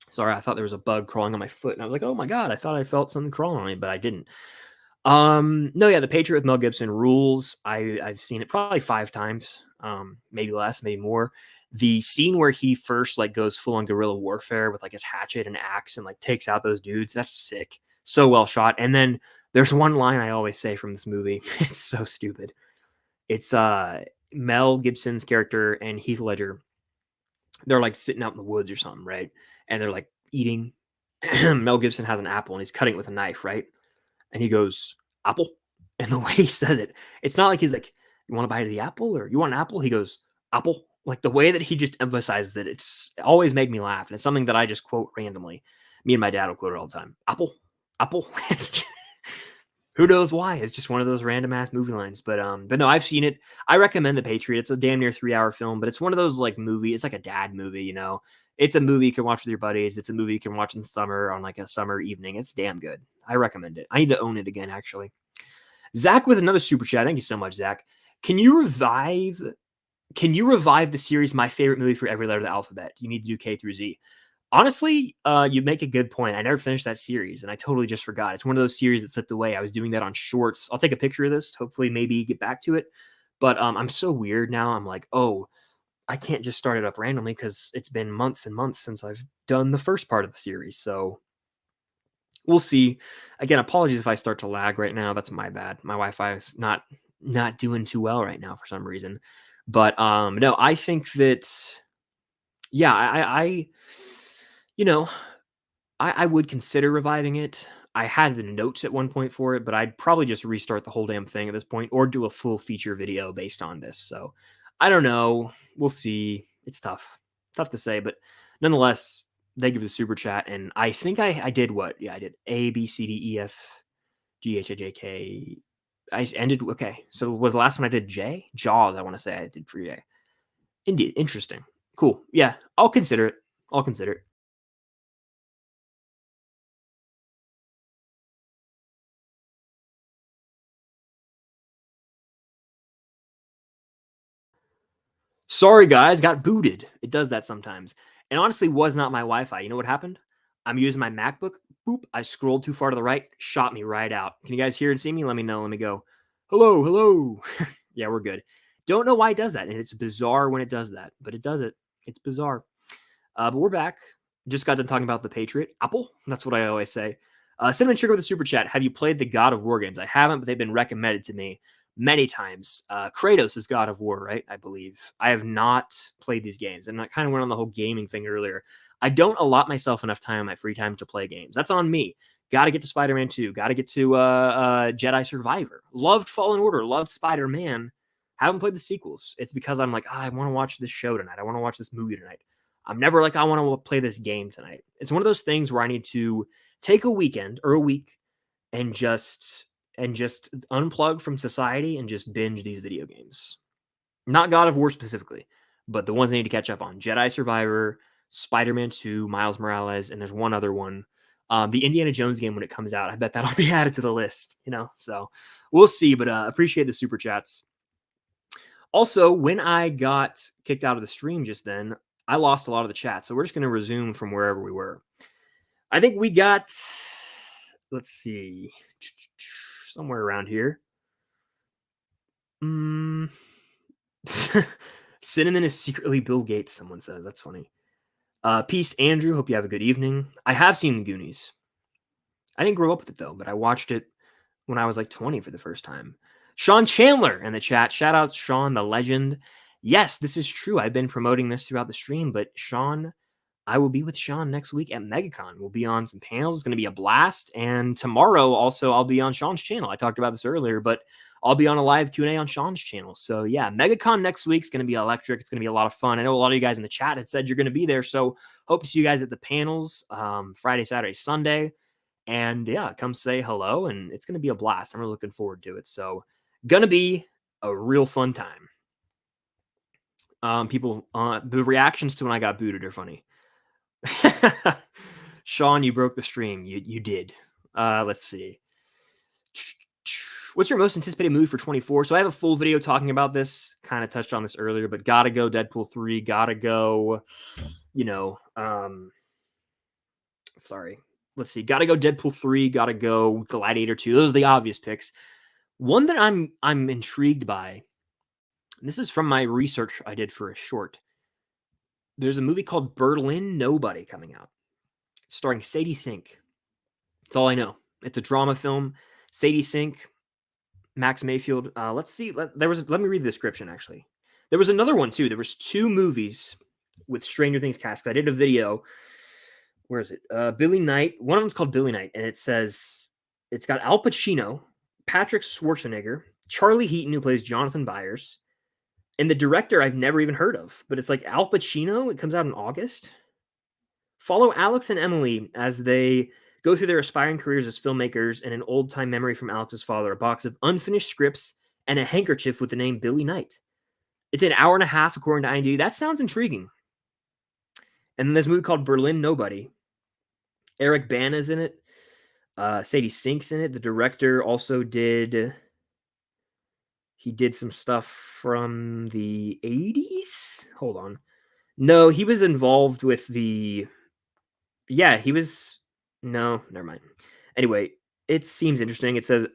Sorry, I thought there was a bug crawling on my foot, and I was like, oh my god, I thought I felt something crawling on me, but I didn't. No, yeah, The Patriot with Mel Gibson rules. I've seen it probably 5 times, maybe less, maybe more. The scene where he first like goes full on guerrilla warfare with like his hatchet and axe and like takes out those dudes, that's sick. So well shot. And then there's one line I always say from this movie. It's so stupid. It's Mel Gibson's character and Heath Ledger. They're like sitting out in the woods or something, right? And they're like eating. Mel Gibson has an apple and he's cutting it with a knife, right? And he goes, apple. And the way he says it, it's not like he's like, you want a bite of the apple or you want an apple? He goes, apple. Like the way that he just emphasizes it, it's always made me laugh. And it's something that I just quote randomly. Me and my dad will quote it all the time. Apple, apple. Who knows why? It's just one of those random ass movie lines. But no, I've seen it. I recommend The Patriot. It's a damn near 3-hour film, but it's one of those like movie. It's like a dad movie, you know. It's a movie you can watch with your buddies. It's a movie you can watch in summer on like a summer evening. It's damn good. I recommend it. I need to own it again, actually. Zach with another super chat. Thank you so much, Zach. Can you revive the series My Favorite Movie for Every Letter of the Alphabet? You need to do K through Z. Honestly, you make a good point. I never finished that series, and I totally just forgot. It's one of those series that slipped away. I was doing that on Shorts. I'll take a picture of this. Hopefully, maybe get back to it. But I'm so weird now. I'm like, oh, I can't just start it up randomly because it's been months and months since I've done the first part of the series. So we'll see. Again, apologies if I start to lag right now. That's my bad. My Wi-Fi is not doing too well right now for some reason. But no, I think that, yeah, I would consider reviving it. I had the notes at one point for it, but I'd probably just restart the whole damn thing at this point or do a full feature video based on this. So I don't know. We'll see. It's tough to say, but nonetheless, thank you for the super chat. And I think I did what? Yeah, I did A, B, C, D, E, F, G, H, I, J, K. I ended. Okay. So was the last one I did J? Jaws, I want to say I did for J. Indeed. Interesting. Cool. Yeah. I'll consider it. Sorry, guys, got booted. It does that sometimes. And honestly, was not my Wi-Fi. You know what happened? I'm using my MacBook. Boop. I scrolled too far to the right. Shot me right out. Can you guys hear and see me? Let me know. Let me go. Hello. Yeah, we're good. Don't know why it does that. And it's bizarre when it does that. But it does it. It's bizarre. But we're back. Just got done talking about The Patriot. Apple. That's what I always say. Cinnamon Sugar with a super chat. Have you played the God of War games? I haven't, but they've been recommended to me many times. Kratos is God of War, right? I believe. I have not played these games, and I kind of went on the whole gaming thing earlier. I don't allot myself enough time in my free time to play games. That's on me. Got to get to Spider-Man 2. Got to get to Jedi Survivor. Loved Fallen Order. Loved Spider-Man. Haven't played the sequels. It's because I'm like, I want to watch this show tonight. I want to watch this movie tonight. I'm never like, I want to play this game tonight. It's one of those things where I need to take a weekend or a week and just unplug from society and just binge these video games. Not God of War specifically, but the ones I need to catch up on. Jedi Survivor, Spider-Man 2, Miles Morales, and there's one other one. The Indiana Jones game when it comes out. I bet that'll be added to the list, So we'll see, but appreciate the super chats. Also, when I got kicked out of the stream just then, I lost a lot of the chat. So we're just going to resume from wherever we were. I think we got, let's see, somewhere around here. Cinnamon is secretly Bill Gates, someone says. That's funny. Peace, Andrew. Hope you have a good evening. I have seen the Goonies. I didn't grow up with it, though, but I watched it when I was like 20 for the first time. Sean Chandler in the chat. Shout out Sean, the legend. Yes, this is true. I've been promoting this throughout the stream, but Sean, I will be with Sean next week at MegaCon. We'll be on some panels. It's going to be a blast. And tomorrow, also, I'll be on Sean's channel. I talked about this earlier, but I'll be on a live Q&A on Sean's channel. So yeah, MegaCon next week is going to be electric. It's going to be a lot of fun. I know a lot of you guys in the chat had said you're going to be there. So hope to see you guys at the panels Friday, Saturday, Sunday. And yeah, come say hello. And it's going to be a blast. I'm really looking forward to it. So going to be a real fun time. People, the reactions to when I got booted are funny. Sean, you broke the stream. You did. Let's see. What's your most anticipated movie for 24? So I have a full video talking about this. Kind of touched on this earlier, but gotta go Deadpool 3. Gotta go, sorry. Let's see. Gotta go Deadpool 3. Gotta go Gladiator 2. Those are the obvious picks. One that I'm intrigued by, and this is from my research I did for a short. There's a movie called Berlin Nobody coming out, starring Sadie Sink. That's all I know. It's a drama film. Sadie Sink, Max Mayfield. Let's see. Let me read the description, actually. There was another one, too. There was 2 movies with Stranger Things cast. I did a video. Where is it? Billy Knight. One of them's called Billy Knight, and it says it's got Al Pacino, Patrick Schwarzenegger, Charlie Heaton, who plays Jonathan Byers, and the director I've never even heard of, but it's like Al Pacino. It comes out in August. Follow Alex and Emily as they go through their aspiring careers as filmmakers and an old-time memory from Alex's father, a box of unfinished scripts, and a handkerchief with the name Billy Knight. It's an hour and a half, according to IMDb. That sounds intriguing. And then there's a movie called Berlin Nobody. Eric Bana's in it. Sadie Sink's in it. The director also did some stuff from the 80s. Hold on. No, he was involved with the... Yeah, he was... No, never mind. Anyway, it seems interesting. It says,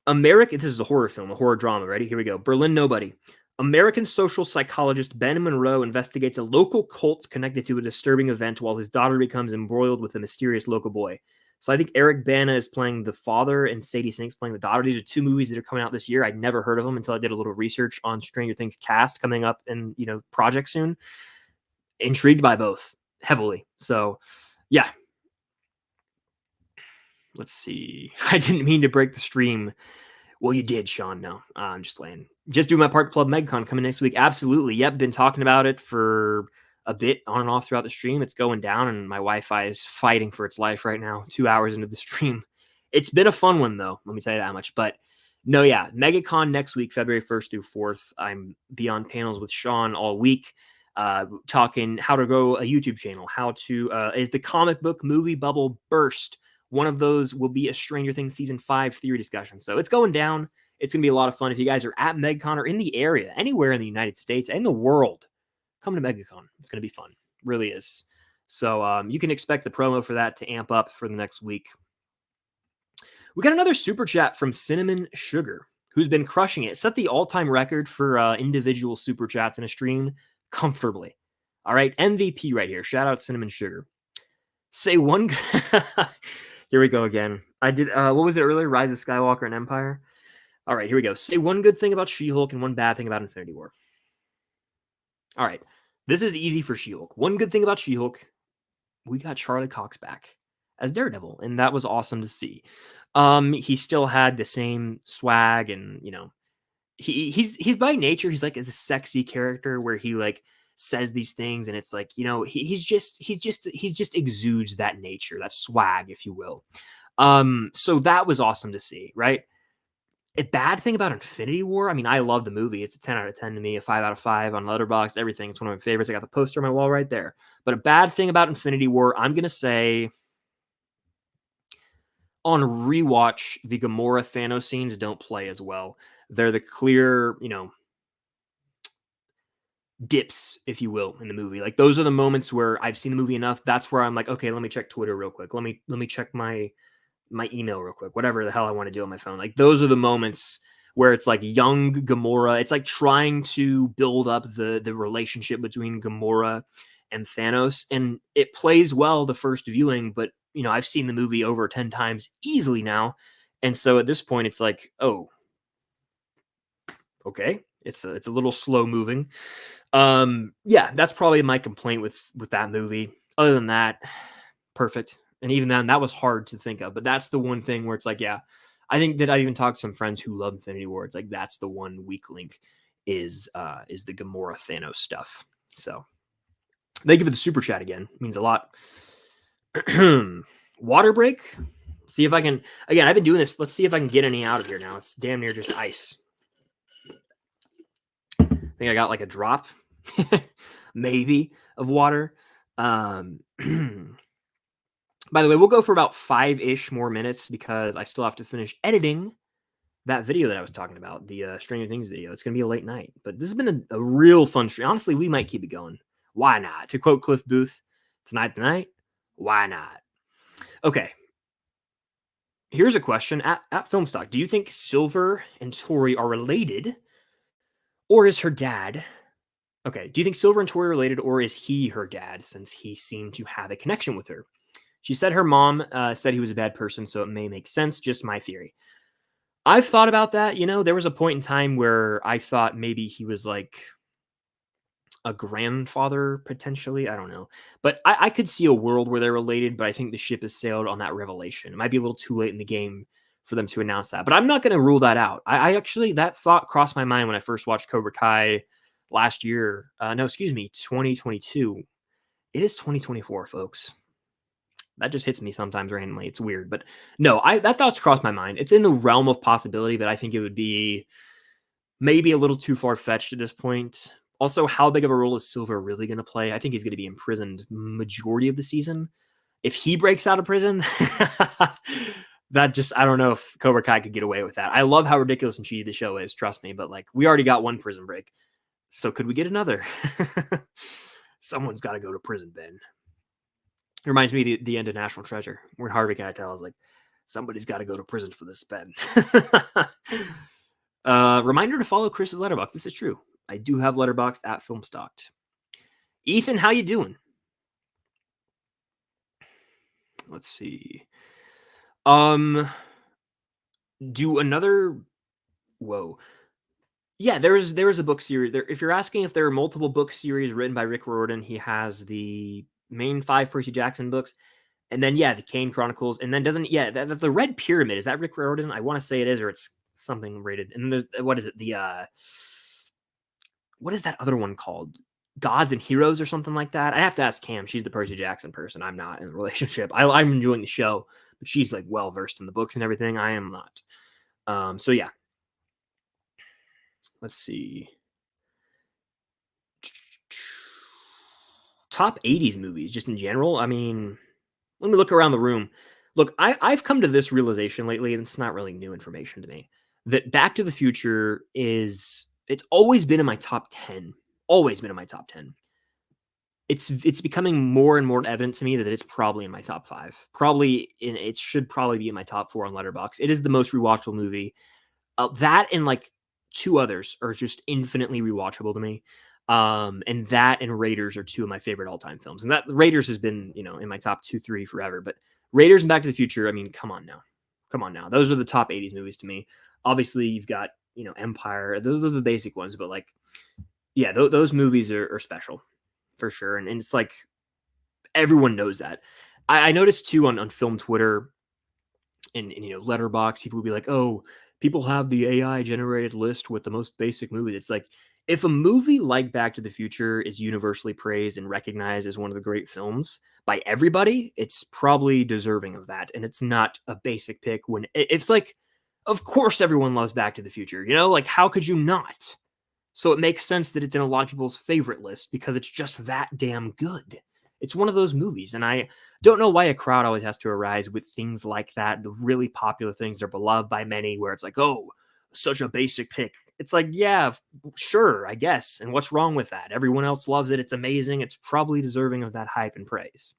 American... This is a horror film, a horror drama. Ready? Here we go. Berlin Nobody. American social psychologist Ben Monroe investigates a local cult connected to a disturbing event while his daughter becomes embroiled with a mysterious local boy. So I think Eric Bana is playing the father and Sadie Sink's playing the daughter. These are 2 movies that are coming out this year. I'd never heard of them until I did a little research on Stranger Things cast coming up and, project soon. Intrigued by both heavily. So yeah. Let's see. I didn't mean to break the stream. Well, you did, Sean. No, I'm just playing. Just do my part Club MegCon coming next week. Absolutely. Yep. Been talking about it for a bit on and off throughout the stream. It's going down and my Wi-Fi is fighting for its life right now, 2 hours into the stream. It's been a fun one, though. Let me tell you that much. But no, yeah. MegaCon next week, February 1st through 4th. I'm be on panels with Sean all week, talking how to grow a YouTube channel, how to, is the comic book movie bubble burst? One of those will be a Stranger Things Season 5 theory discussion. So it's going down. It's going to be a lot of fun. If you guys are at MegCon or in the area, anywhere in the United States and the world, come to MegaCon. It's going to be fun. It really is. So you can expect the promo for that to amp up for the next week. We got another super chat from Cinnamon Sugar, who's been crushing it. Set the all-time record for individual super chats in a stream comfortably. All right, MVP right here. Shout out Cinnamon Sugar. Say one... Here we go again. I did, what was it earlier? Rise of Skywalker and Empire. All right, here we go. Say one good thing about She-Hulk and one bad thing about Infinity War. All right, this is easy for She-Hulk. One good thing about She-Hulk, we got Charlie Cox back as Daredevil, and that was awesome to see. He still had the same swag and, he's by nature, he's like a sexy character where he like says these things, and it's like, he's just exudes that nature, that swag, if you will. So that was awesome to see, right? A bad thing about Infinity War, I mean, I love the movie. It's a 10 out of 10 to me, a 5 out of 5 on Letterboxd, everything. It's one of my favorites. I got the poster on my wall right there. But a bad thing about Infinity War, I'm going to say on rewatch, the Gamora Thanos scenes don't play as well. They're the clear, dips, if you will, in the movie. Like those are the moments where I've seen the movie enough. That's where I'm like, okay, let me check Twitter real quick. Let me check my email real quick. Whatever the hell I want to do on my phone. Like those are the moments where it's like young Gamora. It's like trying to build up the relationship between Gamora and Thanos, and it plays well the first viewing. But I've seen the movie over 10 times easily now, and so at this point, it's like, oh, okay, it's a little slow moving. Yeah, that's probably my complaint with that movie. Other than that, perfect. And even then, that was hard to think of. But that's the one thing where it's like, yeah, I think that I even talked to some friends who love Infinity War. It's like that's the one weak link is the Gamora Thanos stuff. So thank you for the super chat again. It means a lot. Water break. See if I can. Again, I've been doing this. Let's see if I can get any out of here now. It's damn near just ice. I think I got like a drop, maybe, of water. By the way, we'll go for about 5-ish more minutes because I still have to finish editing that video that I was talking about, the Stranger Things video. It's going to be a late night, but this has been a real fun stream. Honestly, we might keep it going. Why not? To quote Cliff Booth, tonight the night, why not? Okay. Here's a question at Filmstock. Do you think Silver and Tori are related, or is her dad... Okay, do you think Silver and Tori are related, or is he her dad, since he seemed to have a connection with her? She said her mom said he was a bad person, so it may make sense. Just my theory. I've thought about that. There was a point in time where I thought maybe he was like a grandfather, potentially. I don't know. But I could see a world where they're related, but I think the ship has sailed on that revelation. It might be a little too late in the game for them to announce that. But I'm not going to rule that out. I actually, that thought crossed my mind when I first watched Cobra Kai last year. No, excuse me, 2022. It is 2024, folks. That just hits me sometimes randomly. It's weird, but no, that thought's crossed my mind. It's in the realm of possibility, but I think it would be maybe a little too far-fetched at this point. Also, how big of a role is Silver really going to play? I think he's going to be imprisoned majority of the season. If he breaks out of prison, I don't know if Cobra Kai could get away with that. I love how ridiculous and cheesy the show is, trust me, but like we already got one prison break. So could we get another? Someone's got to go to prison, Ben. It reminds me of the end of National Treasure, where Harvey Keitel is like, somebody's got to go to prison for this, Ben. Reminder to follow Chris's Letterboxd. This is true. I do have Letterboxd at Filmstocked. Ethan, how you doing? Let's see. Do another... Whoa. Yeah, there is a book series. If you're asking if there are multiple book series written by Rick Riordan, he has the main 5 Percy Jackson books, and then the Kane Chronicles, and then that's the Red Pyramid. Is that Rick Riordan? I want to say it is, or it's something rated. And what is it? What is that other one called? Gods and Heroes or something like that. I have to ask Cam. She's the Percy Jackson person. I'm not in a relationship. I'm enjoying the show, but she's like well versed in the books and everything. I am not. So yeah. Let's see. Top 80s movies, just in general. I mean, let me look around the room. Look, I've come to this realization lately, and it's not really new information to me, that Back to the Future it's always been in my top 10. Always been in my top 10. It's becoming more and more evident to me that it's probably in my top 5. It should probably be in my top 4 on Letterboxd. It is the most rewatchable movie. That and like 2 others are just infinitely rewatchable to me. And that and Raiders are 2 of my favorite all-time films. And that Raiders has been, in my top 2, 3 forever. But Raiders and Back to the Future, I mean, come on now. Those are the top 80s movies to me. Obviously, you've got, Empire. Those are the basic ones. But like, yeah, those movies are special for sure. And it's like, everyone knows that. I noticed too on film Twitter, in Letterbox, people would be like, oh, people have the AI generated list with the most basic movies. It's like, if a movie like Back to the Future is universally praised and recognized as one of the great films by everybody, it's probably deserving of that. And it's not a basic pick when it's like, of course everyone loves Back to the Future, like how could you not? So it makes sense that it's in a lot of people's favorite list because it's just that damn good. It's one of those movies. And I don't know why a crowd always has to arise with things like that. The really popular things are beloved by many, where it's like, oh, such a basic pick. It's like, yeah, sure, I guess. And what's wrong with that? Everyone else loves it. It's amazing. It's probably deserving of that hype and praise.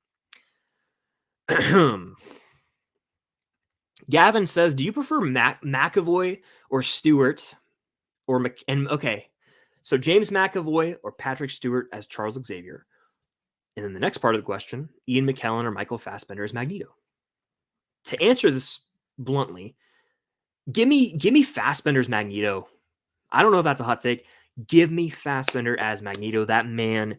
Gavin says, do you prefer McAvoy or Stewart okay. So James McAvoy or Patrick Stewart as Charles Xavier. And then the next part of the question, Ian McKellen or Michael Fassbender as Magneto. To answer this bluntly, give me Fassbender's Magneto. I don't know if that's a hot take. Give me Fassbender as Magneto. That man,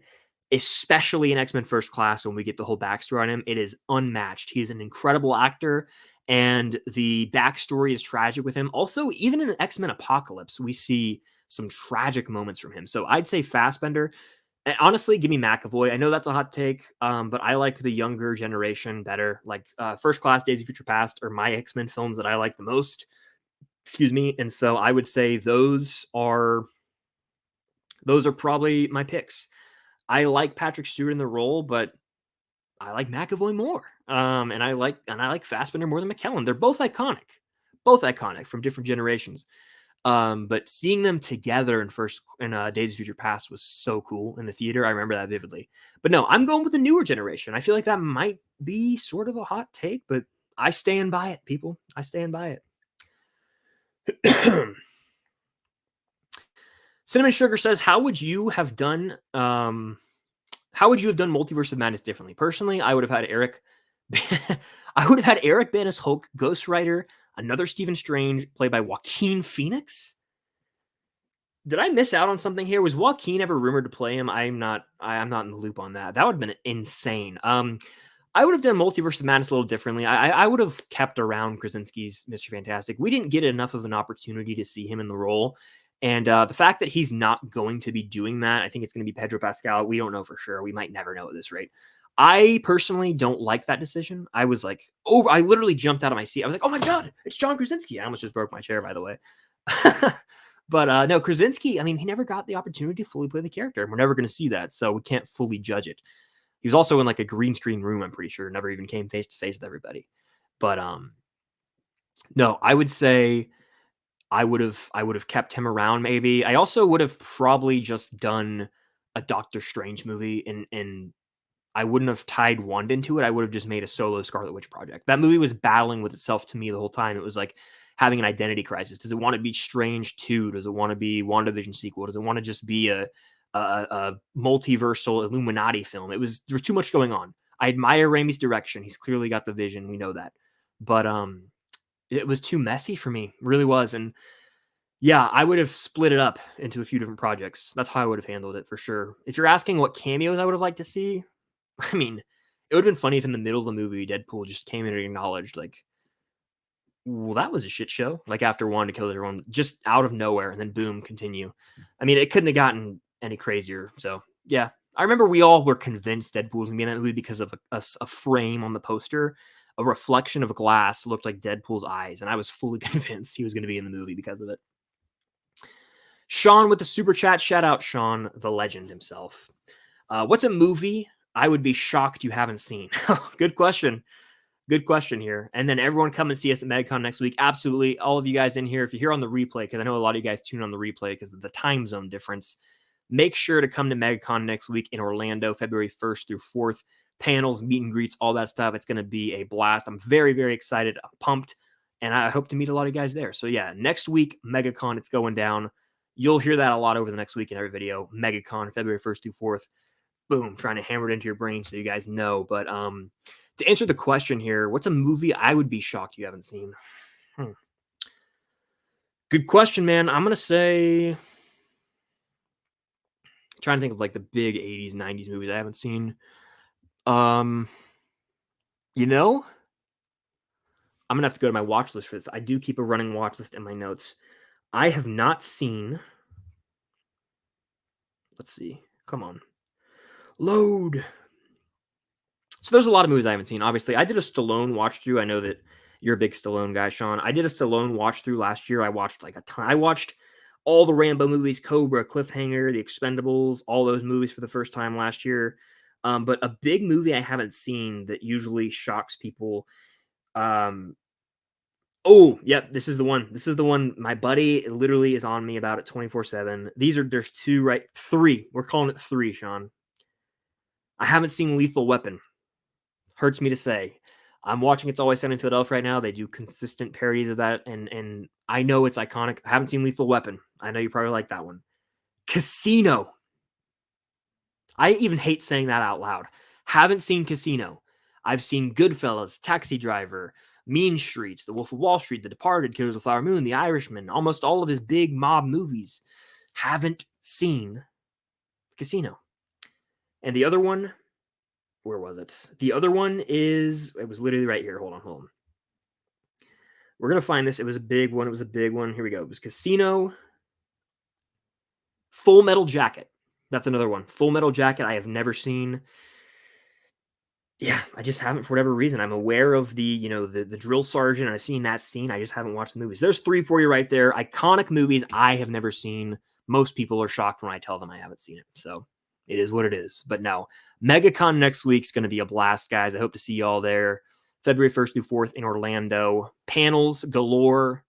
especially in X-Men First Class, when we get the whole backstory on him, it is unmatched. He's an incredible actor, and the backstory is tragic with him. Also, even in X-Men Apocalypse, we see some tragic moments from him. So I'd say Fassbender. And honestly, give me McAvoy. I know that's a hot take, but I like the younger generation better. Like First Class, Days of Future Past are my X-Men films that I like the most. Excuse me. And so I would say those are probably my picks. I like Patrick Stewart in the role, but I like McAvoy more. And I like Fassbender more than McKellen. They're both iconic from different generations. But seeing them together in Days of Future Past was so cool in the theater. I remember that vividly. But no, I'm going with the newer generation. I feel like that might be sort of a hot take, but I stand by it, people. I stand by it. Cinnamon Sugar says, how would you have done Multiverse of Madness differently? Personally, I would have had Eric Bana as Hulk, Ghost Rider, another Stephen Strange, played by Joaquin Phoenix. Did I miss out on something here? Was Joaquin ever rumored to play him? I'm not in the loop on that. That would have been insane. I would have done Multiverse of Madness a little differently. I would have kept around Krasinski's Mr. Fantastic. We didn't get enough of an opportunity to see him in the role. And the fact that he's not going to be doing that, I think it's going to be Pedro Pascal. We don't know for sure. We might never know at this rate. I personally don't like that decision. I was like, I literally jumped out of my seat. I was like, oh my God, it's John Krasinski. I almost just broke my chair, by the way. But no, Krasinski, I mean, he never got the opportunity to fully play the character. And we're never going to see that. So we can't fully judge it. He was also in like a green screen room, I'm pretty sure. Never even came face to face with everybody. But no, I would say I would have kept him around maybe. I also would have probably just done a Doctor Strange movie and I wouldn't have tied Wanda into it. I would have just made a solo Scarlet Witch project. That movie was battling with itself to me the whole time. It was like having an identity crisis. Does it want to be Strange 2? Does it want to be WandaVision sequel? Does it want to just be a multiversal Illuminati film? There was too much going on. I admire Raimi's direction. He's clearly got the vision. We know that. But it was too messy for me. It really was. And yeah, I would have split it up into a few different projects. That's how I would have handled it for sure. If you're asking what cameos I would have liked to see, I mean, it would have been funny if in the middle of the movie, Deadpool just came in and acknowledged, like, well, that was a shit show. Like, after Wanda killed everyone, just out of nowhere, and then boom, continue. I mean, it couldn't have gotten any crazier. So, yeah. I remember we all were convinced Deadpool was going to be in that movie because of a frame on the poster. A reflection of a glass looked like Deadpool's eyes, and I was fully convinced he was going to be in the movie because of it. Sean with the super chat. Shout out Sean, the legend himself. What's a movie I would be shocked you haven't seen? Good question. Good question here. And then everyone come and see us at MegaCon next week. Absolutely. All of you guys in here, if you're here on the replay, because I know a lot of you guys tune on the replay because of the time zone difference, make sure to come to MegaCon next week in Orlando, February 1st through 4th. Panels, meet and greets, all that stuff. It's going to be a blast. I'm very, very excited. I'm pumped. And I hope to meet a lot of you guys there. So yeah, next week, MegaCon, it's going down. You'll hear that a lot over the next week in every video. MegaCon, February 1st through 4th. Boom, trying to hammer it into your brain so you guys know. But to answer the question here, what's a movie I would be shocked you haven't seen? Good question, man. I'm going to say, trying to think of like the big 80s, 90s movies I haven't seen. You know, I'm gonna have to go to my watch list for this. I do keep a running watch list in my notes. I have not seen. Let's see. Come on, load. So there's a lot of movies I haven't seen. Obviously, I did a Stallone watch through. I know that you're a big Stallone guy, Sean. I did a Stallone watch through last year. I watched like a ton. I watched all the Rambo movies, Cobra, Cliffhanger, The Expendables, all those movies for the first time last year. But a big movie I haven't seen that usually shocks people. Um, oh, yep, this is the one. This is the one. My buddy literally is on me about it 24/7. There's two, right? Three. We're calling it three, Sean. I haven't seen Lethal Weapon. Hurts me to say. I'm watching It's Always Sunny in Philadelphia right now. They do consistent parodies of that, and I know it's iconic. I haven't seen Lethal Weapon. I know you probably like that one. Casino. I even hate saying that out loud. Haven't seen Casino. I've seen Goodfellas, Taxi Driver, Mean Streets, The Wolf of Wall Street, The Departed, Killers of the Flower Moon, The Irishman, almost all of his big mob movies. Haven't seen Casino. And the other one, where was it? The other one it was literally right here. Hold on. We're going to find this. It was a big one. Here we go. It was Casino. Full Metal Jacket. That's another one. Full Metal Jacket I have never seen. Yeah, I just haven't for whatever reason. I'm aware of the drill sergeant. I've seen that scene. I just haven't watched the movies. There's three for you right there. Iconic movies I have never seen. Most people are shocked when I tell them I haven't seen it. So it is what it is. But no, MegaCon next week's going to be a blast, guys. I hope to see you all there. February 1st through 4th in Orlando. Panels galore.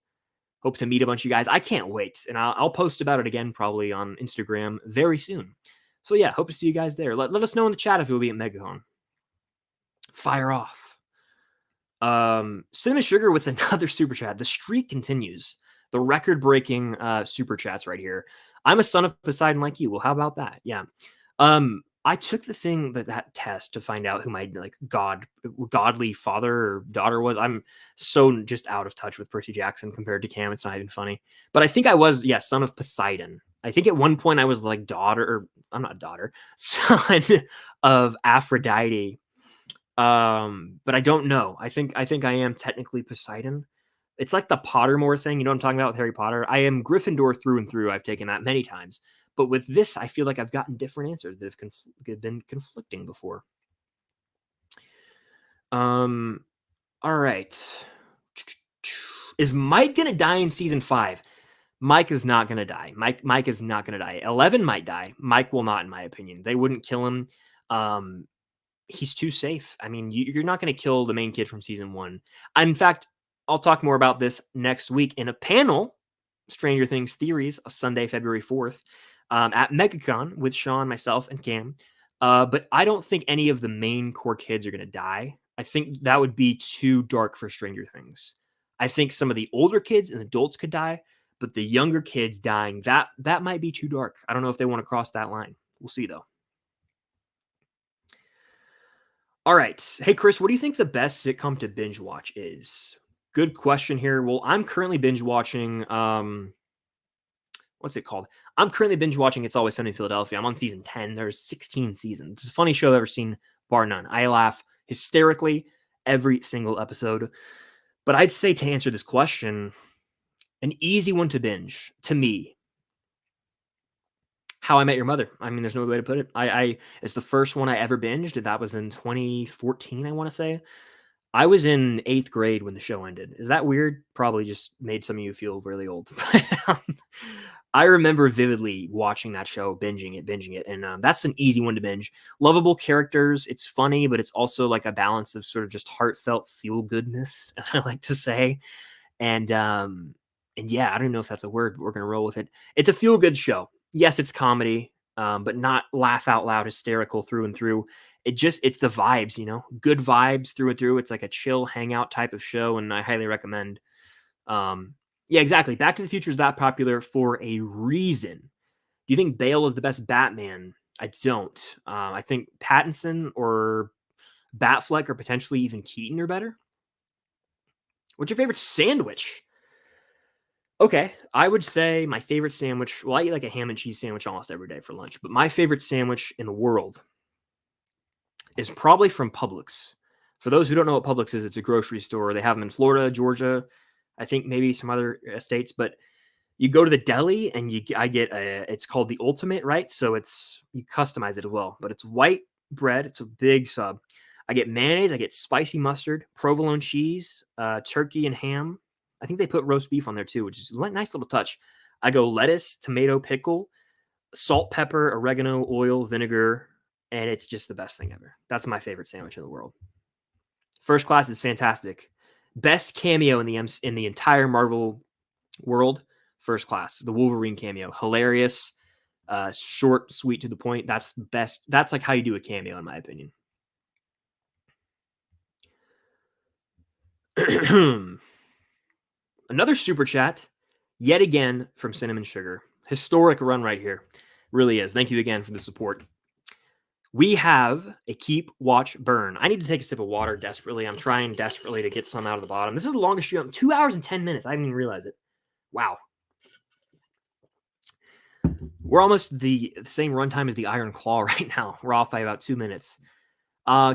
Hope to meet a bunch of you guys. I can't wait. And I'll post about it again probably on Instagram very soon. So yeah, hope to see you guys there. Let us know in the chat if you'll be at MegaCon. Fire off. Cinnamon Sugar with another super chat. The streak continues. The record-breaking super chats right here. I'm a son of Poseidon like you. Well, how about that? Yeah. I took the thing that test to find out who my godly father or daughter was. I'm so just out of touch with Percy Jackson compared to Cam. It's not even funny. But I think I was, son of Poseidon. I think at one point I was like son of Aphrodite. But I don't know. I think I am technically Poseidon. It's like the Pottermore thing. You know what I'm talking about with Harry Potter? I am Gryffindor through and through. I've taken that many times. But with this, I feel like I've gotten different answers that have been conflicting before. All right. Is Mike going to die in season 5? Mike is not going to die. Mike is not going to die. 11 might die. Mike will not, in my opinion. They wouldn't kill him. He's too safe. I mean, you're not going to kill the main kid from season 1. In fact, I'll talk more about this next week in a panel, Stranger Things Theories, Sunday, February 4th, at MegaCon with Sean, myself, and Cam. But I don't think any of the main core kids are going to die. I think that would be too dark for Stranger Things. I think some of the older kids and adults could die, but the younger kids dying, that might be too dark. I don't know if they want to cross that line. We'll see, though. All right. Hey, Chris, what do you think the best sitcom to binge watch is? Good question here. Well, I'm currently binge watching, what's it called? I'm currently binge watching It's Always Sunny in Philadelphia. I'm on season 10. There's 16 seasons. It's the funniest show I've ever seen, bar none. I laugh hysterically every single episode. But I'd say to answer this question, an easy one to binge, to me, How I Met Your Mother. I mean, there's no way to put it. It's the first one I ever binged. That was in 2014, I want to say. I was in 8th grade when the show ended. Is that weird? Probably just made some of you feel really old. I remember vividly watching that show, binging it. And that's an easy one to binge. Lovable characters. It's funny, but it's also like a balance of sort of just heartfelt feel-goodness, as I like to say. And yeah, I don't know if that's a word, but we're going to roll with it. It's a feel-good show. Yes, it's comedy, but not laugh out loud, hysterical through and through. It's the vibes, good vibes through and through. It's like a chill hangout type of show, and I highly recommend. Yeah, exactly. Back to the Future is that popular for a reason. Do you think Bale is the best Batman? I don't. I think Pattinson or Batfleck or potentially even Keaton are better. What's your favorite sandwich? Okay, I would say my favorite sandwich. Well, I eat like a ham and cheese sandwich almost every day for lunch, but my favorite sandwich in the world is probably from Publix. For those who don't know what Publix is, it's a grocery store. They have them in Florida, Georgia, I think maybe some other states, but you go to the deli and I get it's called the Ultimate, right? So you customize it as well, but it's white bread. It's a big sub. I get mayonnaise, I get spicy mustard, provolone cheese, turkey and ham. I think they put roast beef on there too, which is a nice little touch. I go lettuce, tomato, pickle, salt, pepper, oregano, oil, vinegar, and it's just the best thing ever. That's my favorite sandwich in the world. First Class is fantastic. Best cameo in the entire Marvel world. First Class, the Wolverine cameo, hilarious, short, sweet, to the point. That's the best. That's like how you do a cameo, in my opinion. Another super chat, yet again from Cinnamon Sugar. Historic run right here, really is. Thank you again for the support. We have a keep, watch, burn. I need to take a sip of water desperately. I'm trying desperately to get some out of the bottom. This is the longest stream. 2 hours and 10 minutes. I didn't even realize it. Wow. We're almost the same runtime as the Iron Claw right now. We're off by about 2 minutes.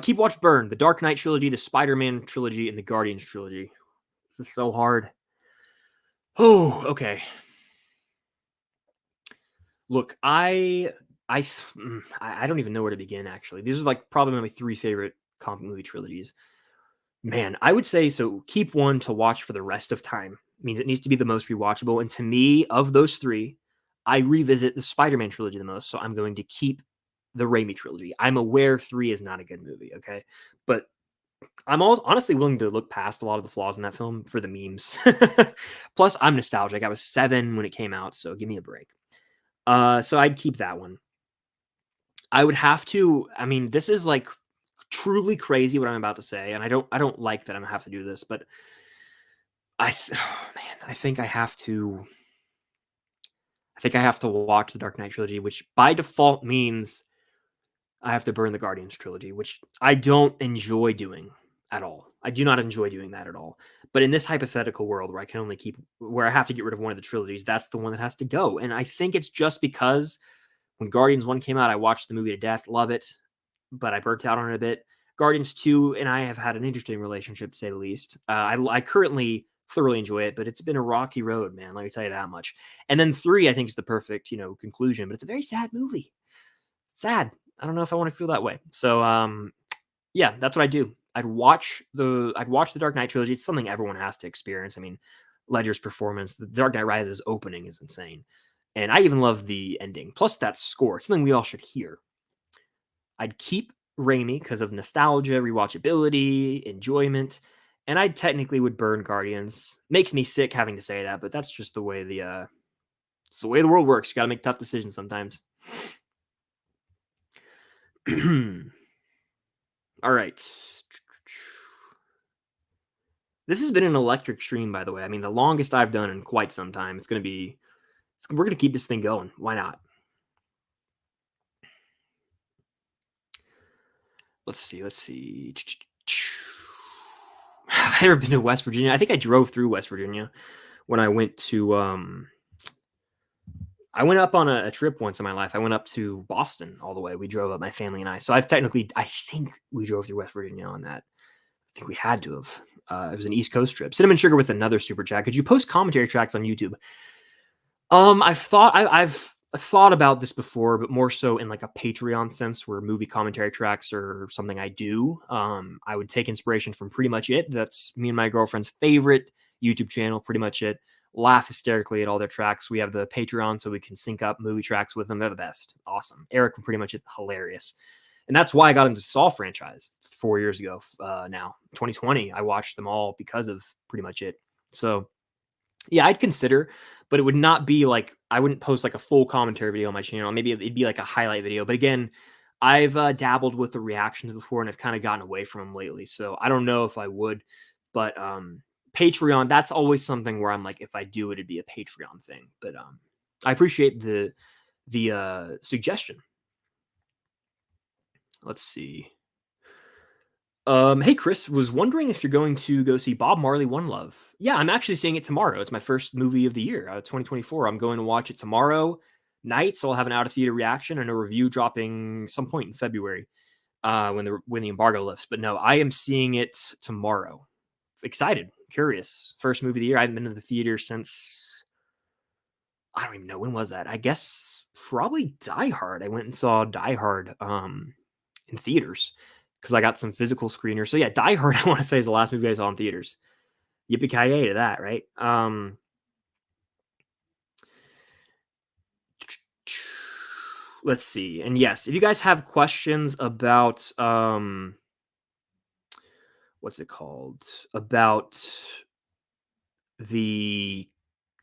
Keep, watch, burn. The Dark Knight trilogy, the Spider-Man trilogy, and the Guardians trilogy. This is so hard. Oh, okay. Look, I don't even know where to begin, actually. These are like probably my 3 favorite comic movie trilogies. Man, I would say so. Keep one to watch for the rest of time. Means it needs to be the most rewatchable. And to me, of those 3, I revisit the Spider-Man trilogy the most. So I'm going to keep the Raimi trilogy. I'm aware 3 is not a good movie, okay? But I'm honestly willing to look past a lot of the flaws in that film for the memes. Plus, I'm nostalgic. I was 7 when it came out, so give me a break. So I'd keep that one. I would have to. I mean, this is like truly crazy what I'm about to say, and I don't like that I'm gonna have to do this, but I think I have to. I think I have to watch the Dark Knight trilogy, which by default means I have to burn the Guardians trilogy, which I don't enjoy doing at all. I do not enjoy doing that at all. But in this hypothetical world where I have to get rid of one of the trilogies, that's the one that has to go. And I think it's just because when Guardians 1 came out, I watched the movie to death, love it, but I burnt out on it a bit. Guardians 2 and I have had an interesting relationship, to say the least. I currently thoroughly enjoy it, but it's been a rocky road, man. Let me tell you that much. And then 3, I think, is the perfect, conclusion, but it's a very sad movie. It's sad. I don't know if I want to feel that way. So, yeah, that's what I do. I'd watch the Dark Knight trilogy. It's something everyone has to experience. I mean, Ledger's performance, the Dark Knight Rises opening is insane. And I even love the ending. Plus that score. It's something we all should hear. I'd keep Raimi because of nostalgia, rewatchability, enjoyment. And I technically would burn Guardians. Makes me sick having to say that, but that's just the way it's the way the world works. You gotta make tough decisions sometimes. All right. This has been an electric stream, by the way. I mean, the longest I've done in quite some time. We're going to keep this thing going. Why not? Let's see. I've never been to West Virginia. I think I drove through West Virginia when I went to I went up on a trip once in my life. I went up to Boston all the way. We drove up, my family and I. So I think we drove through West Virginia on that. I think we had to have. It was an East Coast trip. Cinnamon Sugar with another super chat. Could you post commentary tracks on YouTube? I've thought about this before, but more so in like a Patreon sense, where movie commentary tracks are something I do. I would take inspiration from Pretty Much It. That's me and my girlfriend's favorite YouTube channel. Pretty Much It. Laugh hysterically at all their tracks. We have the Patreon so we can sync up movie tracks with them. They're the best. Awesome. Eric from Pretty Much It, hilarious. And that's why I got into the Saw franchise 4 years ago. Now, 2020, I watched them all because of Pretty Much It. So, yeah, I'd consider, but it would not be like, I wouldn't post like a full commentary video on my channel. Maybe it'd be like a highlight video. But again, I've dabbled with the reactions before and I've kind of gotten away from them lately. So I don't know if I would, but Patreon, that's always something where I'm like, if I do it, it'd be a Patreon thing. But I appreciate the suggestion. Let's see. Hey, Chris, was wondering if you're going to go see Bob Marley One Love. Yeah, I'm actually seeing it tomorrow. It's my first movie of the year, 2024. I'm going to watch it tomorrow night, so I'll have an out-of-theater reaction and a review dropping some point in February. when the embargo lifts. But no, I am seeing it tomorrow. Excited, curious. First movie of the year. I haven't been to the theater since, I don't even know, when was that? I guess probably Die Hard. I went and saw Die Hard in theaters because I got some physical screeners. So yeah, Die Hard, I want to say, is the last movie I saw in theaters. Yippee-ki-yay to that, right? Let's see. And yes, if you guys have questions about what's it called? About the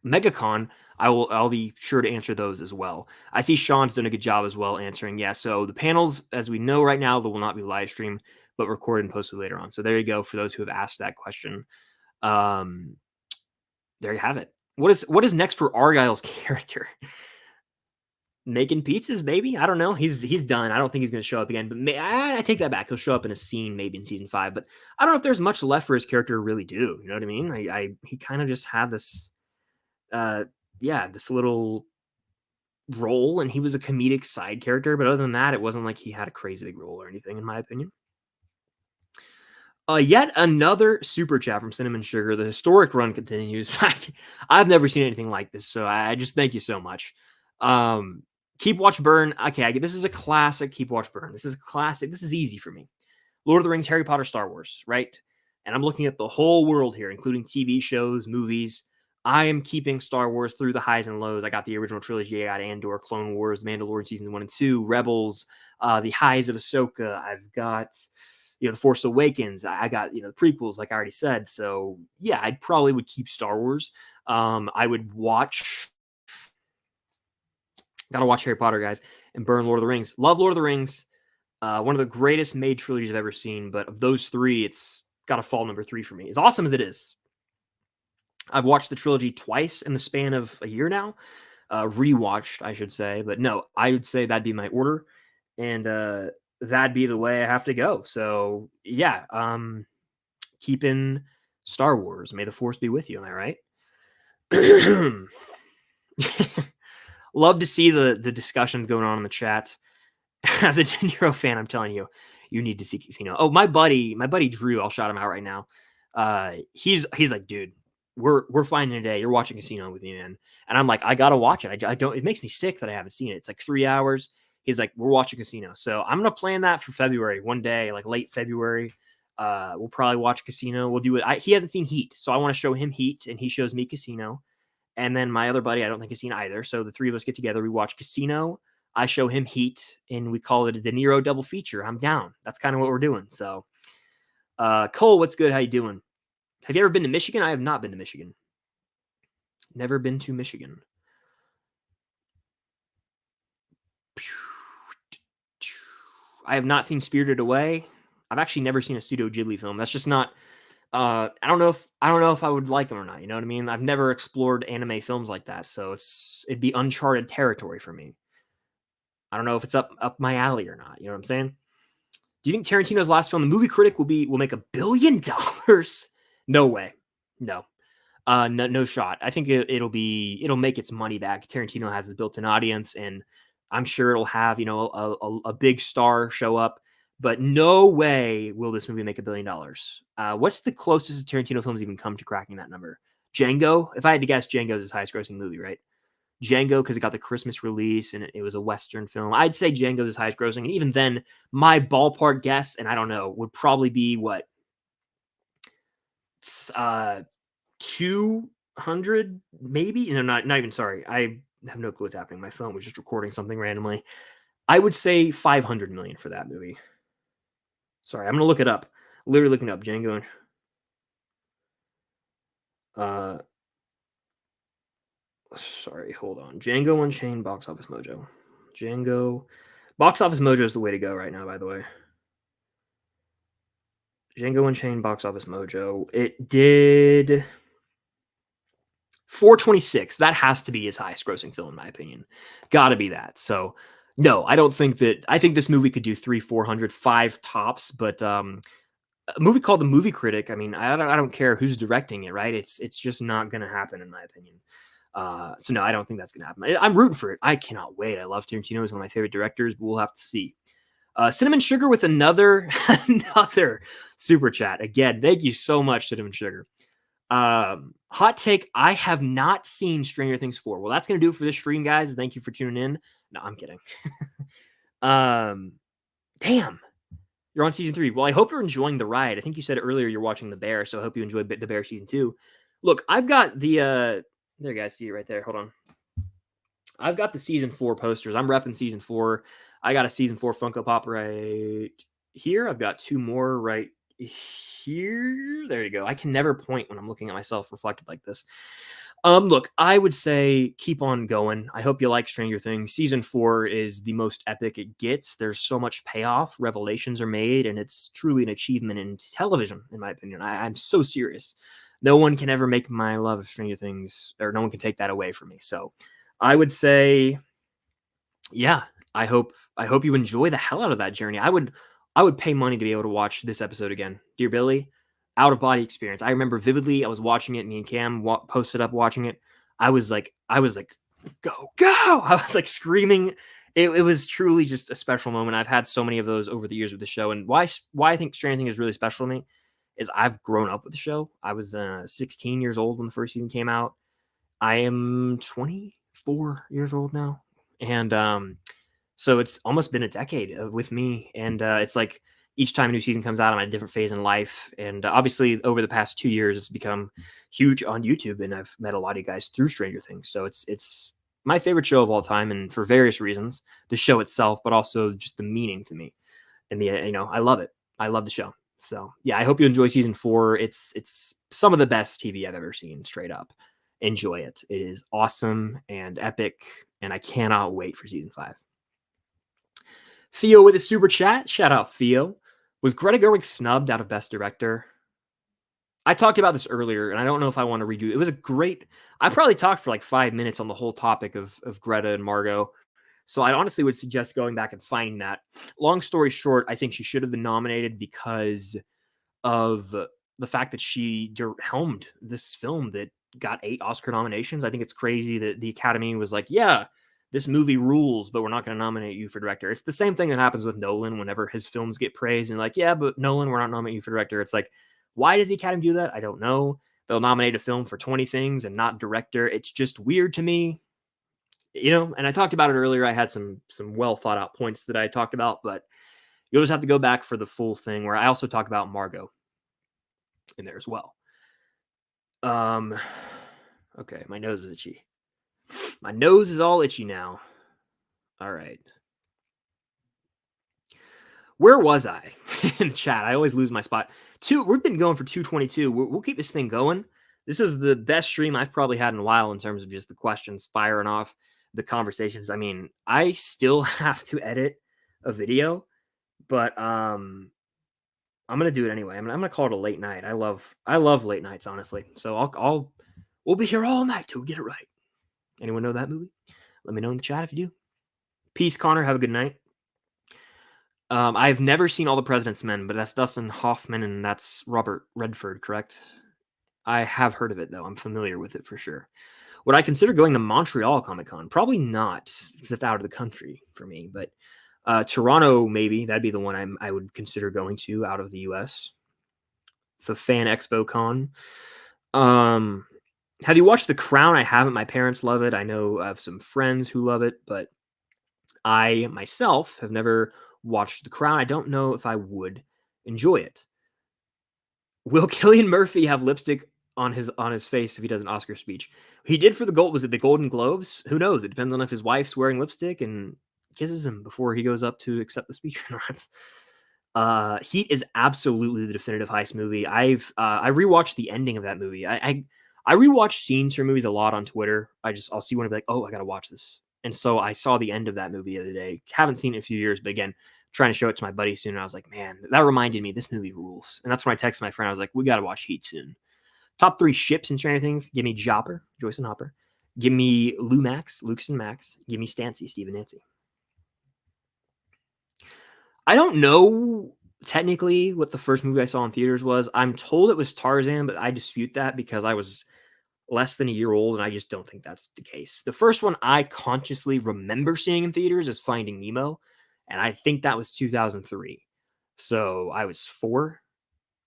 MegaCon, I'll be sure to answer those as well. I see Sean's done a good job as well answering. Yeah, so the panels, as we know right now, they will not be live streamed, but recorded and posted later on. So there you go for those who have asked that question. There you have it. What is next for Argyle's character? Making pizzas, maybe. I don't know. He's done. I don't think he's going to show up again. But I take that back. He'll show up in a scene maybe in season 5. But I don't know if there's much left for his character to really do. You know what I mean? He kind of just had this, this little role, and he was a comedic side character. But other than that, it wasn't like he had a crazy big role or anything, in my opinion. Yet another super chat from Cinnamon Sugar. The historic run continues. I've never seen anything like this, so I just thank you so much. Keep Watch Burn. Okay, this is a classic. Keep Watch Burn. This is a classic. This is easy for me. Lord of the Rings, Harry Potter, Star Wars, right? And I'm looking at the whole world here, including TV shows, movies. I am keeping Star Wars through the highs and lows. I got the original trilogy. I got Andor, Clone Wars, Mandalorian seasons 1 and 2, Rebels, the highs of Ahsoka. I've got, The Force Awakens. I got, the prequels, like I already said. So yeah, I probably would keep Star Wars. I would watch. Gotta watch Harry Potter, guys, and burn Lord of the Rings. Love Lord of the Rings. One of the greatest made trilogies I've ever seen. But of those three, it's got to fall number 3 for me. As awesome as it is. I've watched the trilogy twice in the span of a year now. Rewatched, I should say. But no, I would say that'd be my order. And that'd be the way I have to go. So, yeah. Keeping Star Wars. May the Force be with you. Am I right? Love to see the discussions going on in the chat. As a De Niro fan, I'm telling you, you need to see Casino. Oh, my buddy Drew, I'll shout him out right now. He's like, dude, we're finding a day. You're watching Casino with me, man. And I'm like, I gotta watch it. I don't. It makes me sick that I haven't seen it. It's like 3 hours. He's like, we're watching Casino, so I'm gonna plan that for February. One day, like late February, we'll probably watch Casino. We'll do it. He hasn't seen Heat, so I want to show him Heat, and he shows me Casino. And then my other buddy, I don't think has seen either. So the three of us get together. We watch Casino. I show him Heat, and we call it a De Niro double feature. I'm down. That's kind of what we're doing. So, Cole, what's good? How you doing? Have you ever been to Michigan? I have not been to Michigan. Never been to Michigan. I have not seen Spirited Away. I've actually never seen a Studio Ghibli film. That's just not. I don't know if I would like them or not. You know what I mean? I've never explored anime films like that, so it'd be uncharted territory for me. I don't know if it's up my alley or not. You know what I'm saying? Do you think Tarantino's last film, The Movie Critic, will make $1 billion? No way. No. No shot. I think it'll make its money back. Tarantino has his built-in audience, and I'm sure it'll have a big star show up. But no way will this movie make $1 billion. What's the closest Tarantino films even come to cracking that number? Django? If I had to guess, Django's his highest grossing movie, right? Django, because it got the Christmas release and it was a Western film. I'd say Django's his highest grossing. And even then, my ballpark guess, and I don't know, would probably be what? 200 maybe? No, not even, sorry. I have no clue what's happening. My phone was just recording something randomly. I would say 500 million for that movie. Sorry, I'm going to look it up. Literally looking up Django. Sorry, hold on. Django Unchained, Box Office Mojo. Django. Box Office Mojo is the way to go right now, by the way. Django Unchained, Box Office Mojo. It did 426. That has to be his highest grossing film, in my opinion. Gotta be that. So, no, I don't think that. I think this movie could do 300, 400, 5 tops, but a movie called The Movie Critic, I mean, I don't care who's directing it, right? It's just not going to happen, in my opinion. So no, I don't think that's going to happen. I'm rooting for it. I cannot wait. I love Tarantino. He's one of my favorite directors, but we'll have to see. Cinnamon Sugar with another another super chat. Again, thank you so much, Cinnamon Sugar. Hot take, I have not seen Stranger Things 4. Well, that's going to do it for this stream, guys. Thank you for tuning in. No, I'm kidding. Damn. You're on season 3. Well, I hope you're enjoying the ride. I think you said earlier you're watching The Bear, so I hope you enjoyed The Bear season 2. Look, I've got the there, guys, see it right there. Hold on. I've got the season 4 posters. I'm repping season 4. I got a season 4 Funko Pop right here. I've got 2 more right here. There you go. I can never point when I'm looking at myself reflected like this. Look, I would say keep on going. I hope you like Stranger Things. Season 4 is the most epic it gets. There's so much payoff. Revelations are made, and it's truly an achievement in television, in my opinion. I'm so serious. No one can ever make my love of Stranger Things, or no one can take that away from me. So I would say, yeah, I hope you enjoy the hell out of that journey. I would pay money to be able to watch this episode again. Dear Billy, out of body experience. I remember vividly. I was watching it. Me and Cam posted up watching it. I was like, go, go! I was like screaming. It was truly just a special moment. I've had so many of those over the years with the show, and why I think Stranger Things is really special to me is I've grown up with the show. I was 16 years old when the first season came out. I am 24 years old now, and so it's almost been a decade with me. And it's like each time a new season comes out, I'm at a different phase in life. And obviously, over the past 2 years, it's become huge on YouTube, and I've met a lot of you guys through Stranger Things. So it's my favorite show of all time, and for various reasons, the show itself, but also just the meaning to me. And I love it. I love the show. So yeah, I hope you enjoy season 4. It's some of the best TV I've ever seen, straight up. Enjoy it. It is awesome and epic, and I cannot wait for season 5. Theo with a super chat. Shout out, Theo. Was Greta Gerwig snubbed out of Best Director? I talked about this earlier, and I don't know if I want to redo it. It was a great... I probably talked for like 5 minutes on the whole topic of Greta and Margot. So I honestly would suggest going back and finding that. Long story short, I think she should have been nominated because of the fact that she helmed this film that got 8 Oscar nominations. I think it's crazy that the Academy was like, yeah, this movie rules, but we're not going to nominate you for director. It's the same thing that happens with Nolan whenever his films get praised and like, yeah, but Nolan, we're not nominating you for director. It's like, why does the Academy do that? I don't know. They'll nominate a film for 20 things and not director. It's just weird to me, and I talked about it earlier. I had some well thought out points that I talked about, but you'll just have to go back for the full thing where I also talk about Margot in there as well. Okay, my nose was itchy. My nose is all itchy now. All right. Where was I in the chat? I always lose my spot. We've been going for 222. We'll keep this thing going. This is the best stream I've probably had in a while in terms of just the questions firing off, the conversations. I mean, I still have to edit a video, but I'm gonna do it anyway. I'm gonna call it a late night. I love late nights, honestly. So we'll be here all night till we get it right. Anyone know that movie? Let me know in the chat if you do. Peace, Connor. Have a good night. I've never seen All the President's Men, but that's Dustin Hoffman and that's Robert Redford, correct? I have heard of it, though. I'm familiar with it for sure. Would I consider going to Montreal Comic-Con? Probably not, because that's out of the country for me. But Toronto, maybe. That'd be the one I would consider going to out of the U.S. It's a fan expo con. Have you watched The Crown? I haven't. My parents love it. I know I have some friends who love it, but I myself have never watched The Crown. I don't know if I would enjoy it. Will Cillian Murphy have lipstick on his face if he does an Oscar speech? He did for was it the Golden Globes? Who knows? It depends on if his wife's wearing lipstick and kisses him before he goes up to accept the speech or not. Heat is absolutely the definitive heist movie. I rewatched the ending of that movie. I rewatch scenes from movies a lot on Twitter. I'll see one and be like, oh, I gotta watch this. And so I saw the end of that movie the other day. Haven't seen it in a few years, but again, trying to show it to my buddy soon. And I was like, man, that reminded me, this movie rules. And that's when I texted my friend. I was like, we got to watch Heat soon. Top 3 ships in Stranger Things. Give me Jopper, Joyce and Hopper. Give me Lucas and Max. Give me Stancy, Steve and Nancy. I don't know technically what the first movie I saw in theaters was. I'm told it was Tarzan, but I dispute that because I was less than a year old, and I just don't think that's the case. The first one I consciously remember seeing in theaters is Finding Nemo, and I think that was 2003. So I was 4,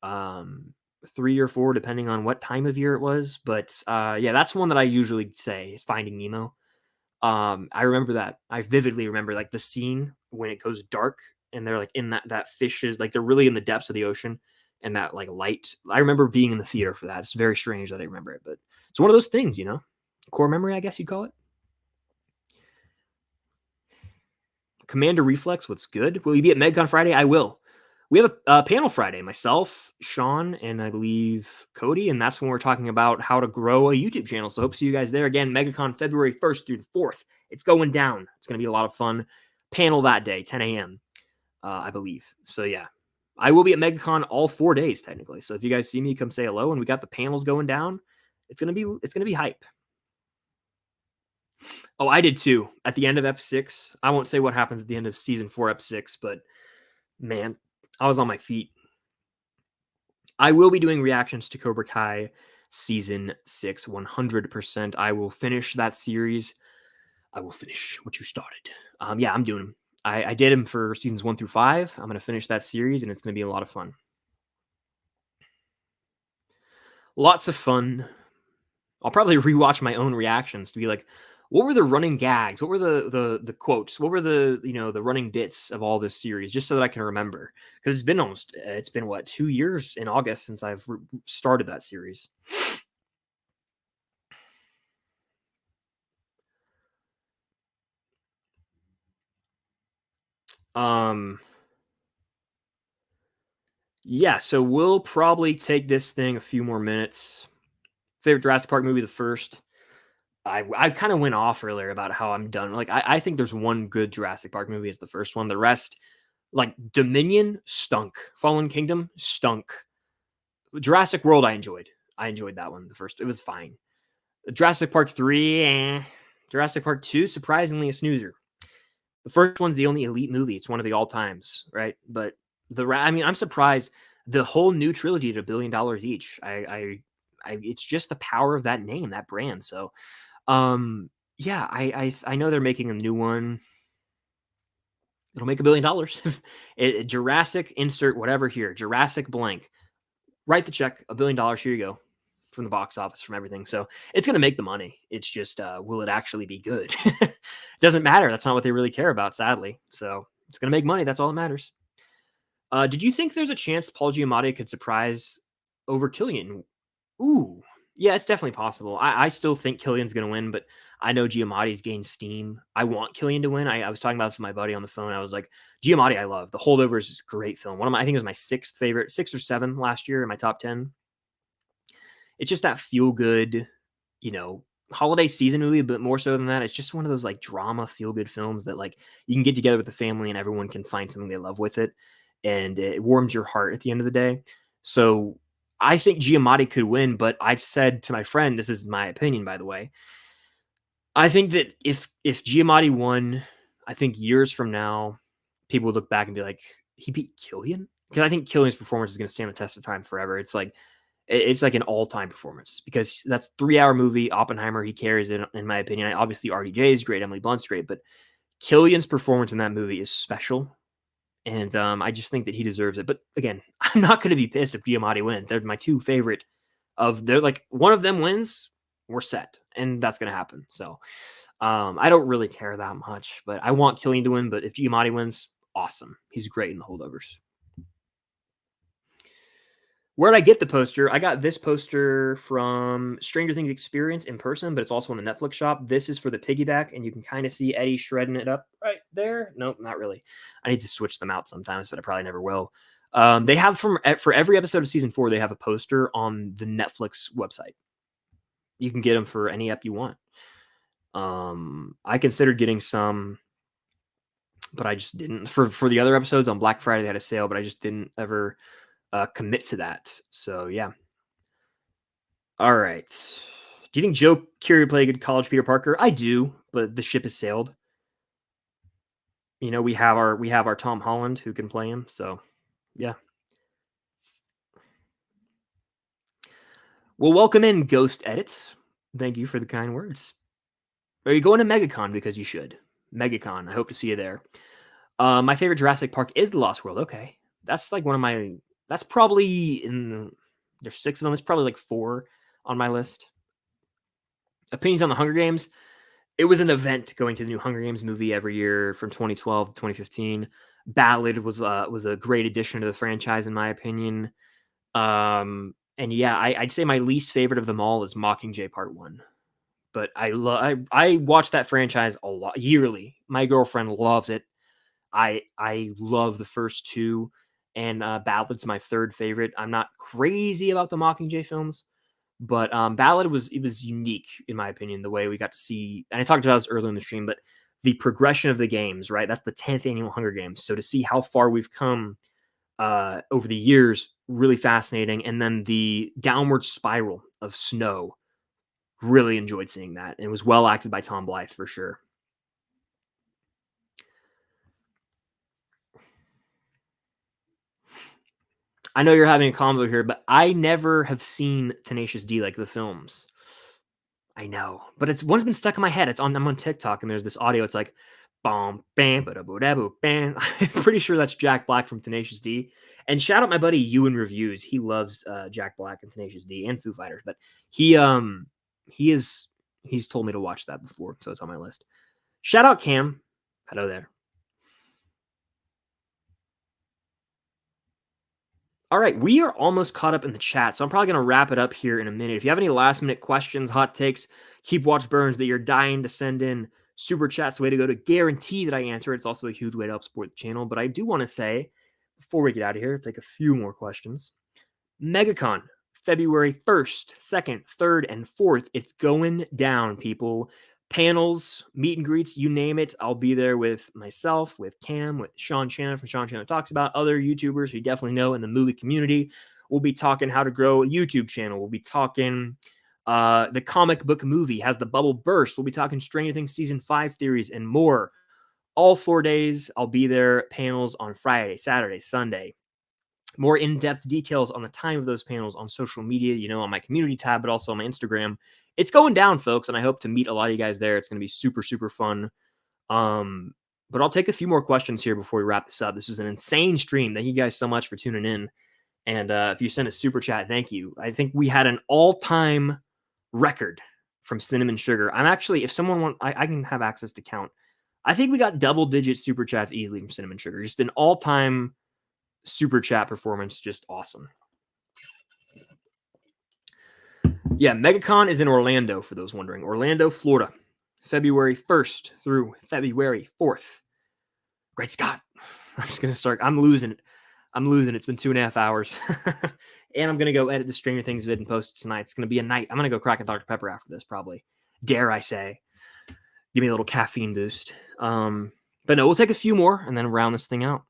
3 or 4, depending on what time of year it was. But yeah, that's one that I usually say is Finding Nemo. I remember that. I vividly remember like the scene when it goes dark and they're like in that fish is like they're really in the depths of the ocean and that like light. I remember being in the theater for that. It's very strange that I remember it, but it's one of those things, you know, core memory, I guess you'd call it. Commander Reflex, what's good? Will you be at MegCon Friday? I will. We have a panel Friday, myself, Sean, and I believe Cody, and that's when we're talking about how to grow a YouTube channel. So hope to see you guys there. Again, MegaCon February 1st through the 4th. It's going down. It's going to be a lot of fun. Panel that day, 10 a.m., I believe. So yeah, I will be at MegaCon all 4 days technically. So if you guys see me, come say hello. And we got the panels going down. It's gonna be hype. Oh, I did too. At the end of Ep 6, I won't say what happens at the end of season 4, Ep 6, but man, I was on my feet. I will be doing reactions to Cobra Kai season 6 100%. I will finish that series. I will finish what you started. Yeah, I'm doing them. I did them for seasons 1 through 5. I'm going to finish that series, and it's going to be a lot of fun. Lots of fun. I'll probably rewatch my own reactions to be like, what were the running gags? What were the quotes? What were the the running bits of all this series? Just so that I can remember, because it's been what 2 years in August since I've started that series. Yeah, so we'll probably take this thing a few more minutes. Favorite Jurassic Park movie, the first. I kind of went off earlier about how I'm done. Like I think there's one good Jurassic Park movie. It's the first one. The rest, like Dominion, stunk. Fallen Kingdom, stunk. Jurassic World, I enjoyed. I enjoyed that one. The first, it was fine. Jurassic Park 3, Jurassic Park 2, surprisingly a snoozer. The first one's the only elite movie. It's one of the all times, right? But I mean, I'm surprised the whole new trilogy at $1 billion each. It's just the power of that name, that brand. So, yeah, I know they're making a new one. It'll make $1 billion. Jurassic insert whatever here. Jurassic blank. Write the check. $1 billion. Here you go. From the box office, from everything. So it's going to make the money. It's just, will it actually be good? Doesn't matter. That's not what they really care about, sadly. So it's going to make money. That's all that matters. Did you think there's a chance Paul Giamatti could surprise over Killian? Ooh, yeah, it's definitely possible. I still think Killian's going to win, but I know Giamatti's gained steam. I want Killian to win. I was talking about this with my buddy on the phone. I was like, Giamatti, I love. The Holdovers is a great film. I think it was my 6th favorite, 6 or 7 last year in my top 10. It's just that feel good, holiday season movie, but more so than that, it's just one of those like drama feel good films that like you can get together with the family and everyone can find something they love with it, and it warms your heart at the end of the day. So I think Giamatti could win, but I said to my friend, this is my opinion, by the way. I think that if Giamatti won, I think years from now, people would look back and be like, he beat Killian? Because I think Killian's performance is going to stand the test of time forever. It's like an all-time performance because that's 3-hour movie. Oppenheimer, he carries it, in my opinion. Obviously, RDJ is great, Emily Blunt's great, but Killian's performance in that movie is special, and I just think that he deserves it. But again, I'm not going to be pissed if Giamatti wins. They're my 2 favorite they're like one of them wins, we're set, and that's going to happen. So I don't really care that much, but I want Killian to win. But if Giamatti wins, awesome. He's great in The Holdovers. Where did I get the poster? I got this poster from Stranger Things Experience in person, but it's also in the Netflix shop. This is for the piggyback, and you can kind of see Eddie shredding it up right there. Nope, not really. I need to switch them out sometimes, but I probably never will. They have for every episode of season 4, they have a poster on the Netflix website. You can get them for any app you want. I considered getting some, but I just didn't. For the other episodes on Black Friday, they had a sale, but I just didn't ever commit to that. So yeah. All right. Do you think Joe Keery would play a good college Peter Parker? I do, but the ship has sailed. We have our Tom Holland who can play him. So yeah. Well, welcome in Ghost Edits. Thank you for the kind words. Are you going to MegaCon? Because you should. MegaCon. I hope to see you there. My favorite Jurassic Park is The Lost World. Okay. That's like one of my, that's probably in, there's 6 of them. It's probably like 4 on my list. Opinions on the Hunger Games. It was an event going to the new Hunger Games movie every year from 2012 to 2015. Ballad was a great addition to the franchise, in my opinion. And yeah, I'd say my least favorite of them all is Mockingjay Part 1. But I watch that franchise a lot yearly. My girlfriend loves it. I love the first 2, and Ballad's my 3rd favorite. I'm not crazy about the Mockingjay films, but Ballad was unique in my opinion. The way we got to see, and I talked about this earlier in the stream, but the progression of the games. Right, that's the 10th annual Hunger Games. So to see how far we've come over the years, really fascinating. And then the downward spiral of Snow, really enjoyed seeing that. And it was well acted by Tom Blythe for sure. I know you're having a combo here, but I never have seen Tenacious D, like the films. I know, but it's one's been stuck in my head. I'm on TikTok, and there's this audio. It's like, bam, bam, bam. I'm pretty sure that's Jack Black from Tenacious D. And shout out my buddy Ewan Reviews. He loves Jack Black and Tenacious D and Foo Fighters. But he's told me to watch that before, so it's on my list. Shout out Cam. Hello there. All right, we are almost caught up in the chat, so I'm probably going to wrap it up here in a minute. If you have any last-minute questions, hot takes, keep watch burns that you're dying to send in, super chat's the way to go to guarantee that I answer. It's also a huge way to help support the channel. But I do want to say, before we get out of here, take a few more questions. MEGACON, February 1st, 2nd, 3rd, and 4th. It's going down, people. Panels, meet and greets, you name it. I'll be there with myself, with Cam, with Sean Chandler from Sean Chandler Talks About, other YouTubers who you definitely know in the movie community. We'll be talking how to grow a YouTube channel. We'll be talking the comic book movie has the bubble burst. We'll be talking Stranger Things Season 5 theories and more. All 4 days, I'll be there. Panels on Friday, Saturday, Sunday. More in-depth details on the time of those panels on social media, on my community tab, but also on my Instagram. It's going down, folks, and I hope to meet a lot of you guys there. It's going to be super, super fun. But I'll take a few more questions here before we wrap this up. This was an insane stream. Thank you guys so much for tuning in. And if you sent a super chat, thank you. I think we had an all-time record from Cinnamon Sugar. I'm actually, if someone wants, I can have access to count. I think we got double-digit super chats easily from Cinnamon Sugar. Just an all-time super chat performance, just awesome. Yeah, MegaCon is in Orlando, for those wondering. Orlando, Florida, February 1st through February 4th. Great Scott. I'm just going to start. I'm losing it. It's been 2.5 hours. And I'm going to go edit the Stranger Things vid and post it tonight. It's going to be a night. I'm going to go crack a Dr. Pepper after this, probably. Dare I say. Give me a little caffeine boost. But no, we'll take a few more and then round this thing out.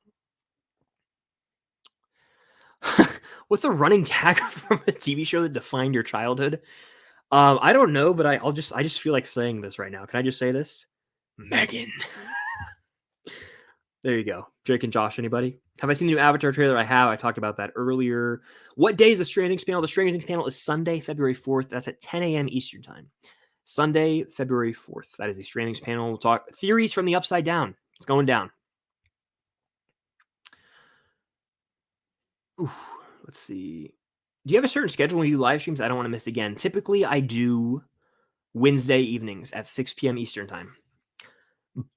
What's a running gag from a TV show that defined your childhood? I don't know, but I just feel like saying this right now. Can I just say this? Megan. There you go. Jake and Josh, anybody? Have I seen the new Avatar trailer? I have. I talked about that earlier. What day is the Stranger Things panel? The Stranger Things panel is Sunday, February 4th. That's at 10 a.m. Eastern time. Sunday, February 4th. That is the Stranger Things panel. We'll talk theories from the upside down. It's going down. Ooh. Let's see. Do you have a certain schedule when you do live streams? I don't want to miss again. Typically, I do Wednesday evenings at 6 p.m. Eastern time.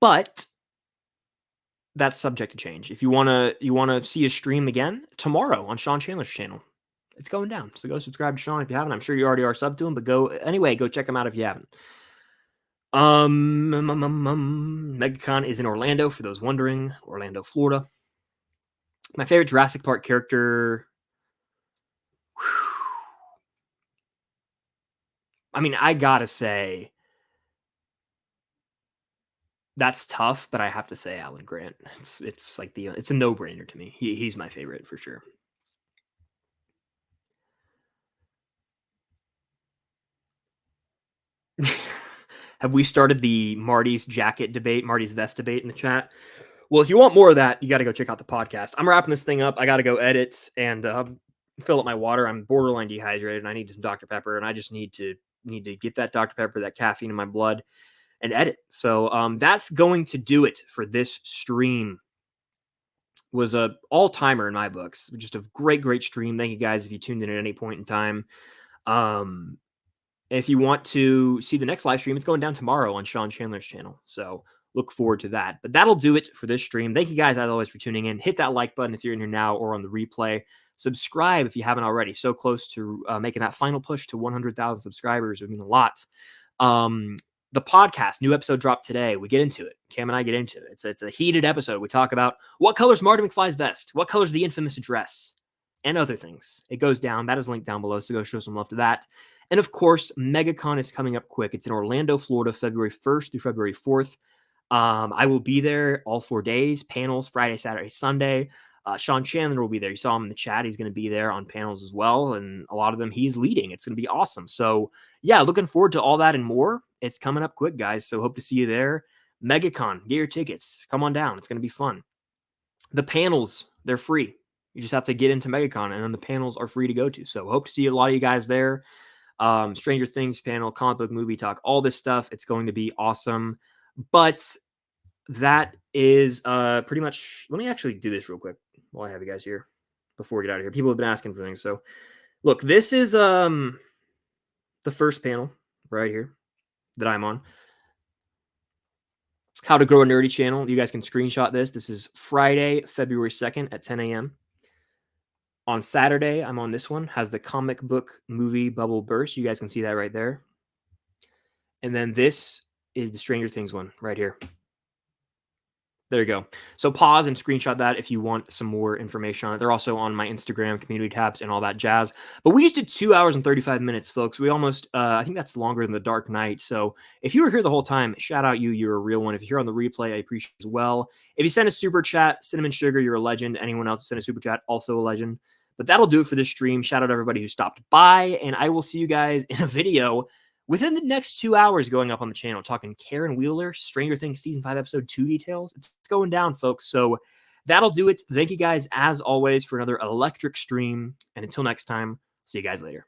But that's subject to change. If you wanna see a stream again tomorrow on Sean Chandler's channel, it's going down. So go subscribe to Sean if you haven't. I'm sure you already are sub to him, but go check him out if you haven't. MegaCon is in Orlando, for those wondering. Orlando, Florida. My favorite Jurassic Park character. I mean, I gotta say, that's tough, but I have to say Alan Grant. It's like it's a no-brainer to me. He's my favorite for sure. Have we started the Marty's jacket debate, Marty's vest debate in the chat? Well, if you want more of that, you got to go check out the podcast. I'm wrapping this thing up. I got to go edit and fill up my water. I'm borderline dehydrated, and I need some Dr. Pepper, and I just need to get that Dr. Pepper, that caffeine in my blood, and edit. So that's going to do it for this stream. was a all-timer in my books. Just a great stream. Thank you guys if you tuned in at any point in time. If you want to see the next live stream, it's going down tomorrow on Sean Chandler's channel. So look forward to that. But that'll do it for this stream. Thank you guys, as always, for tuning in. Hit that like button if you're in here now or on the replay. Subscribe if you haven't already. So close to making that final push to 100,000 subscribers. It would mean a lot. The podcast, new episode dropped today. We get into it. Cam and I get into it. It's a heated episode. We talk about what color's Marty McFly's vest, what color's the infamous address, and other things. It goes down. That is linked down below, so go show some love to that. And of course, MEGACON is coming up quick. It's in Orlando, Florida, February 1st through February 4th. I will be there all 4 days, panels, Friday, Saturday, Sunday. Sean Chandler will be there. You saw him in the chat. He's going to be there on panels as well. And a lot of them he's leading. It's going to be awesome. So yeah, looking forward to all that and more. It's coming up quick, guys. So hope to see you there. MEGACON, get your tickets. Come on down. It's going to be fun. The panels, they're free. You just have to get into MEGACON, and then the panels are free to go to. So hope to see a lot of you guys there. Stranger Things panel, comic book movie talk, all this stuff. It's going to be awesome. But that is pretty much, let me actually do this real quick while I have you guys here before we get out of here. People have been asking for things. So look, this is the first panel right here that I'm on. How to grow a nerdy channel. You guys can screenshot this. This is Friday, February 2nd at 10 a.m. On Saturday, I'm on this one. Has the comic book movie bubble burst. You guys can see that right there. And then this is the Stranger Things one right here. There you go. So pause and screenshot that if you want some more information on it. They're also on my Instagram community tabs and all that jazz. But we just did 2 hours and 35 minutes, folks. We almost, I think that's longer than The Dark Knight. So if you were here the whole time, shout out you. You're a real one. If you're here on the replay, I appreciate it as well. If you send a super chat, Cinnamon Sugar, you're a legend. Anyone else who sent a super chat, also a legend. But that'll do it for this stream. Shout out everybody who stopped by. And I will see you guys in a video within the next 2 hours going up on the channel, talking Karen Wheeler, Stranger Things Season 5, Episode 2 details. It's going down, folks. So that'll do it. Thank you guys, as always, for another electric stream. And until next time, see you guys later.